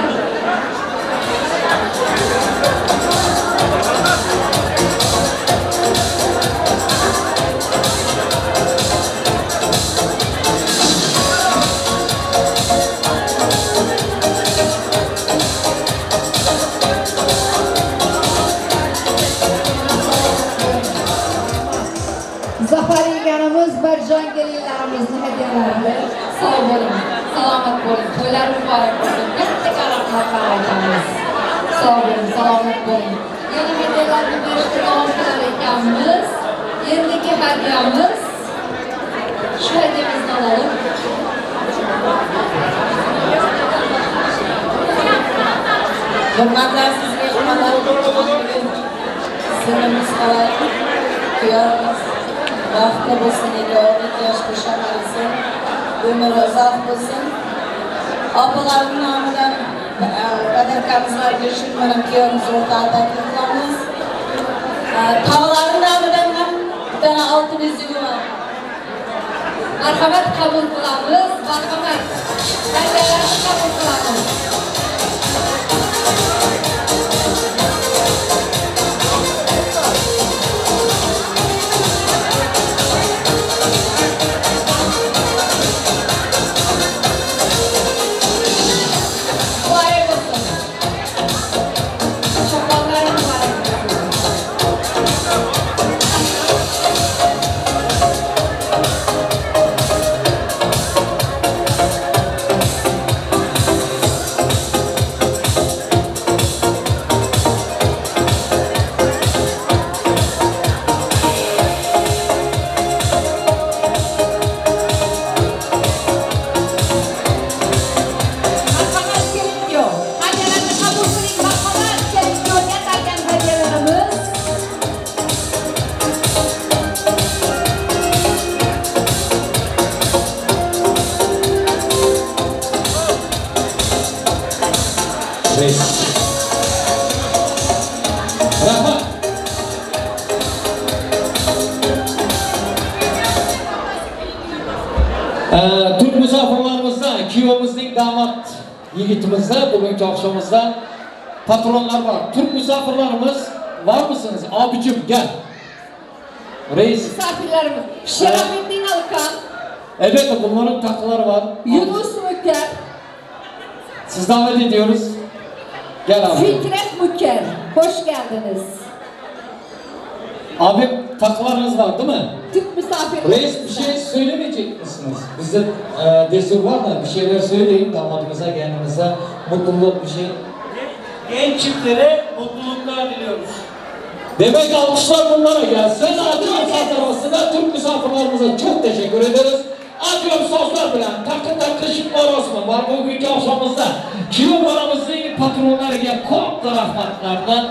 Barjon gelinlarimizni hadiyalarni sog' bo'ling, salomat bo'ling, to'ylar muborak bo'lsin. Katta rahmatlar aytamiz. Sog' bo'ling, salomat bo'ling. Yana hadiyalarni berishga davom qilar ekanmiz. Endigi hadiyamiz shu hadiyamizni olaylik. Hurmatli mehmonlar, singlimiz qalay, kuyovimiz baxtli bo'lsin, egolik, yosh qo'shamasin, umri uzoq bo'lsin. Opalarim nomidan badarkamizlarga shukrim, kuyovimiz o'rtaga taklif qilamiz. Tog'larim nomidan ham bitta 600 yuvan. Marhamat, qabul qilamiz. Marhamat. Hadiyalarni qabul qilamiz. Türk misafirlarimizdan, kuyovimizning damat yigitimizda bugungi oqshomimizda patronlar var. Türk misafirlarimiz var mısınız? Abicim gel. Reis. Misafirlarimiz. Şerafettin Alkan. Evet, bunların takıları var. Yunus Müker. Siz davet ediyoruz. Gel abi. Fikret Müker. Hoş geldiniz. Abim takılarınız var değil mi? Türk misafirlerimiz. Reis bir şey söylemeyecek misiniz? Bizde destur var da bir şeyler söyleyin damadımıza, kendimize mutluluk bir şey. Genç çiftlere mutluluklar diliyoruz. Demek alkışlar bunlara gelsin. Acıyorum sazlamasına Türk misafirlerimize çok teşekkür ederiz. Acıyorum sözler bilen takı takı şıklar olsun var bugünkü akşamımızda. Kiyum aramızın patronlarına çok da rahmatlardan.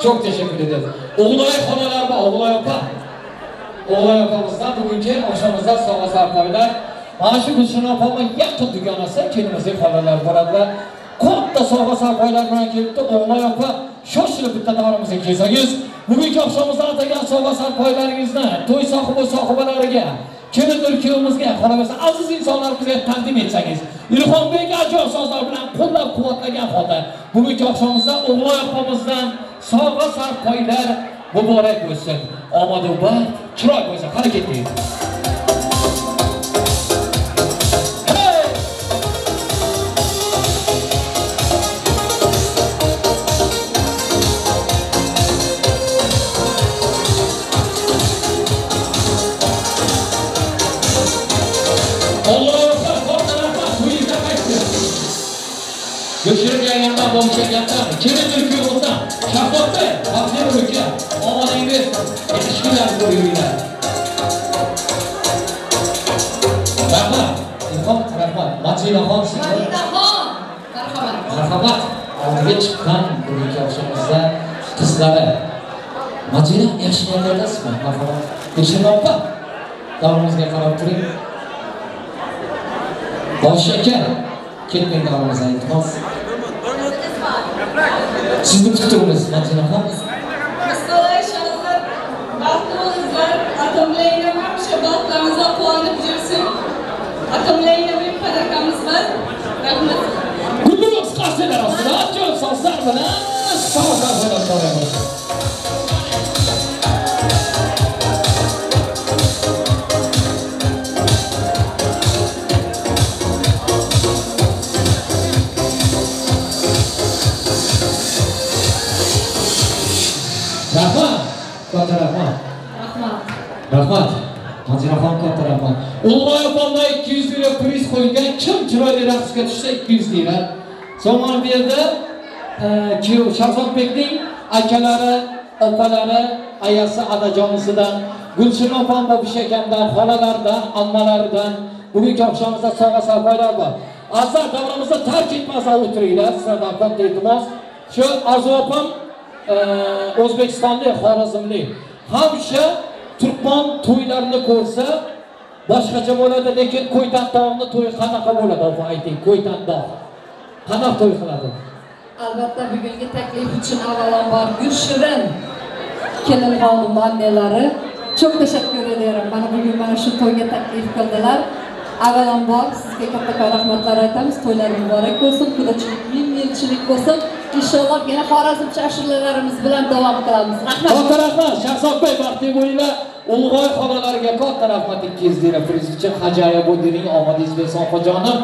Çok teşekkür ederim. Oğlay halalar var, oğlay opa. Oğlay opamızdan bugünkü akşamımızda sağ sarpaylar. Maaşı kuşuna opamın yakın dükkanası kendimizi halalar buradılar. katta sovg'a sarpoylar bilan kelibdi. O'g'loy opa, shoshilib bitta davrimizga kelsangiz, bugungi oqshomimizda atagan sovg'a sarpoylaringizni to'y sohibalariga, kelin kuyovimizga, qolaversa aziz insonlarimizga taqdim etsangiz. Ilhombek ajoyib sozlar bilan qo'llab-quvvatlagan holda bugungi oqshomimizda O'g'loy opamizdan sovg'a sarpoylar muborak bo'lsin. Omad va chiroy bo'lsin. Harakat qiling. Göçürürken yandan boğuşak yandan, kelin ülküyorumuzdan, Şahbap Bey, Bakır ülke, amanınız, yetişkiler koyuyla. Rahmat, Macina Khan size. Merhabat. Altıga çıkan bugünkü akşamımızda kızları. Macina, yaxshi yerlardasizmi? Merhabat. Gülşen opa, davrimizga qarab turing. Bosh aka, kelmang davrimizga iltimos. Sizni kuttirmiz, Macina Khan. Misqalay sharafat, baxtli bo'linglar. Atamlaringlar ham shu baxtlarimizga quvonib yursin. Atamlaringlar bir parakamiz bor. Rahmat. Gulduruq qasidalar ostida ajoyib sozlar bilan sovg'a qo'yamiz. Rahmat. Macina Khan katta rahmat. O'g'loy opamda 200 lira priz qo'ygan, kim chiroyli raqsga tushsa 200 lira. So'nggi bu yerda Shahzodbekning akalari, opalari, ayasi adajonisidan, Gulshin opam bobish akamdan, xolalardan, ammalaridan bugungi oqshomimizda sovg'a sarpoylar bor. Azar davrimizda tark etmasdan o'tiringlar, sizlardan katta iltimos. Shu Arzu opam O'zbekistonlik, Xorazmlik. Hamsha Turkman to'ylarini ko'rsa boshqacha bo'ladi, lekin Qo'ytandoqning to'yi qanaqa bo'ladi? Opa ayting, Qo'ytandoq qanaqa to'y qiladi? Albatta bugungi taklif uchun avvalambor Gulshirin kelin xonim annelari çok teşekkür ederim. Bana bugün shu to'yga taklif qildilar. Avvalambor sizga katta rahmatlar aytamiz. To'ylar muborak bo'lsin, qudachilik ming-yilchilik bo'lsin. İnşallah yine Xorazmcha ashulalarimiz bilan davom qilamiz. Rahmat. Katta rahmat. Shahzodbek baxtli bo'linglar. Ulg'oy xonalariga katta rahmat 200 lira priz uchun Hajaya Bodining omadingiz bo'lsin opajonim.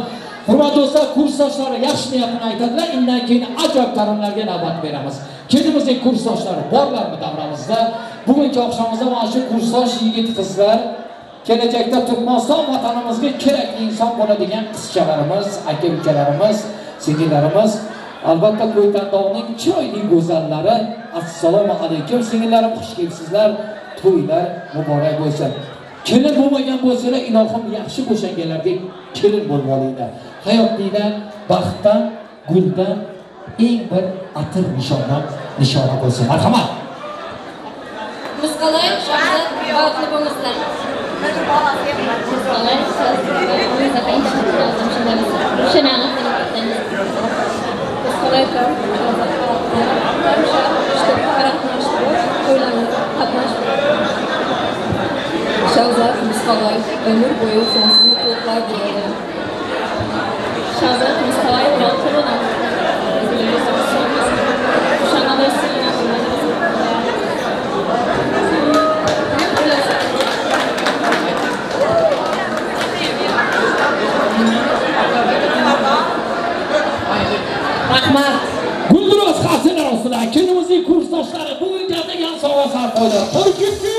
Hurmatli do'stlar, kursdoshlari yaxshi niyatini aytadilar. Undan keyin ajoyib taronlarga navbat beramiz. Kelimizning kursdoshlari borlarmi davramizda? Bugungi oqshomimizda mana shu kursdosh yigit qizlar kelajakda Turkmaniston vatanimizga kerakli inson bo'ladigan qizchalarimiz, aka-ukalarimiz, singillarimiz, albatta Qo'ytandoqning chiroyli go'zallari. Assalomu alaykum singillarim, xush kelibsizlar. To'ylar muborak bo'lsin. Kelin bo'lmagan bo'lsalar, ilohim yaxshi qo'shanganlarga kelin bo'lmoqliklar. Hayotlikdan, baxtdan, guldan eng bir atir nishona bo'lsin. Marhamat. Misqalay Shahzod baxtli bo'linglar. Shahzod Misqalay ömür boyu sonsuz mutluluklar dilerim. Shahzod Misqalay baxtli bo'ling. Rahmat. Gulduros qasidalar ostida kelimizning kursdoshlari bugun kelgan sovg'a sarpoylar. Qo'rqitdi.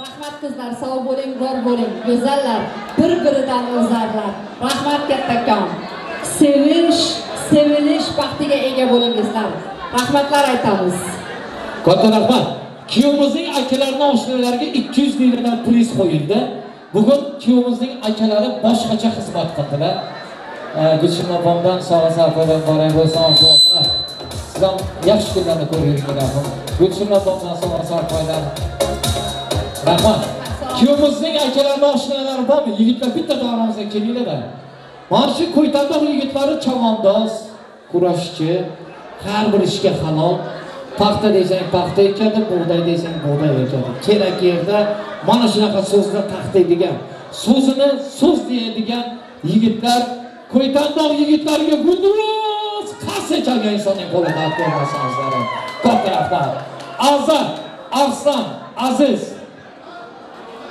Rahmat qizlar, sog' bo'ling, bor bo'ling. Go'zallar, bir-biridan o'zarlar. Rahmat kattakon. Sevilish baxtiga ega bo'lingizlar. Rahmatlar aytamiz. Katta rahmat. Kuyovimizning akalarining oshnalariga 200 liradan priz qo'yildi. Bugun kuyovimizning akalari boshqacha xizmat qildilar. Gülşin opamdan sog'a sarfodan boray bo'lsin opa. Sizlar yaxshi kunlarni ko'ringlar. Gülşin opamdan sog'a sarfodan. Rahmat. Kuyovimizning akalarning oshnalari bormi? Yigitlar bitta davramizga kelinglar-da. Mana shu Qo'ytandoq yigitlari chavandoz, kurashchi, har bir ishga halol. Paxta desang paxta ekadi, bug'doy desang bug'doy ekadi. Kerak yerda mana shunaqa so'zni taqtaydigan, so'zini so'z deydigan yigitlar, Qo'ytandoq yigitlariga guldiroz qarshi chalgan insonning qo'lida ko'rmasanizlar. Katta rahmat. Azat, Arslan, Aziz,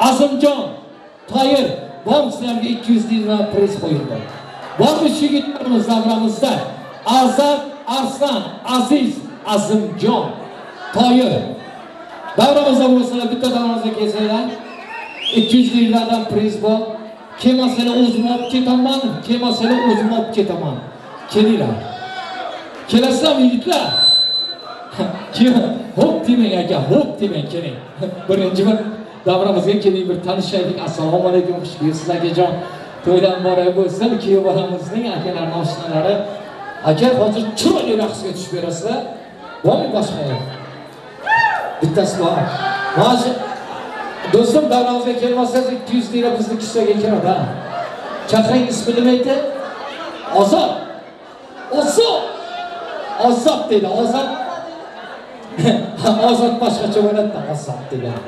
Azimjon, Toyir, sizlarga 200 dirham priz qo'yildi. Bormi yigitlarimiz davramizda? Azat, Arslan, Aziz, Azimjon, Toyir. Davramizda bo'lsalar, bitta davramizga kelsanglar, 200 dirhamdan priz bor. Kelmasanglar o'zim olib ketaman, kelmasanglar o'zim olib ketaman. Kelinglar. Kelasizlarmi yigitlar? Hop demang aka, hop demang keling. Birinchi bir davramizga keling, bir tanishaylik. Assalomu alaykum, xush kelibsiz akajon. To'ydan boray bo'lsin, kuyov bolamizning akalarning oshnalari. Aka, hozir chiroyli raqsga tushib berasizlar. Bormi boshqa? Bittasi bor. Mana do'stim, davramizga kelmasangiz 200 dirham bizni kissaga kiradi ha. Chaqiring, ismi nima edi? Ozod. Ozod. Ozod dedi, Ozod. Ozod boshqacha bo'ladi-da, Ozod degan.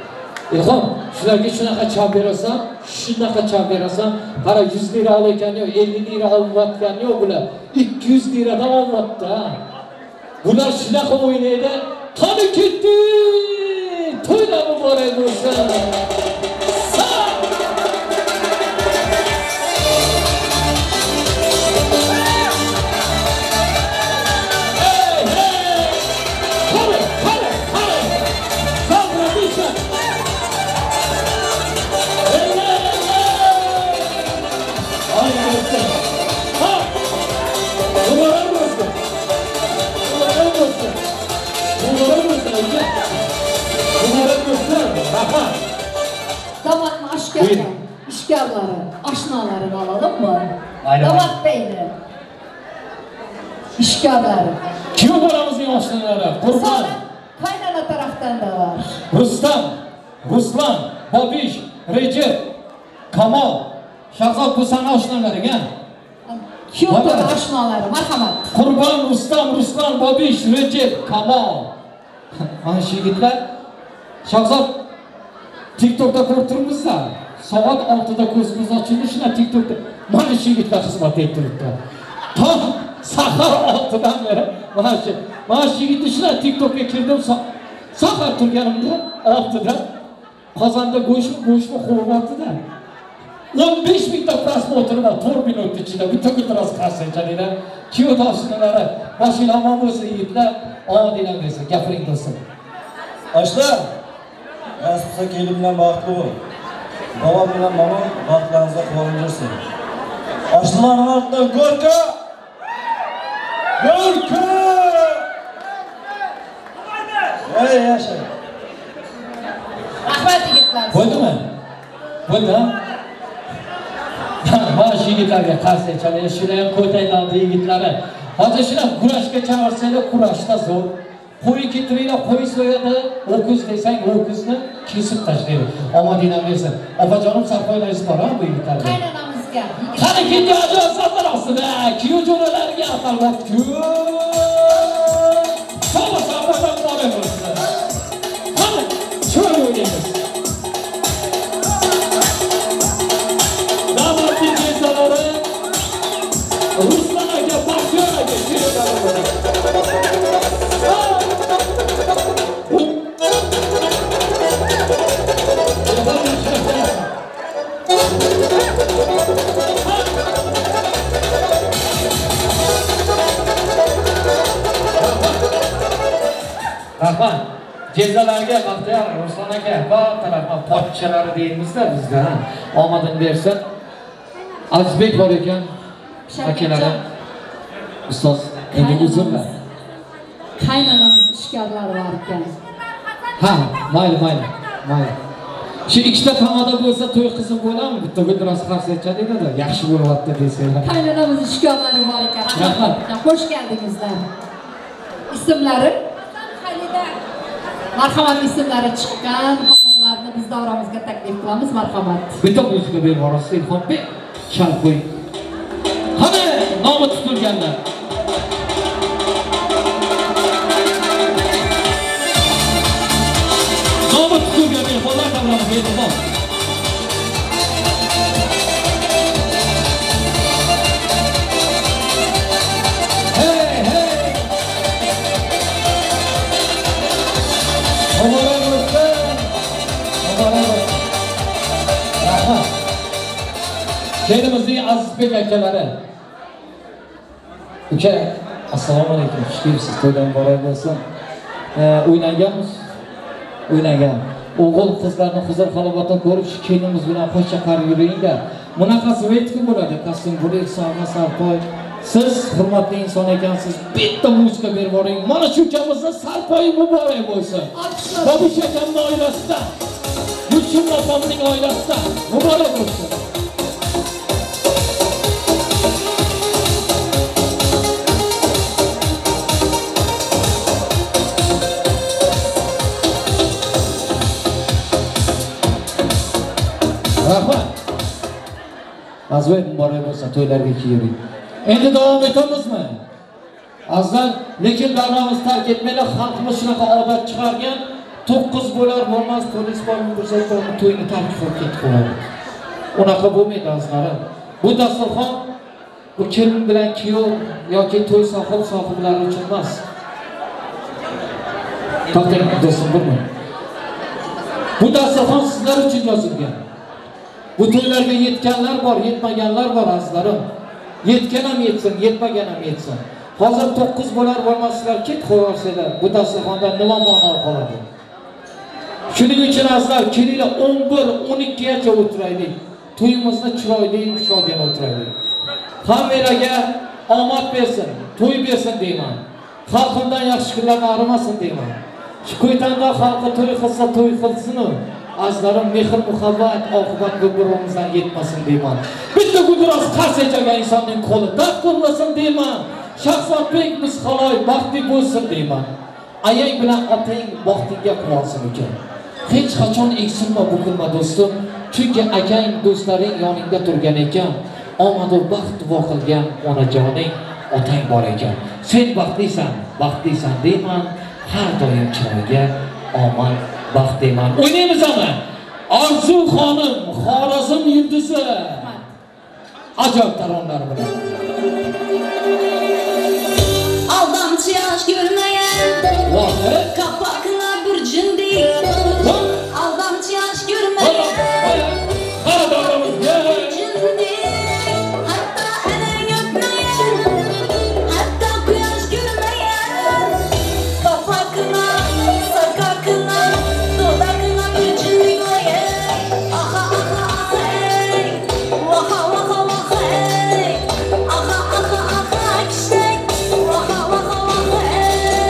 Ilhom, shularga shunaqa chap berasan, shunaqa chap berasan, qara 100 lira olayotgan yo'q, 50 lira olmayotgan yo'q bular. 200 liradan olmoqda. Bular shunaqa o'ynaydi. Qani ketdi. To'ylar muborak bo'lsin. Damatın işgarları, aşnalarını alalım mı? Damat beyler. İşgarları. Kim buramızın aşnaları? Kurban. Kaynana taraftan da var. Ruslan, Babiş, Recep, Kamal, Şahzat bu sana aşnaları gel. Kim buramızın aşnaları? Merhamet. Kurban, Ruslan, Babiş, Recep, Kamal. Ana şu yigitlar, Şahzat TikTok'da ko'rtirmiz da, soat 6'da ko'zimiz ochildi, shuna TikTok'da mana shu yigitlar xizmat etib turibdi. Tom sahar 6'dan beri mana shu yigitni shuna TikTok'ga kirdim, sahar turganimda 6'da qozonda go'shtni qo'yibdi-da. 15 mingta prosmotr bor 4 minut ichida, bitta biroz qarsanchalilar. Kuyov do'stlari, mashina omon bo'lsin yigitlar, odina bo'lsin, gapiring do'stim. Yoshlar, Nasibsa kelin bilan baxtli bo'l. Bobo bilan mama baxtlaringizga quvontirsin. Oshnalarning ortidan Gorka! Gorka! Ey yasha. Rahmat yigitlar. Bo'ldimi? Bo'ldi. Mana shu yigitlarga qarshi chalay, shular ham Qo'ytandoq yigitlari. Hozir shular kurashga chaqirsanglar, kurashda zo'r. Qo'y ketiringlar, qo'y so'yadi, o'kuz desang, o'kuzni kesib tashlaydi. Omadina bersin. Opajonim sarfoylaringiz bor-a bu yigitlarga? Qaynonamizga. Qani ketti ajoyib sazlar ostida, kuyov jo'ralariga atalmoq. Sog'a sarfodan boray bo'lsin. Qani, cho'y o'ynaymiz. Damatning kezalari Ruslan aka, Baxtiyor aka, kelinglar. Rahmat, cezalarga Baxtiyor, Ruslan aka, bor tarafdan pochchalari deymizda bizda. Omadini bersin. Azizbek bor ekan, akalari. Ustoz, endi uzunlar. Qaynonamiz ishgarlari var ekan. Ha, mayli. Shu ikkita tamada bo'lsa to'y qizim bo'ladimi? Bitta guldiroz qarshi aytadinglar-da, yaxshi bo'lyapti desanglar. Qaynonamiz ishkomlari bor ekan. Rahmat. Xush keldingizlar. Ismlari Xalida. Marhamat, ismlari chiqqan xonimlarni biz davramizga taklif qilamiz. Marhamat. Bitta muzika berib borasiz, Ilhombek. Shal qo'y. Qani, nomi tutilganlar. Nomi tutilgan mehmonlar davramizga e'tibor. Kelimizning Azizbek akalari. Uka, assalomu alaykum. Xush kelibsiz. To'ydan boray bo'lsin. O'ynaganmiz. O'ynagan. O'g'il qizlarni huzur halovatini ko'rib, shu kelinimiz bilan qo'sh chaqar yuringlar. Bunaqasi vetki bo'ladi. Kostyum bo'lib, sog'a sarpoy. Siz hurmatli inson ekansiz. Bitta muzika berib boring. Mana shu kamizni sarpoyi muborak bo'lsin. Bobush akamning oilasida, Yusuf opamning oilasida muborak bo'lsin. Rahmat. Azizlar muborak bo'lsin, to'ylarga kiying. Endi davom etamizmi? Azizlar, lekin davramiz tark etmaylik, xalqimiz shunaqa odat chiqargan, 9 bo'lar bo'lmas polis bo'lib ko'rsatgan to'yni tark qilib ketib qoladi. Unaqa bo'lmaydi azizlar. Bu dasturxon bu kelin bilan kuyov yoki to'y sohiblari uchun emas. To'xtang do'stim, bilmang. Bu dasturxon sizlar uchun yozilgan. Bu to'ylarga yetganlar bor, yetmaganlar bor azizlarim. Yetgan ham yetsin, yetmagan ham yetsin. Hozir 9 bo'lar bo'lmaslar ket qo'yarsizlar. Bu dasturxondan nima ma'no qoladi? Shuning uchun azizlar, kelinglar 11-12 gacha o'tiraylik. To'yimizni chiroyli, shodiyona o'tiraylik. Hammalarga omad bersin, to'y bersin deyman. Xalqimdan yaxshi kunlarni arimasin deyman. Shu ko'ytanda xalqi to'y qilsa to'y qilsin-u. Azizlarim, mehr muhabbat oqibat bir-birimizdan yetmasin deyman. Bitta guldiroz qarshi chagan insonning qo'li dard ko'rmasin deyman. Shahzodbek biz xaloy baxtli bo'lsin deyman. Ayang bilan otang baxtiga quvonsin ekan. Hech qachon eksilma, bukilma do'stim. Chunki akang, do'stlaring yoningda turgan ekan. Omad va baxt duo qilgan onajoning otang bor ekan. Sen baxtlisan deyman. Har doim chiroyga omad baxt deyman. O'ynaymiz ama. Orzu xonim, Xorazm yulduzi. Ajoyib taronlar bilan. Aldamchi yosh ko'rmagan. Kapakna bir jindik. Aldamchi yosh ko'rmagan. Hatta alang o'tmagan. Hatta quyosh ko'rmagan. Kapakna, sakakna, dodakna bir jindik o'yan. Aha aha hey. Waha waha waha hey. Aha aha aha kishday. Waha waha waha hey.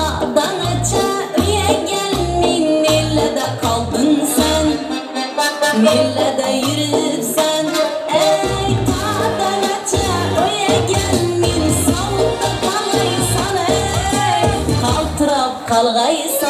Dağdan aça öye gelmin, nerede kaldın sen? Nerede yürüpsen? Ey dağdan aça öye gelmin, salda kalaysan ey, kaltırap kalgaysan.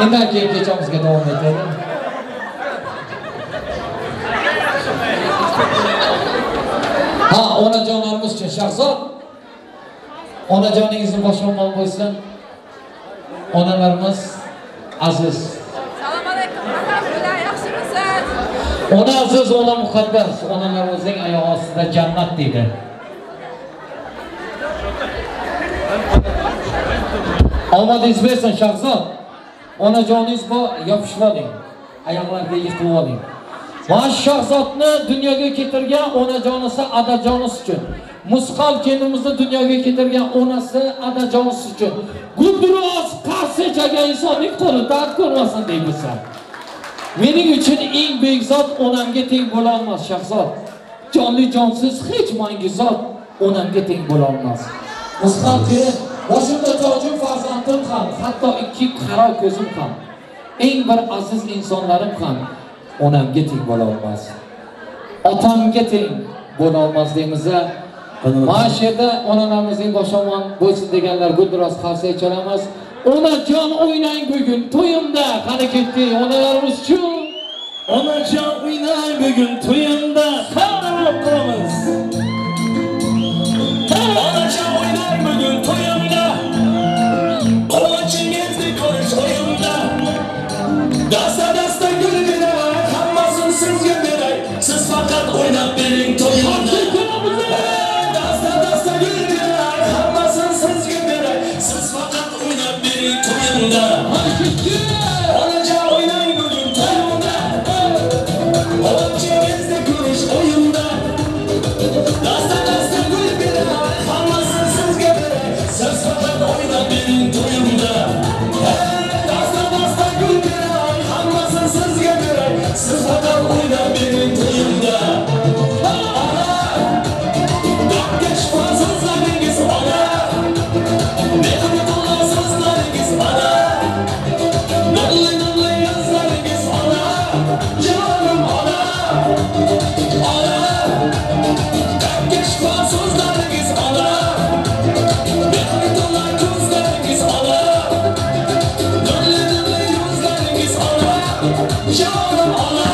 Bundan keyin kechamizga davom etadi. Ha, onajonlarimiz uchun Shahzod. Onajoningizni boshqarmoq qo'ysin. Onalarimiz aziz. Assalomu alaykum. Yaxshimisiz? Ona aziz, ona muqaddas. Onalarimizning oyog'i ostida jannat deydi. Omadingiz bersin Shahzod. Onajoningiz bu yopishib oling. Oyoqlarga yiqib oling. Mana Shahzodni dunyoga keltirgan onajonisi adajonisi uchun. Musqal kendimizni dunyoga keltirgan onasi adajonisi uchun. Gulduros qarsechaga insonning qo'li dard ko'rmasin deymiz. Mening uchun eng buyuk zot onamga teng bo'la olmas Shahzod. Jonli jonsiz hech mangi zot onamga teng bo'la olmas. Musqal kerak. Boshimda jojim farzandim ham, hatto ikki qaro ko'zim ham, eng bir aziz insonlarim ham onamga teng bo'la olmas. Otamga teng bo'la olmas deymiz. Mana shu yerda onalarimizning boshomon bo'lsin deganlar gulduros qarsak chalamiz. Onajon o'ynang bugun to'yimda, qani ketdik onalarimiz uchun. Onajon o'ynang bugun to'yimda, qarab qolamiz. Onajon o'ynang bugun to'yimda. Quvochingizni ko'rish o'yimda. Dasta gul beray, hammasini sizga beray. Siz faqat o'ynab bering to'yimda. Dasta gul beray, hammasini sizga beray. Siz faqat o'ynab bering to'yimda. Onajon o'ynang bugun to'yimda. Quvochingizni ko'rish o'yimda. Dasta gul beray, hammasini sizga beray. Siz faqat o'ynab bering to'yimda. Dasta gul beray, hammasini sizga beray. Siz faqat o'ynab bering to'yimda. Gapga shifo so'zlaringiz ona. Mehrli to'la so'zlaringiz ona. Nurli yuzlaringiz ona. Jonim ona. Ona. Gapga shifo so'zlaringiz ona. Mehrli to'la ko'zlaringiz ona. Nurli yuzlaringiz ona. Jonim ona.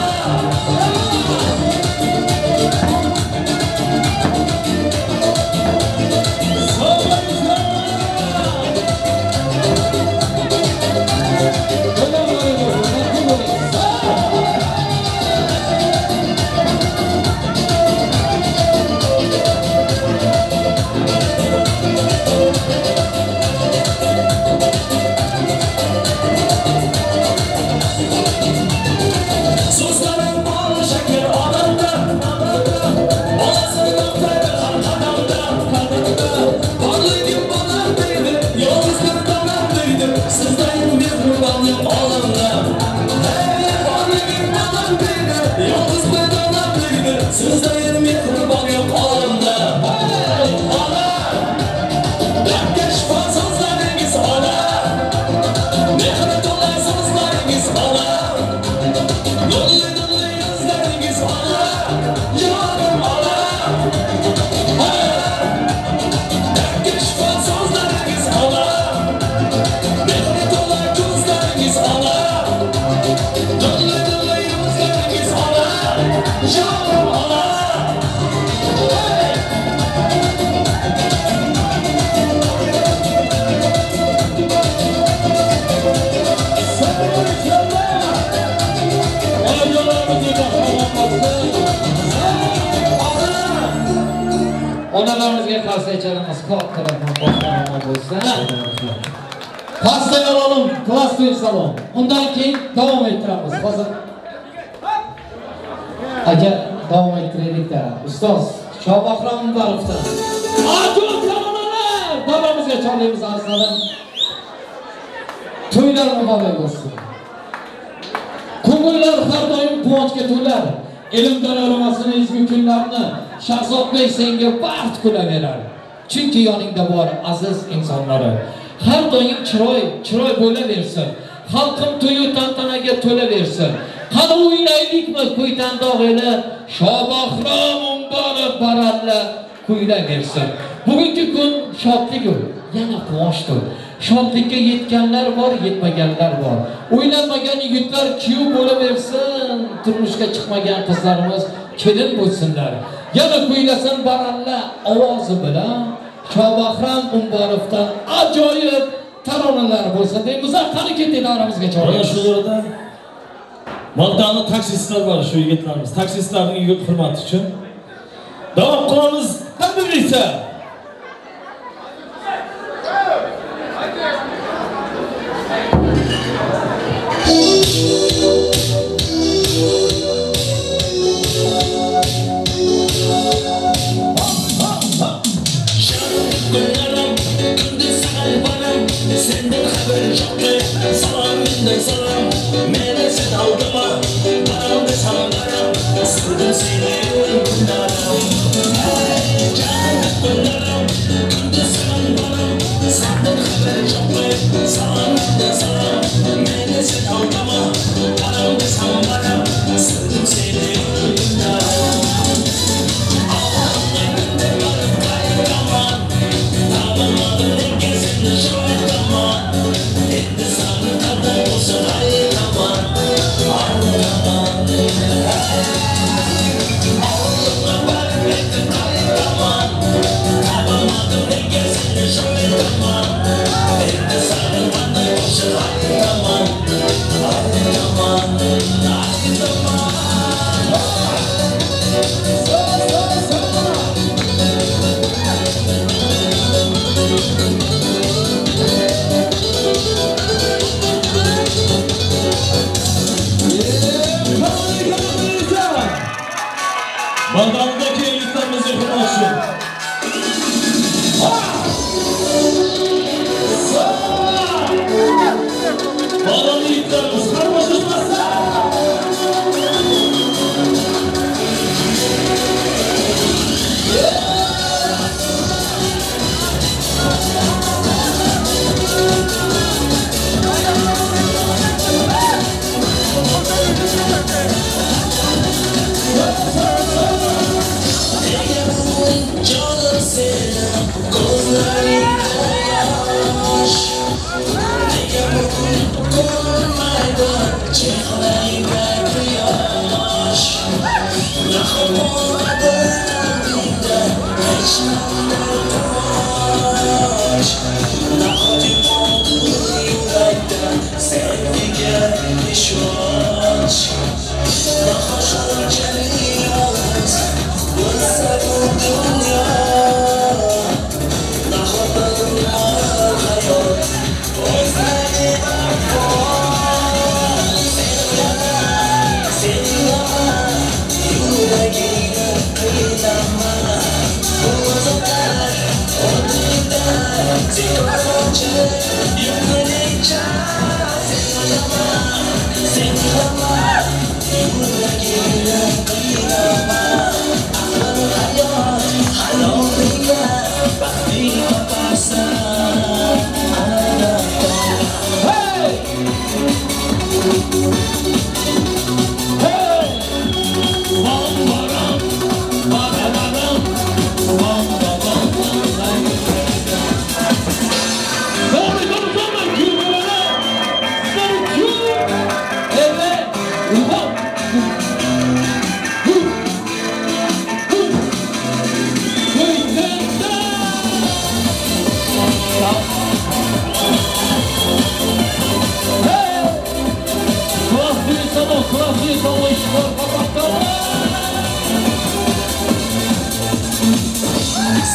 Onalarımızga qarshi aytamiz, ko'p tarafdan boshqalarga bo'lsa. Pastga olalım, klass salon. Undan keyin davom ettiramiz. Hozir aka davom ettiraylik-da. Ustoz Shobahrom Umbarovdan. Ajoyib taronalar davomizga chorlaymiz azizlarim. To'ylar muborak bo'lsin. Ko'ngillar har doim quvonchga to'lar. Ilm dararomasini ezgu kunlarni Shahzodbek senga baxt kulaverar. Chunki yoningda bor aziz insonlari. Har doim chiroy bo'laversin. Xalqim to'yu tantanaga to'laversin. Qani o'ynaylikmi qo'ydan dog'ila, Shobahrom Umbarov baralla kuylaversin. Bugungi kun shodlik, yana quvonchdir. Shodlikka yetganlar bor, yetmaganlar bor. O'ylanmagan yigitlar kuyov bo'laversin. Turmushga chiqmagan qizlarimiz kelin bo'lsinlar. Yana kuylasin baralla ovozi bilan Shobahrom Umbarovdan ajoyib taronalar bo'lsa deymiz. Qani ketdik oramizga chorlaymiz. Shu yerda Moldovani taksistlar bor, shu yigitlarimiz. Taksistlarning hurmati uchun davom qilamiz. Tabriklaysa. Senden haber çoktu, salam menden salam. Mene sen aldıma, paramda sanlarım. Sıkıldım seni oyunlarım. Hey canım bunlarım, gündüz salam barım. Senden haber çoktu, salam menden salam. Mene sen aldıma, paramda sanlarım. Sıkıldım seni oyunlarım. Allah'ın günde varıp kaygaman. Tamamadım ne kesin şöyle. Endi sana kadar olsun ayıraman, ayıraman. Oğluna varıp ettim ayıraman. Yapamadım ne gezini şoylaman. Endi sana kadar olsun ayıraman, ayıraman, ayıraman. Moldovdagi yigitlarimiz hurmatli. Moldovdagi yigitlarimiz hurmatli.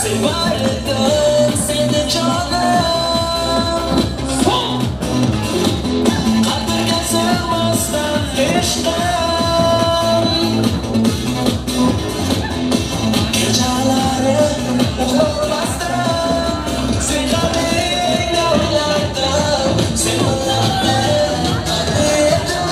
Sevardım seni canım, kalbime sığmazdan düştüm. Geceleri uğurmazdım, sen kalbimle oynardım, sen onlarla anlayadım.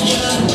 Yeah.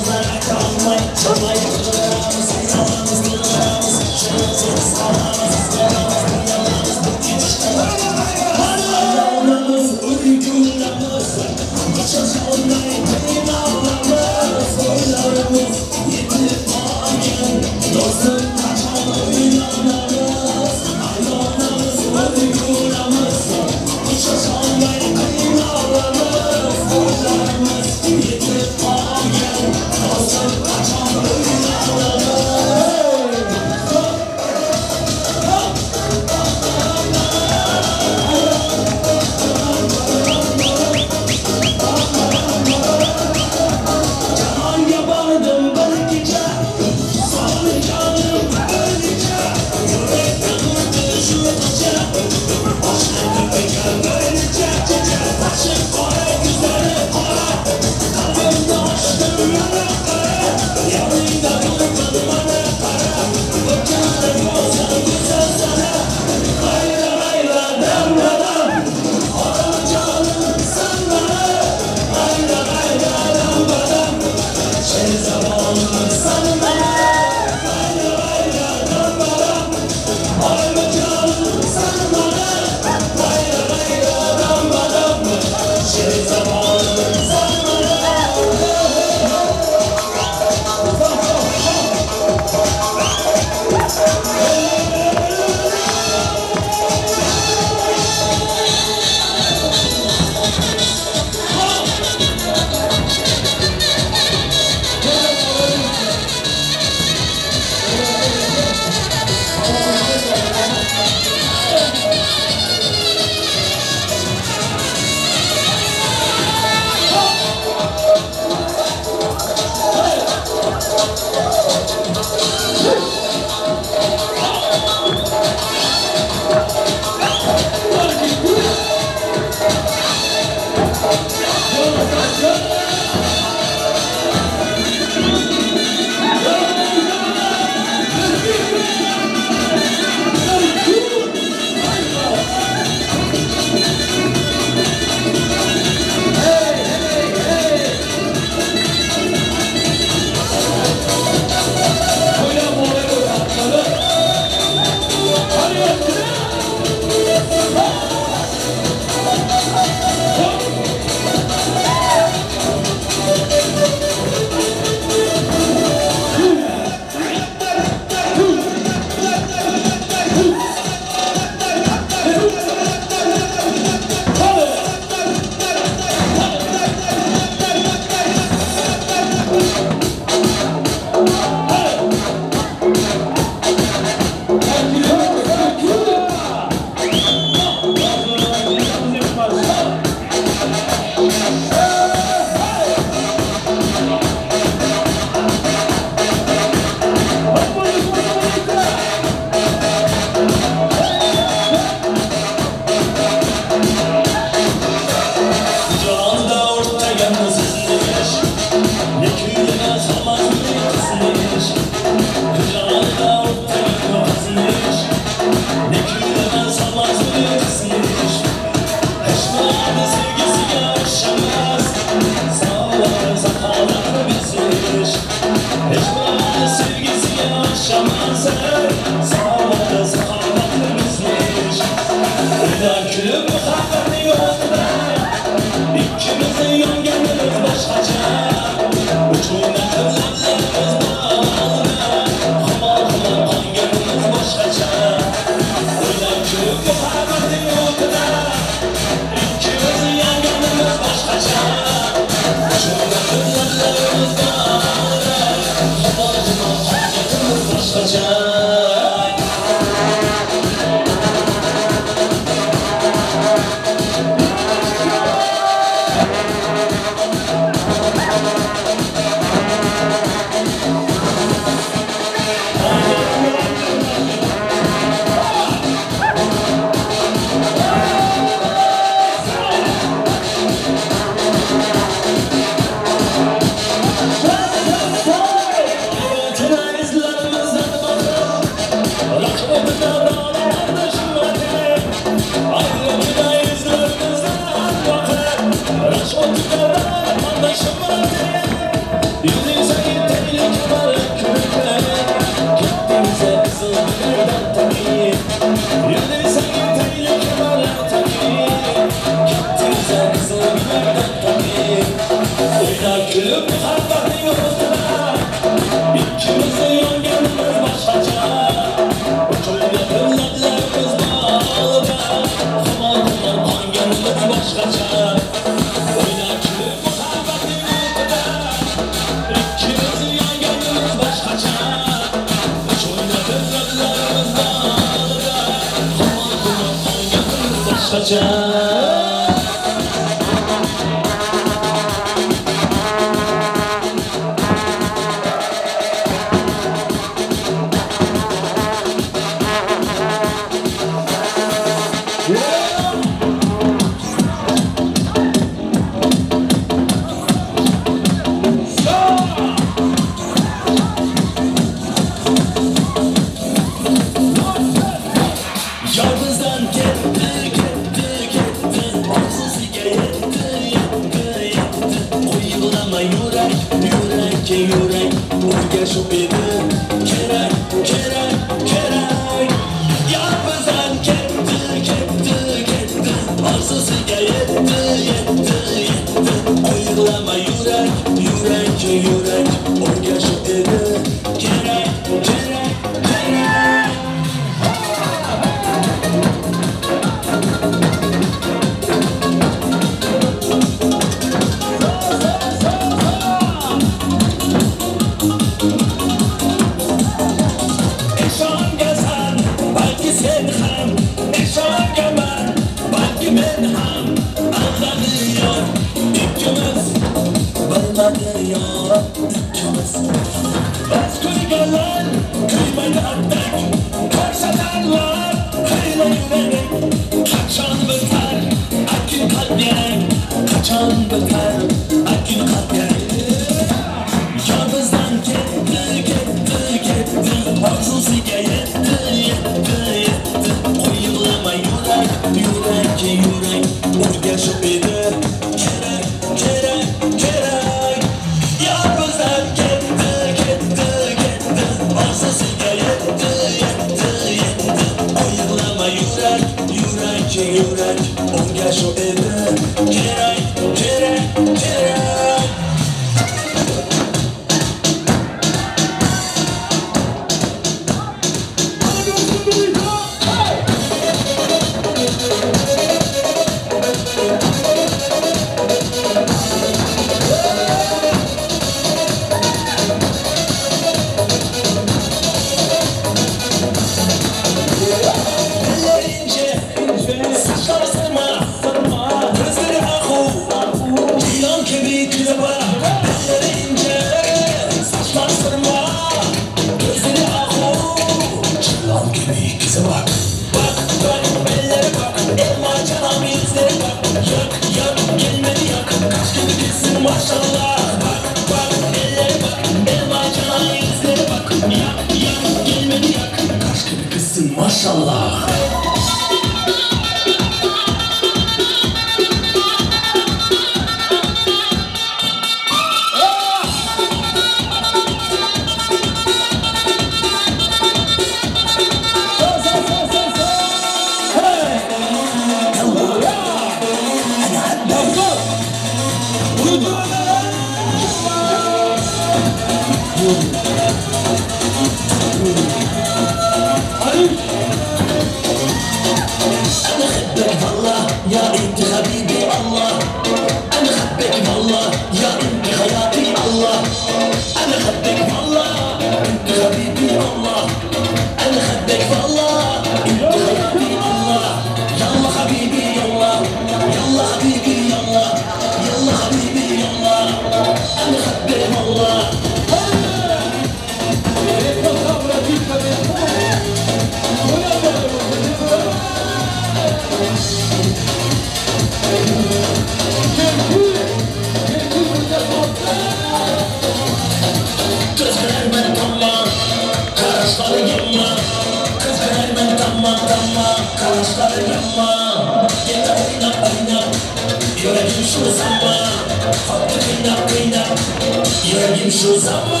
Yüreğim şu zaman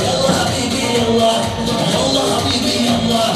Yallah habibi yallah Yallah habibi yallah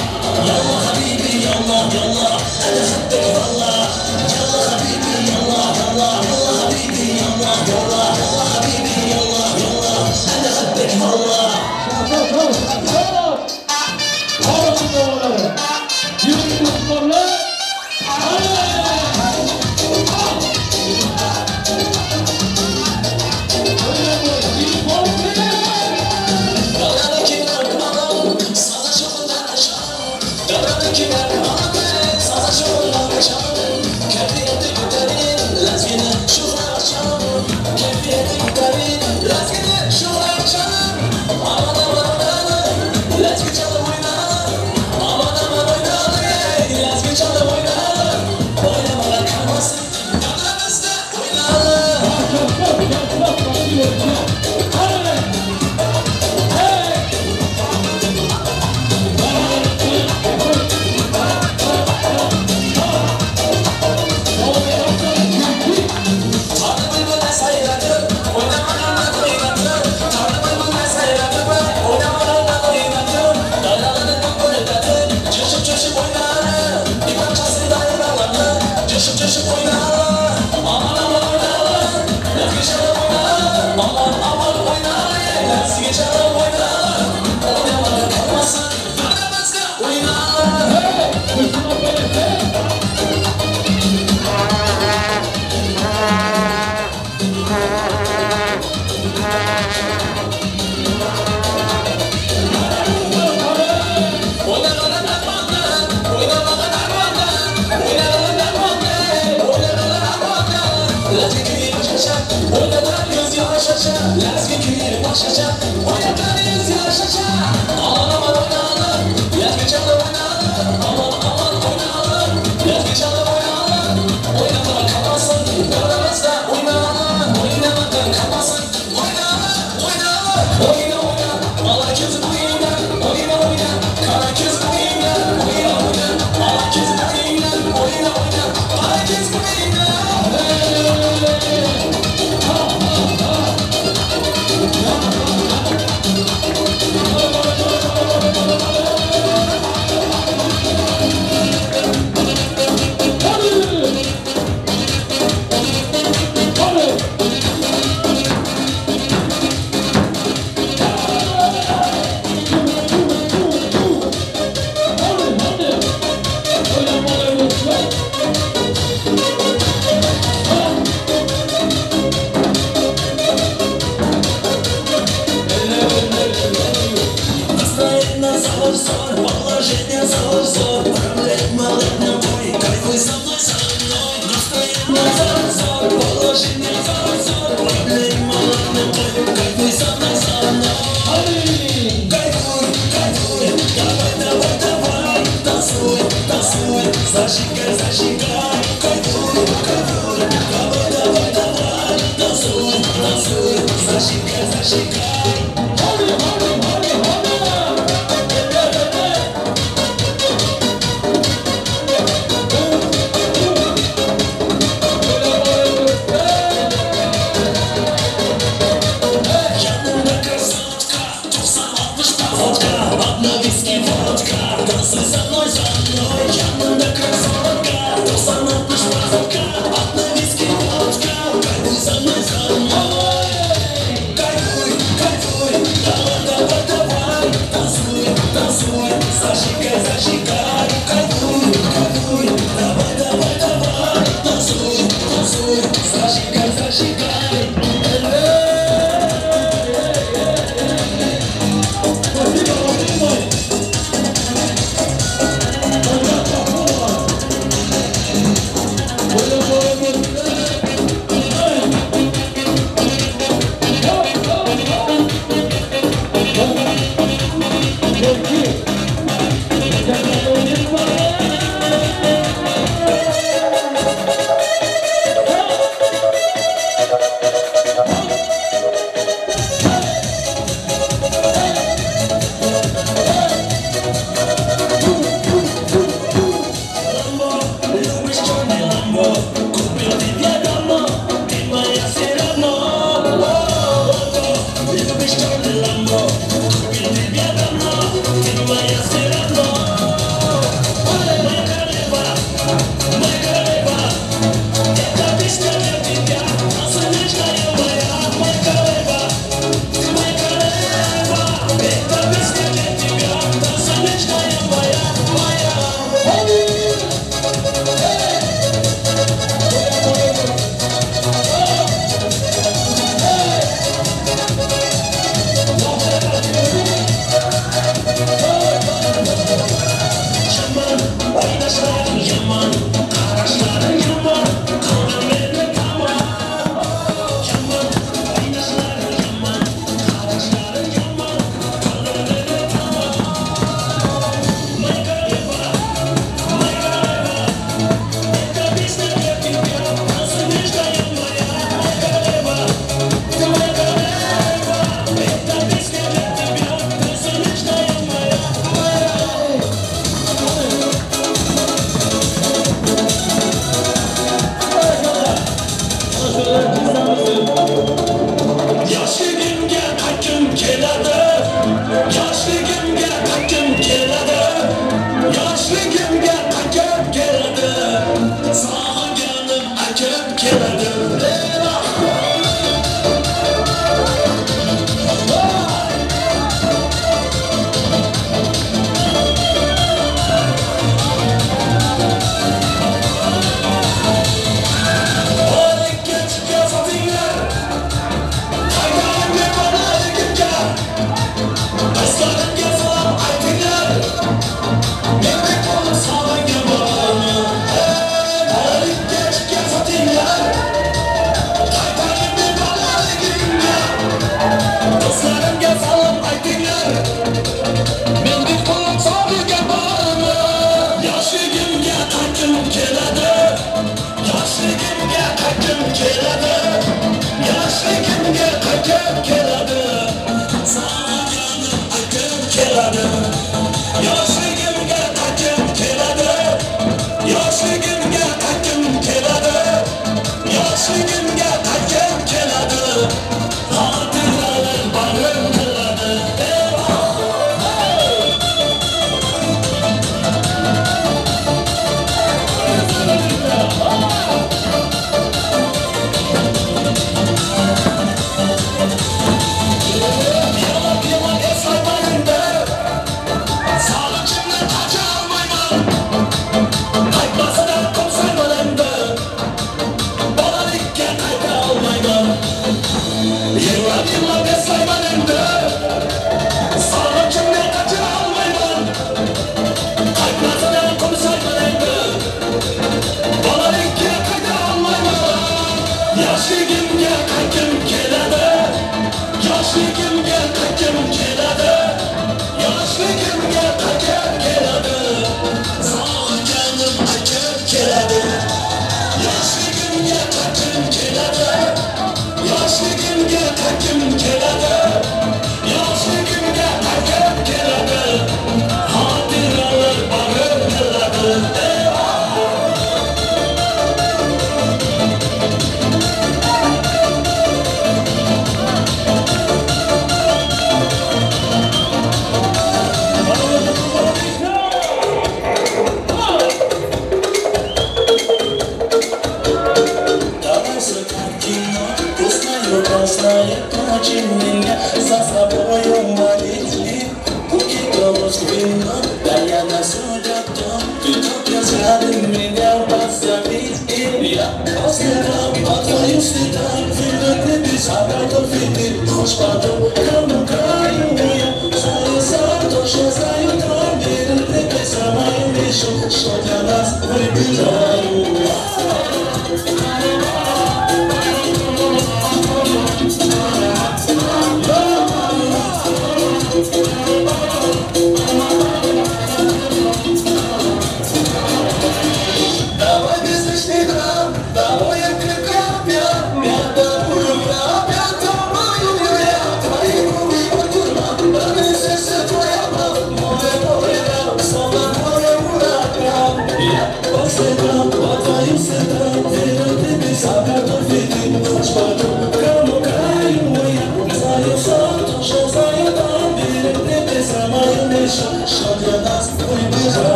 Yoshligimga qaytib keladi, sog'inganim akib keladi.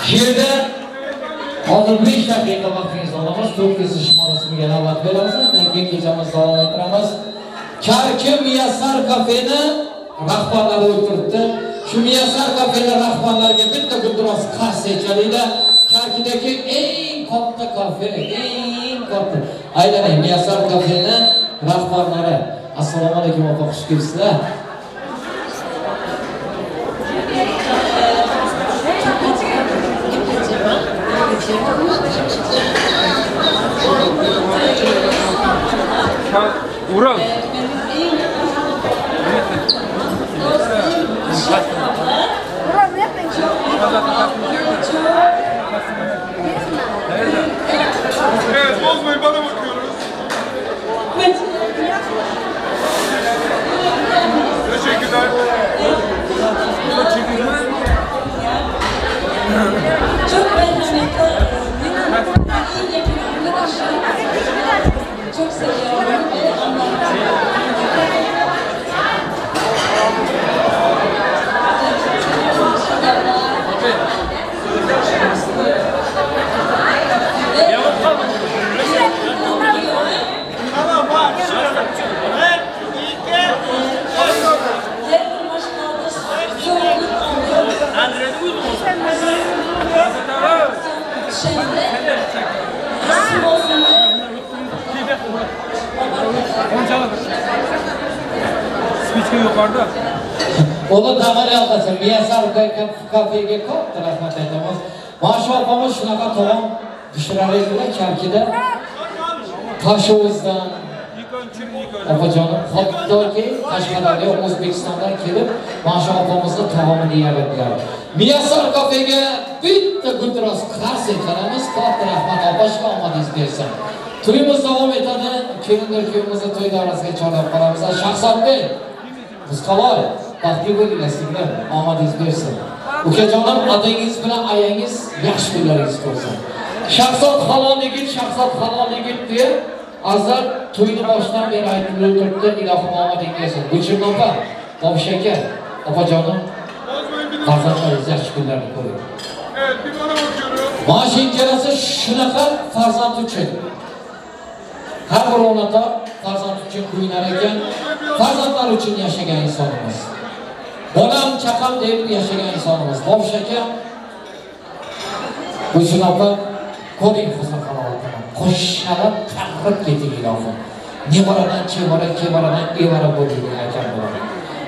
Şiirde hozir 5 daqiqa vaqtingizni olamiz. 9 shimolasiga navbat beramiz. Undan keyin kechamiz davom ettiramiz. Karki Muyassar kafeni rahbarlari o'tiribdi. Shu Muyassar kafeni rahbarlariga bitta guldiroz qarshi aytaylik. Karkidagi eng katta kafe, eng katta. Aylanay Muyassar kafeni rahbarlari. Assalomu alaykum, opa, xush kelibsizlar. Ural. Evet, bozmayın, bana bakıyoruz. Teşekkürler. Çok merhametli. Çok seviyorum. Spiçka yukarıda. Onu damar yaltasın. Muyassar kafega ko'p rahmat aytamiz. Masha opamiz shunaqa taom pishirar edilar Karkida. Tashovuzdan opajonim, hattoki Qashqadaryo, O'zbekistondan kelib, Masha opamizni taomini yeyar edilar. Muyassar kafega bitta guldiroz qarshi qilamiz. Katta rahmat opashga omadingiz bersin. To'yimiz davom etadi. Kelinlar kuyovimizni to'y davrasiga chorlab qolamiz. Shahzodbek, biz qalay, baxtli bo'linglar sizlar, omadingiz bersin. Ukajonim, adangiz bilan ayangiz yaxshi kunlaringiz ko'rsin. Shahzod halol yigit deya azal to'yni boshidan beri aytib o'tiribdi. Ilohim omadingiz bersin. Gulchehra opa, Bobshaka, opajonim, farzandlaringiz yaxshi kunlarni ko'ring. Evet, bir bana bakıyorum. Mashin kelasi shunaqa farzand uchun. Har bir ona farzand uchun kuyunar ekan, farzandlar uchun yashagan insonimiz. Bolam, chaqam deb yashagan insonimiz. Bosh aka bu shunaqa ko'ring huzur qilmoqda. Qo'shalab qarib keting ilohim. Nevaradan chevaradan evara bo'ldi ekan bular.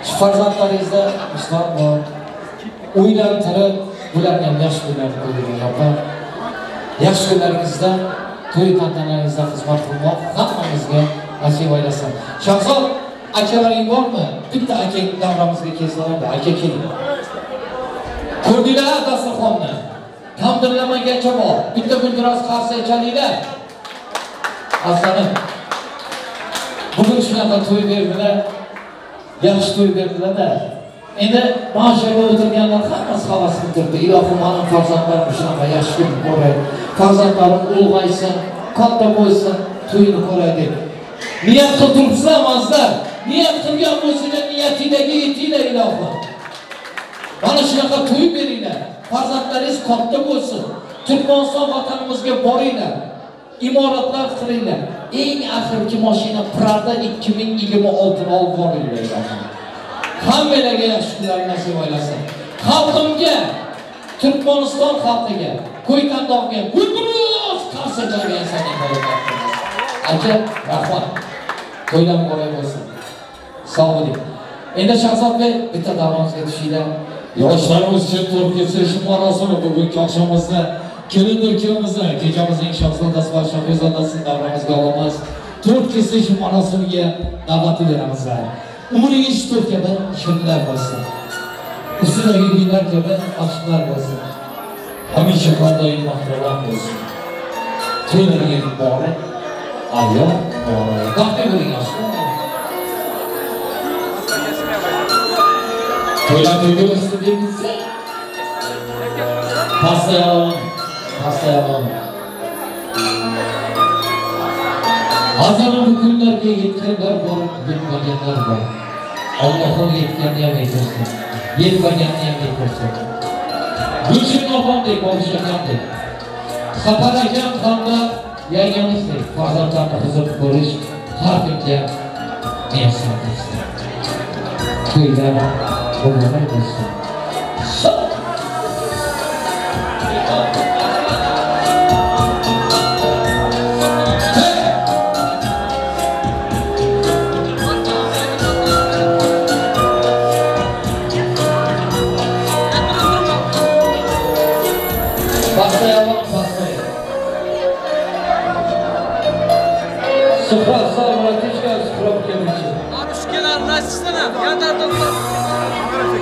Shu farzandlaringizda islom bor. O'ylantirib, bularga yaxshi kunlar qo'ying opa. Yaxshi kunlaringizda, to'y tantanalaringizda xizmat qilmoq hammamizga nasib aylasin. Shahzod akalaring bormi? Bitta akang davramizga kelsa-da, aka keling. Ko'rdinglar dasturxonni? Tamdirlamagancha bor. Bitta guldiroz qarsa chalinglar. Aslanım. Bugün shunaqa to'y berdilar. Yaxshi to'y berdilar da. Endi mashina o'tirganlar hammasi havas qilib turibdi. Ilohim mening farzandlarim shunaqa yaxshi kun ko'ray. Farzandlarim ulg'aysin, katta bo'lsin, to'yini ko'ray deb. Niyat qilib turibsizlar mazlar. Niyat qilgan bo'lsanglar niyatingdagi yetinglar ilohim. Mana shunaqa to'y beringlar. Farzandlaringiz katta bo'lsin. Turkmaniston vatanimizga boringlar. İmoratlar qilinglar. Eng oxirgi mashina Prada 2026 olib boringlar. Hammalarga yaxshi kunlar nasib aylasin. Xalqimga, Turkmaniston xalqiga, Qo'yqandoqga guldiroz qarsa chalgan insonlar barakat. Aka, rahmat. To'ylar muborak bo'lsin. Sog' bo'ling. Endi Shahzodbek bitta davomizga tushinglar. Yoshlarimiz uchun to'g'ri kelsa shu marosimi bugungi oqshomimizda kelindir kelimizni, kechamizning shahzodasi va shahzodasini davramizga olamiz. To'rt kelsa shu marosimiga navbat beramizlar. Umringiz to'rt kabi shirinlar bo'lsin. Ustidagi gullar kabi ochiqlar bo'lsin. Hamisha qandoyin mahramon bo'lsin. To'ylarga muborak, ayyor muborak. Baxtli bo'ling yoshlar. To'ylar to'ylarsiz deymiz. Pasayalım. Hazırlı bu günlerge yetkenler var, yetmeyenler var. Allah'ın yetkenliğe yetirsin. Yetmeyenliğe yetirsin. Gülşin Afam deyip, Oluşakan deyip. Saparakan Kanda yayganız deyip. Farzatlarına hızır koruş, harfince neyasını deyip. Köyler bulunur olsun.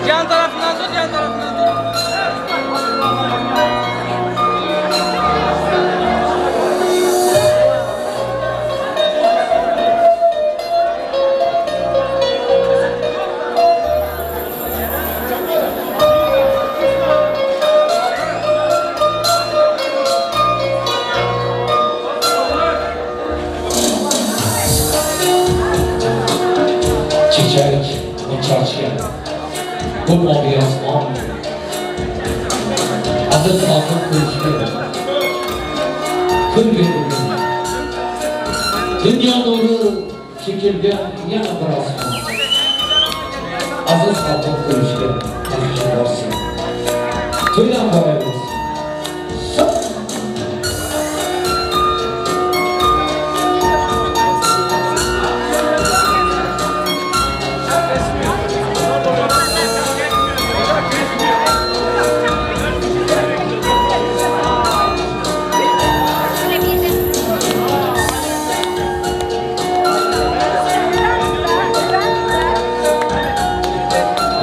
Yan tarafından tut, yan tarafından tut. Çiçek, uçarken. Bu mavi asman adı tatlı kılıçlı kıl verir dünya doğru çekilgen yana bir asman adı tatlı kılıçlı kılıçlı varsın tüyden barayız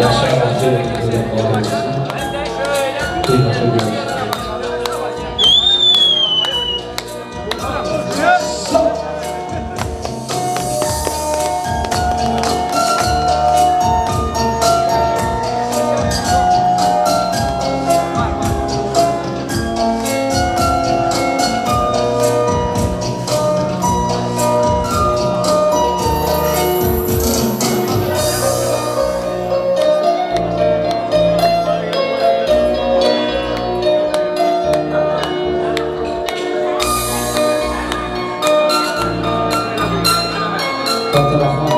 Yaşar Ahmet'e Katta rahmat.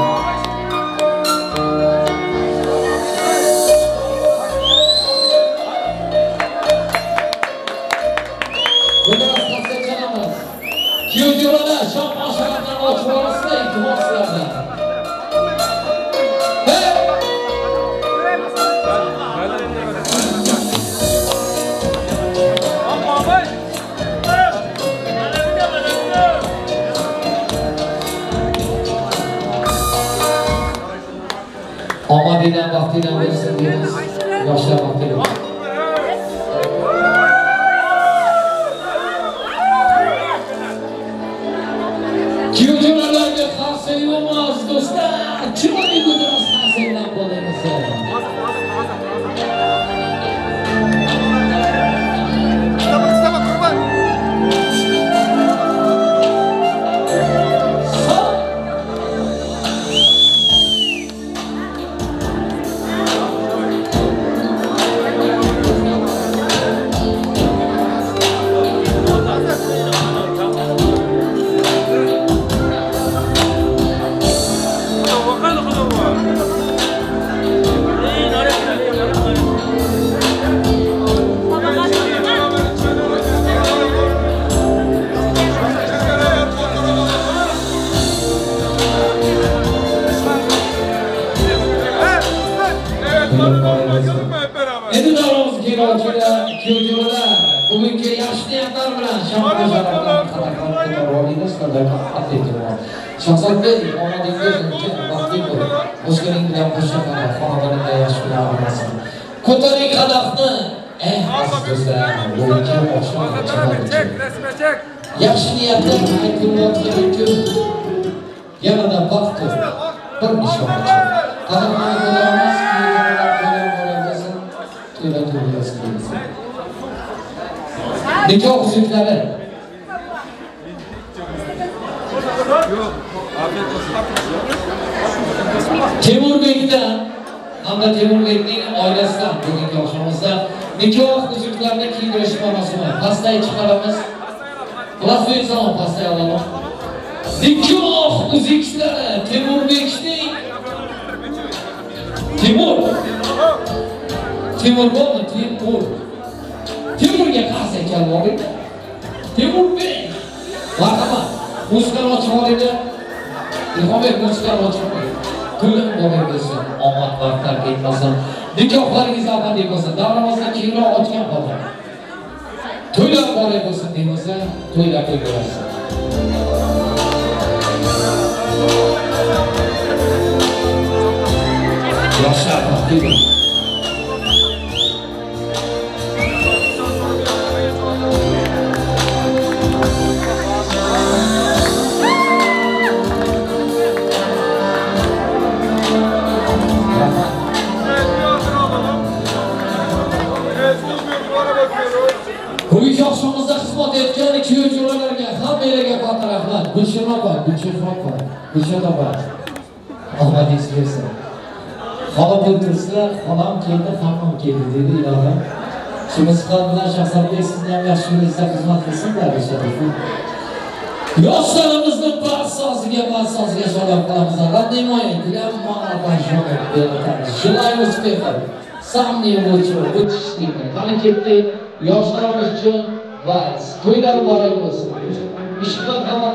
Bundan asla çalamaz. Kiyotyorada şampan şaraplarını açıp arasında iltimos sizlerden. Amadiden vaktiden verirsin diyoruz. Yaşlar vaktiden. Kiyotyorlarga qarshi yo'qmas do'stlar. Chiroyli ko'taras qarshi bilan qo'laymiz. Endi davramız kiyotyorada bugungi yaxshi niyatlar bilan shampan sharaplarni qadrlab olamiz. Shahzodbek omadingiz uchun baxtli bo'ling. O'zganing bilan qo'shilgan xonadonida yaxshi bilan bo'lsin. Ko'taring qadahni, aziz do'stlar, bugungi oqshom yaxshi niyatlar aytilayotgan-ku. Yanada baxt bir nishon. Qadahni ko'taramiz. Nikoh uzuklari. Temurbekdan hamda Temurbekning oilasidan bugungi oqshomimizda nikoh uzuklarini kiydirish marosimi. Pastay chiqaramiz. Plastik salon pastay olamiz. Nikoh uzuklari Temurbekning Timur bo'ldi, Timur. Timurga qarshi ekan bo'ling. Temurbek. Marhamat. Muskal ochib oladi. Ilhombek muskal ochib oladi. To'liq bo'lib bo'lsin. Omad vaqtlar ketmasin. Nikohlaringiz abadiy bo'lsin. Davramizda keyinroq ochgan bo'ldi. To'ylab bo'lib bo'lsin deymiz, to'ylab ko'rasiz. Yoshlar baxtli. Bugungi oqshomimizda xizmat etgan kiyotyorlarga hammalarga katta rahmat. Gulshan opa, Gulshan opa. Omadingiz kelsin. Xola bo'ltirsizlar, xolam keldi, hammam keldi dedi ilohim. Shuni sihat bilan Shahzodbek sizni ham yaxshi ko'rishga xizmat qilsinlar inshaalloh. Yoshlarimizni basoziga shodon qilamiz. Raddiy moyin, bilan ma'nodan shogirt beramiz. Желаю успехов. Сам не лучшего, будь счастливым. Qani ketdik, yoshlarimiz uchun va to'ylar muborak bo'lsin. Ishqilib hamma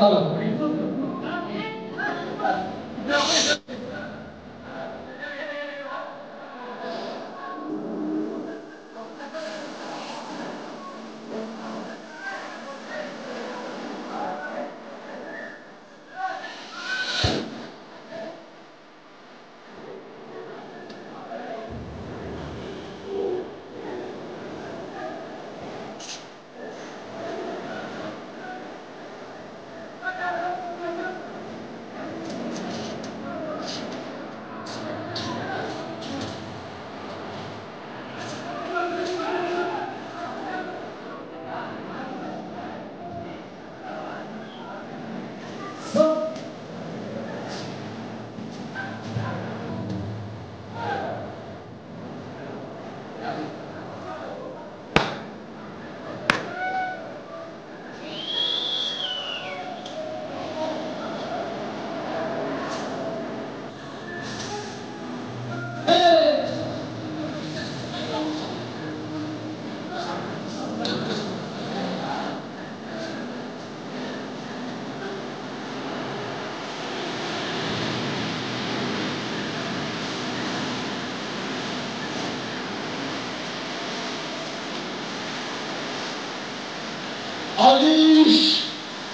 Aliş,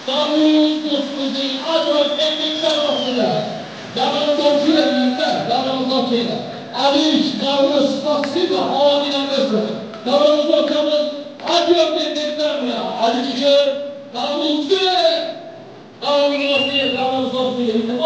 Davut dostumuzun acayip emekler oldular. Davut dostumuzun Davut dostumuzun Aliş, Davut dostumuzun halinesi. Davut dostumuzun acayip emekler oldular. Aliş'e, Davut'u, Davut dostumuzun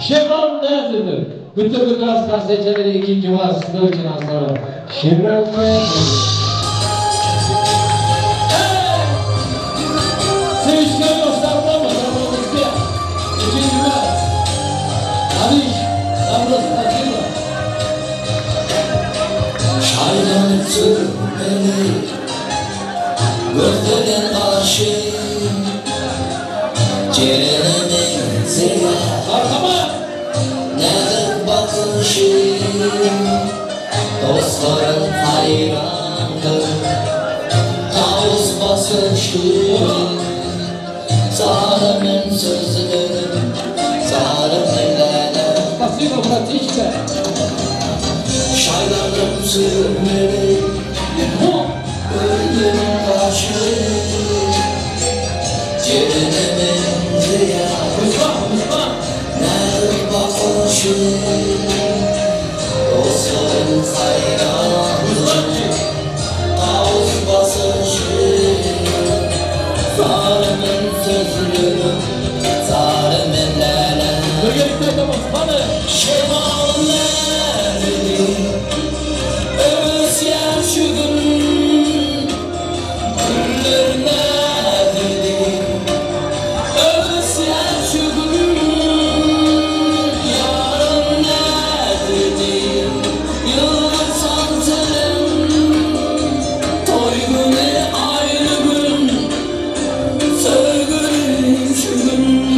Şevval nerededir? Bütün gaz gazetecileri ikinci vasıflı için sonra. Şevval nerededir? Sevişken dostlarına mı? Davranızda. İkinci vas. Aliş, davranızda değil mi? Şaylanıp sürmeli gözlerin aşık Ceren'in zeyah nedir bakışın dostların hayrandır tavus basışın zalimin sözlerim zalimin lele Спасибо, братишка. Şaylanıp sürmeli öldürün başı Ceren'in ziyah nedir bakışın dostların hayrandır tavus basışın zalimin sözlerim zalimin lele Şemal nerede öz yaşıgın güller nerede öz yaşıgın yarın nerede yıllar santelim toy günü ayrı gün sevgilim şu gün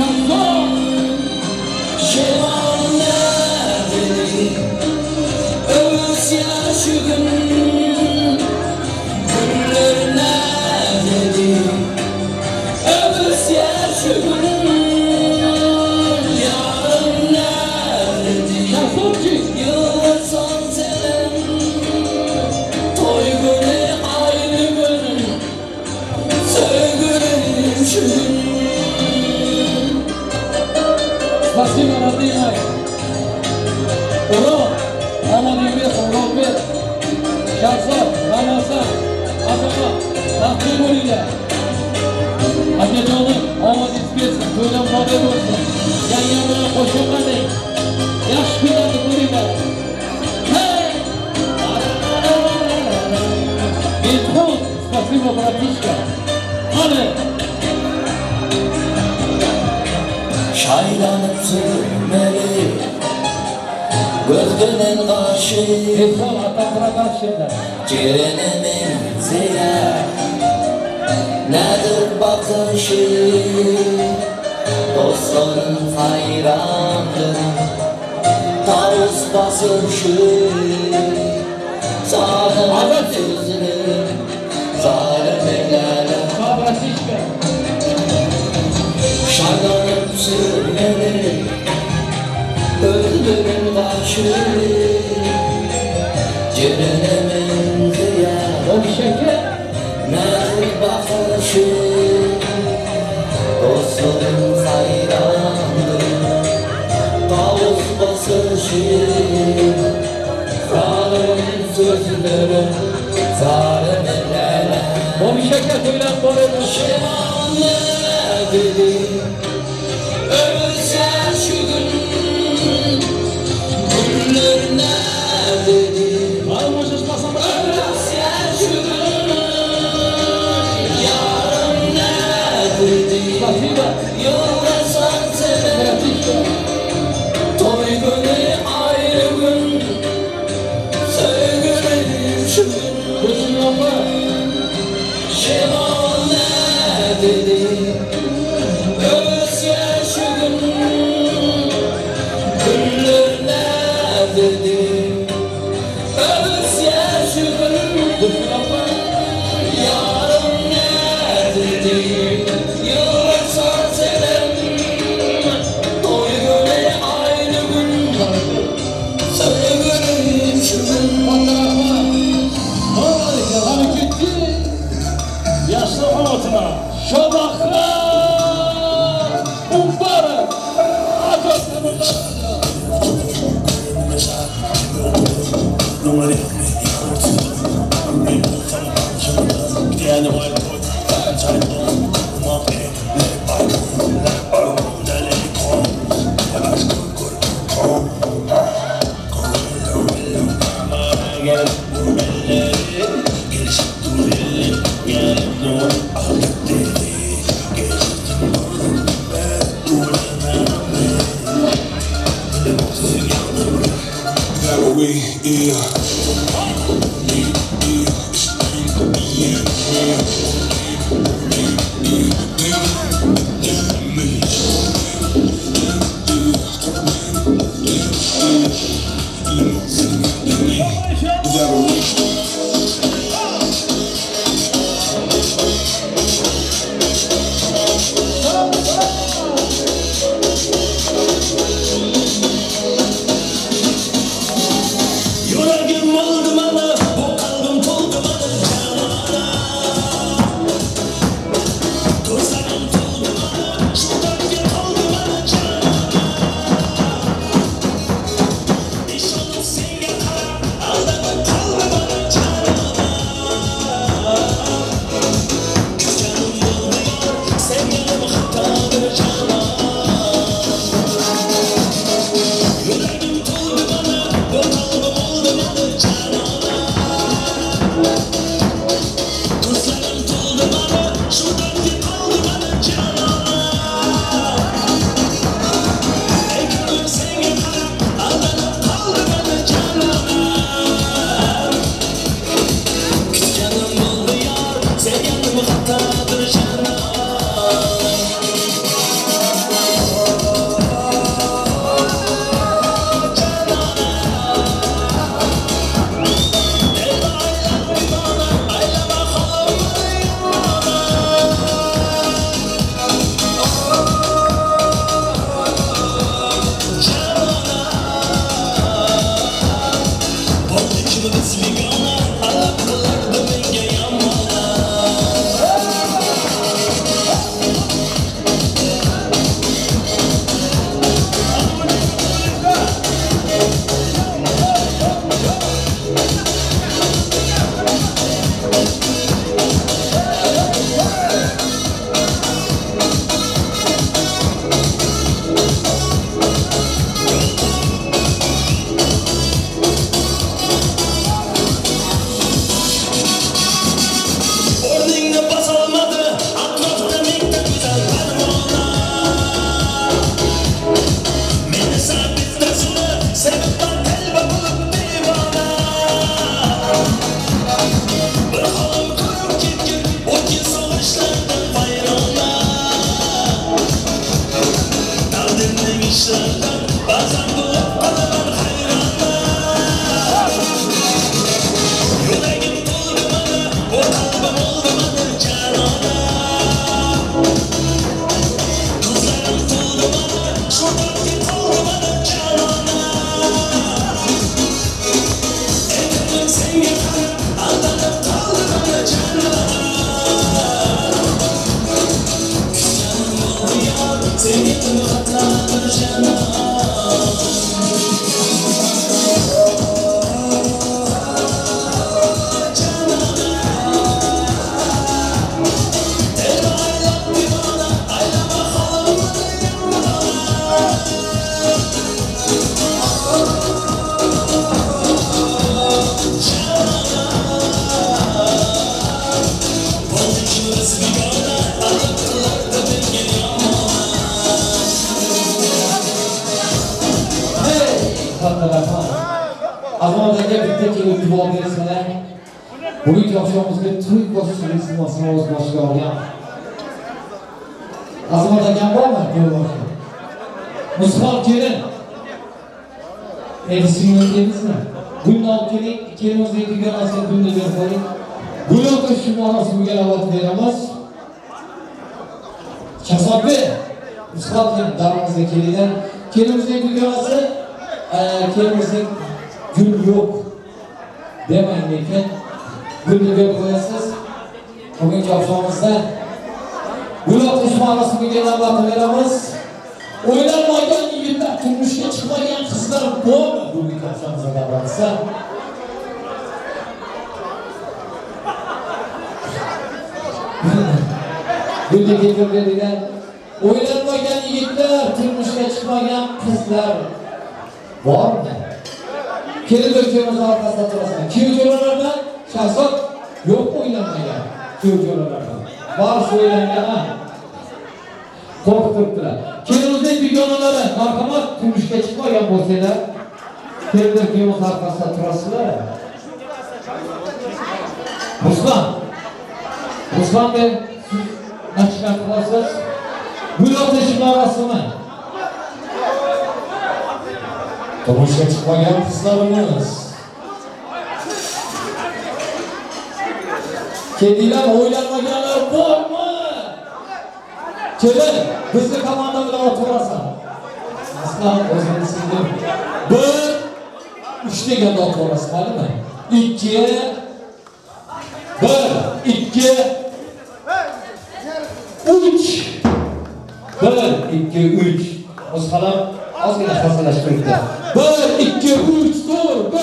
Şeval nerede öz yaşıgın güller nerede öz yaşıgın yarın nerede yıllar santelim toy günü ayrı gün sevgilim şu gün Спасибо, родные. Урок, Аманибек, Урокбек, Шахзод, Рамазан, Азамат, Тахтир bo'linglar. Akajonim, omadingiz bersin, to'ydan mobil bo'lsin. Yangam bilan qo'shilmaning. Yaxshi kunlarni ko'ringlar. Hey! Mehmon, спасибо, братишка. Hadi. Şaylanıp sürmeli gözlerinin kaşı Ceren'in ziyah nedir bakışı dostların hayrandır tavus basışı zalimin sözleri zalimin lele Şaylanıp sürmeli öldürün başı sensin Zalim sözlerim zalim ellere O bir şeker söylem bana Şeyman ne dedi Ölsen şu gün Güller ne dedi Ölsen şu gün Yarım ne dedi Yoldasan sever Toy günü ayrı gün Sevgilim şu gün Şeyman ne dedi Ölsen şu gün Güller ne dedi Ölsen şu gün Yarım ne dedi Yıllarsan senem Toy günü aynı gün Sevgilim şu gün Hareketli Yaşlı hayatına Şabaklar Mübarek Yüreğim oldu bana, bu kalbim oldu bana. sizlarga bitta kelib duo bersalar. Bugungi oqshomimizga to'y boshchiligini o'z boshiga olgan. Azimat akam bormi? To'y Musfal kelin. E'tisingizni. Bundan keling, kelimizdagi dugonasiga bunda berib qo'ying. Buyoqqa shu marosimiga da'vat beramiz. Shahzodbek, Musfal kelin daramizga kelgan. Kelimizdagi dugonasi, kelimizning gul yo'q demang, lekin gulni berib qo'yasiz. Bugungi oqshomimizda buyoqqa shu marosimiga da'vat beramiz. O'ylanmagan yigitlar, turmushga chiqmagan qizlar bormi? Bugungi oqshomimizda davratsa. Bunga keltirdilar. O'ylanmagan yigitlar, turmushga chiqmagan qizlar bormi? Kelin-kuyovimiz orqasida turasizlar. Kuyovjo'ralardan Shahzod yo'q o'ylanmagan. Kuyovjo'ralardan. Bor o'ylangan. Qo'rqib turibdilar. Kelingizning dugonalari marhamat turmushga chiqmagan bo'lsanglar, kelin-kuyovimiz orqasida turasizlar. Ruslan deb naqshlar qilasiz. Bu yoqda shu marosimi. Turmushga chiqmagan qizlarimiz. Kedinglar o'ylanmaganlar bormi? Kelin, bizni komanda bilan o'tirasan. Aslan o'zini singlim. 1 3 deganda o'tirasiz, maylimi? 2 1 2 3 1 2 3 O'zxalam ozgina hazillashib turibdi. 1 2 3 4 5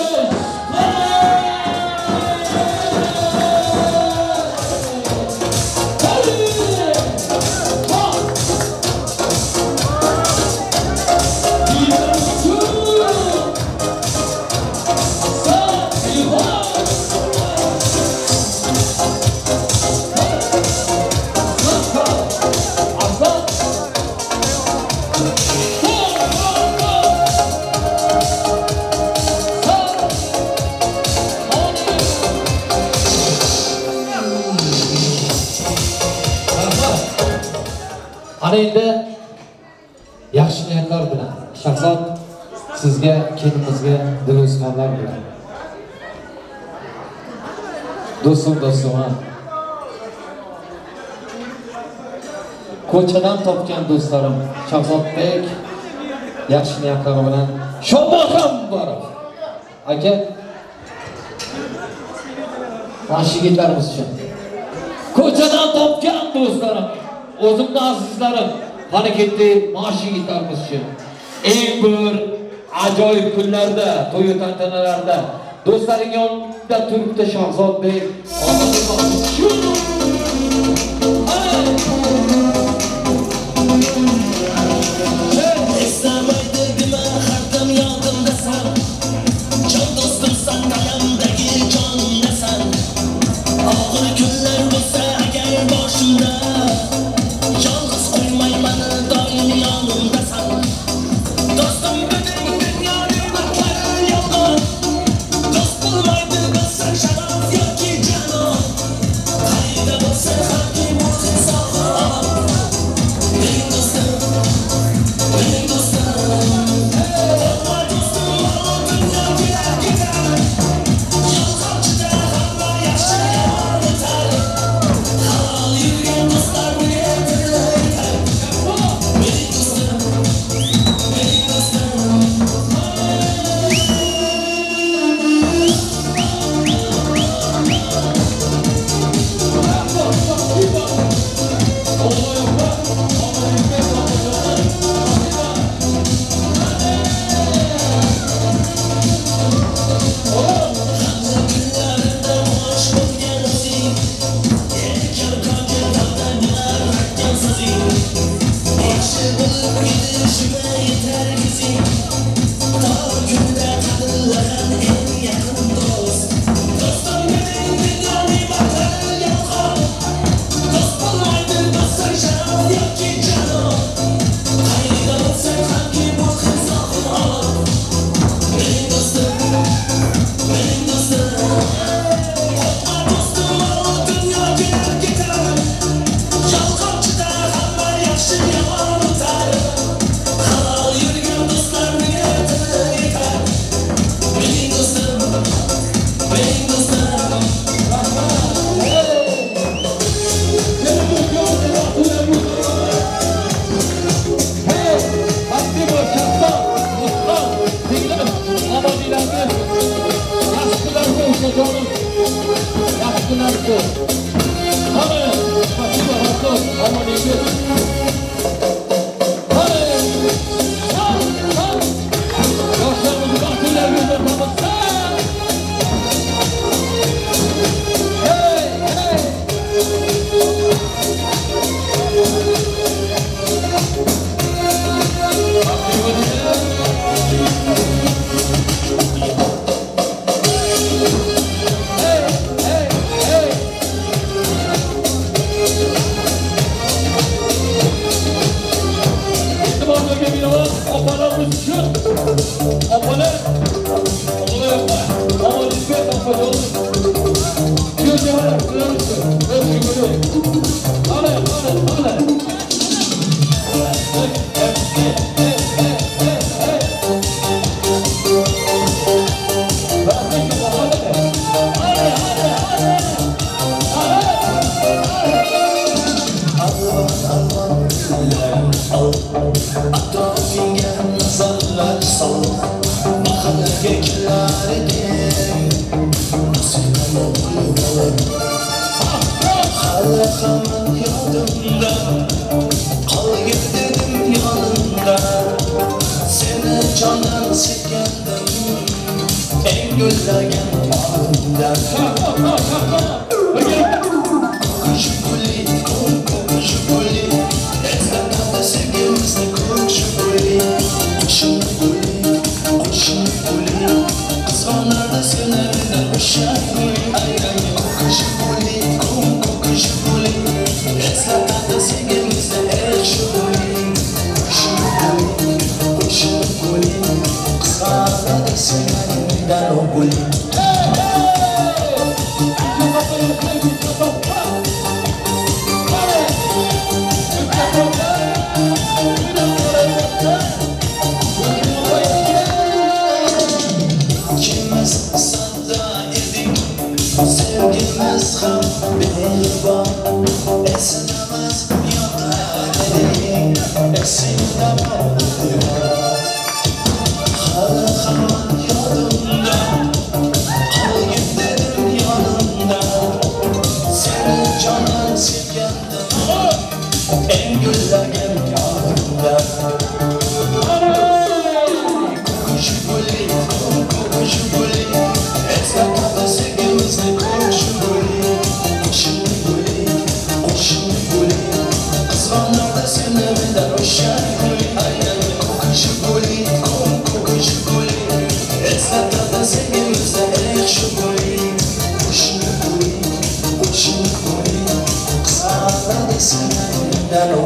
Ana endi yaxshi niyatlar bilan Shahzod sizga, kelinimizga dilozorlar bilan. Do'stim. Ko'chadan topgan do'stlarim Shahzodbek yaxshi niyatlari bilan Shoboxam bor. Aka, mana yigitlarimiz uchun. Ko'chadan topgan do'stlarim, o'zimning azizlarim, harakatli mana yigitlarimiz uchun eng bir ajoyib kunlarda, to'y tantanalarda do'stlaring yonida turibdi Shahzodbek. Dost bulmaydı, biz sen şarap yok ki canım. Hayda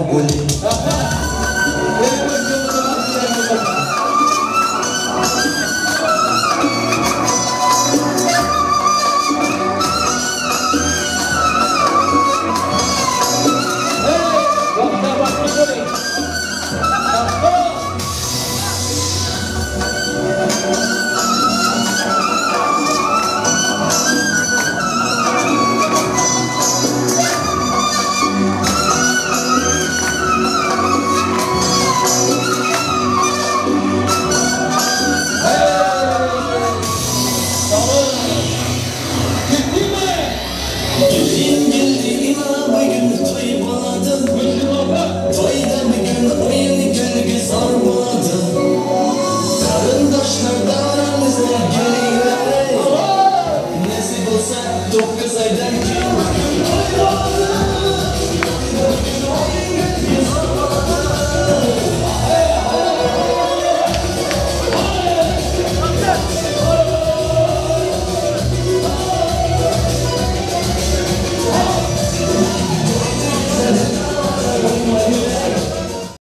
Don't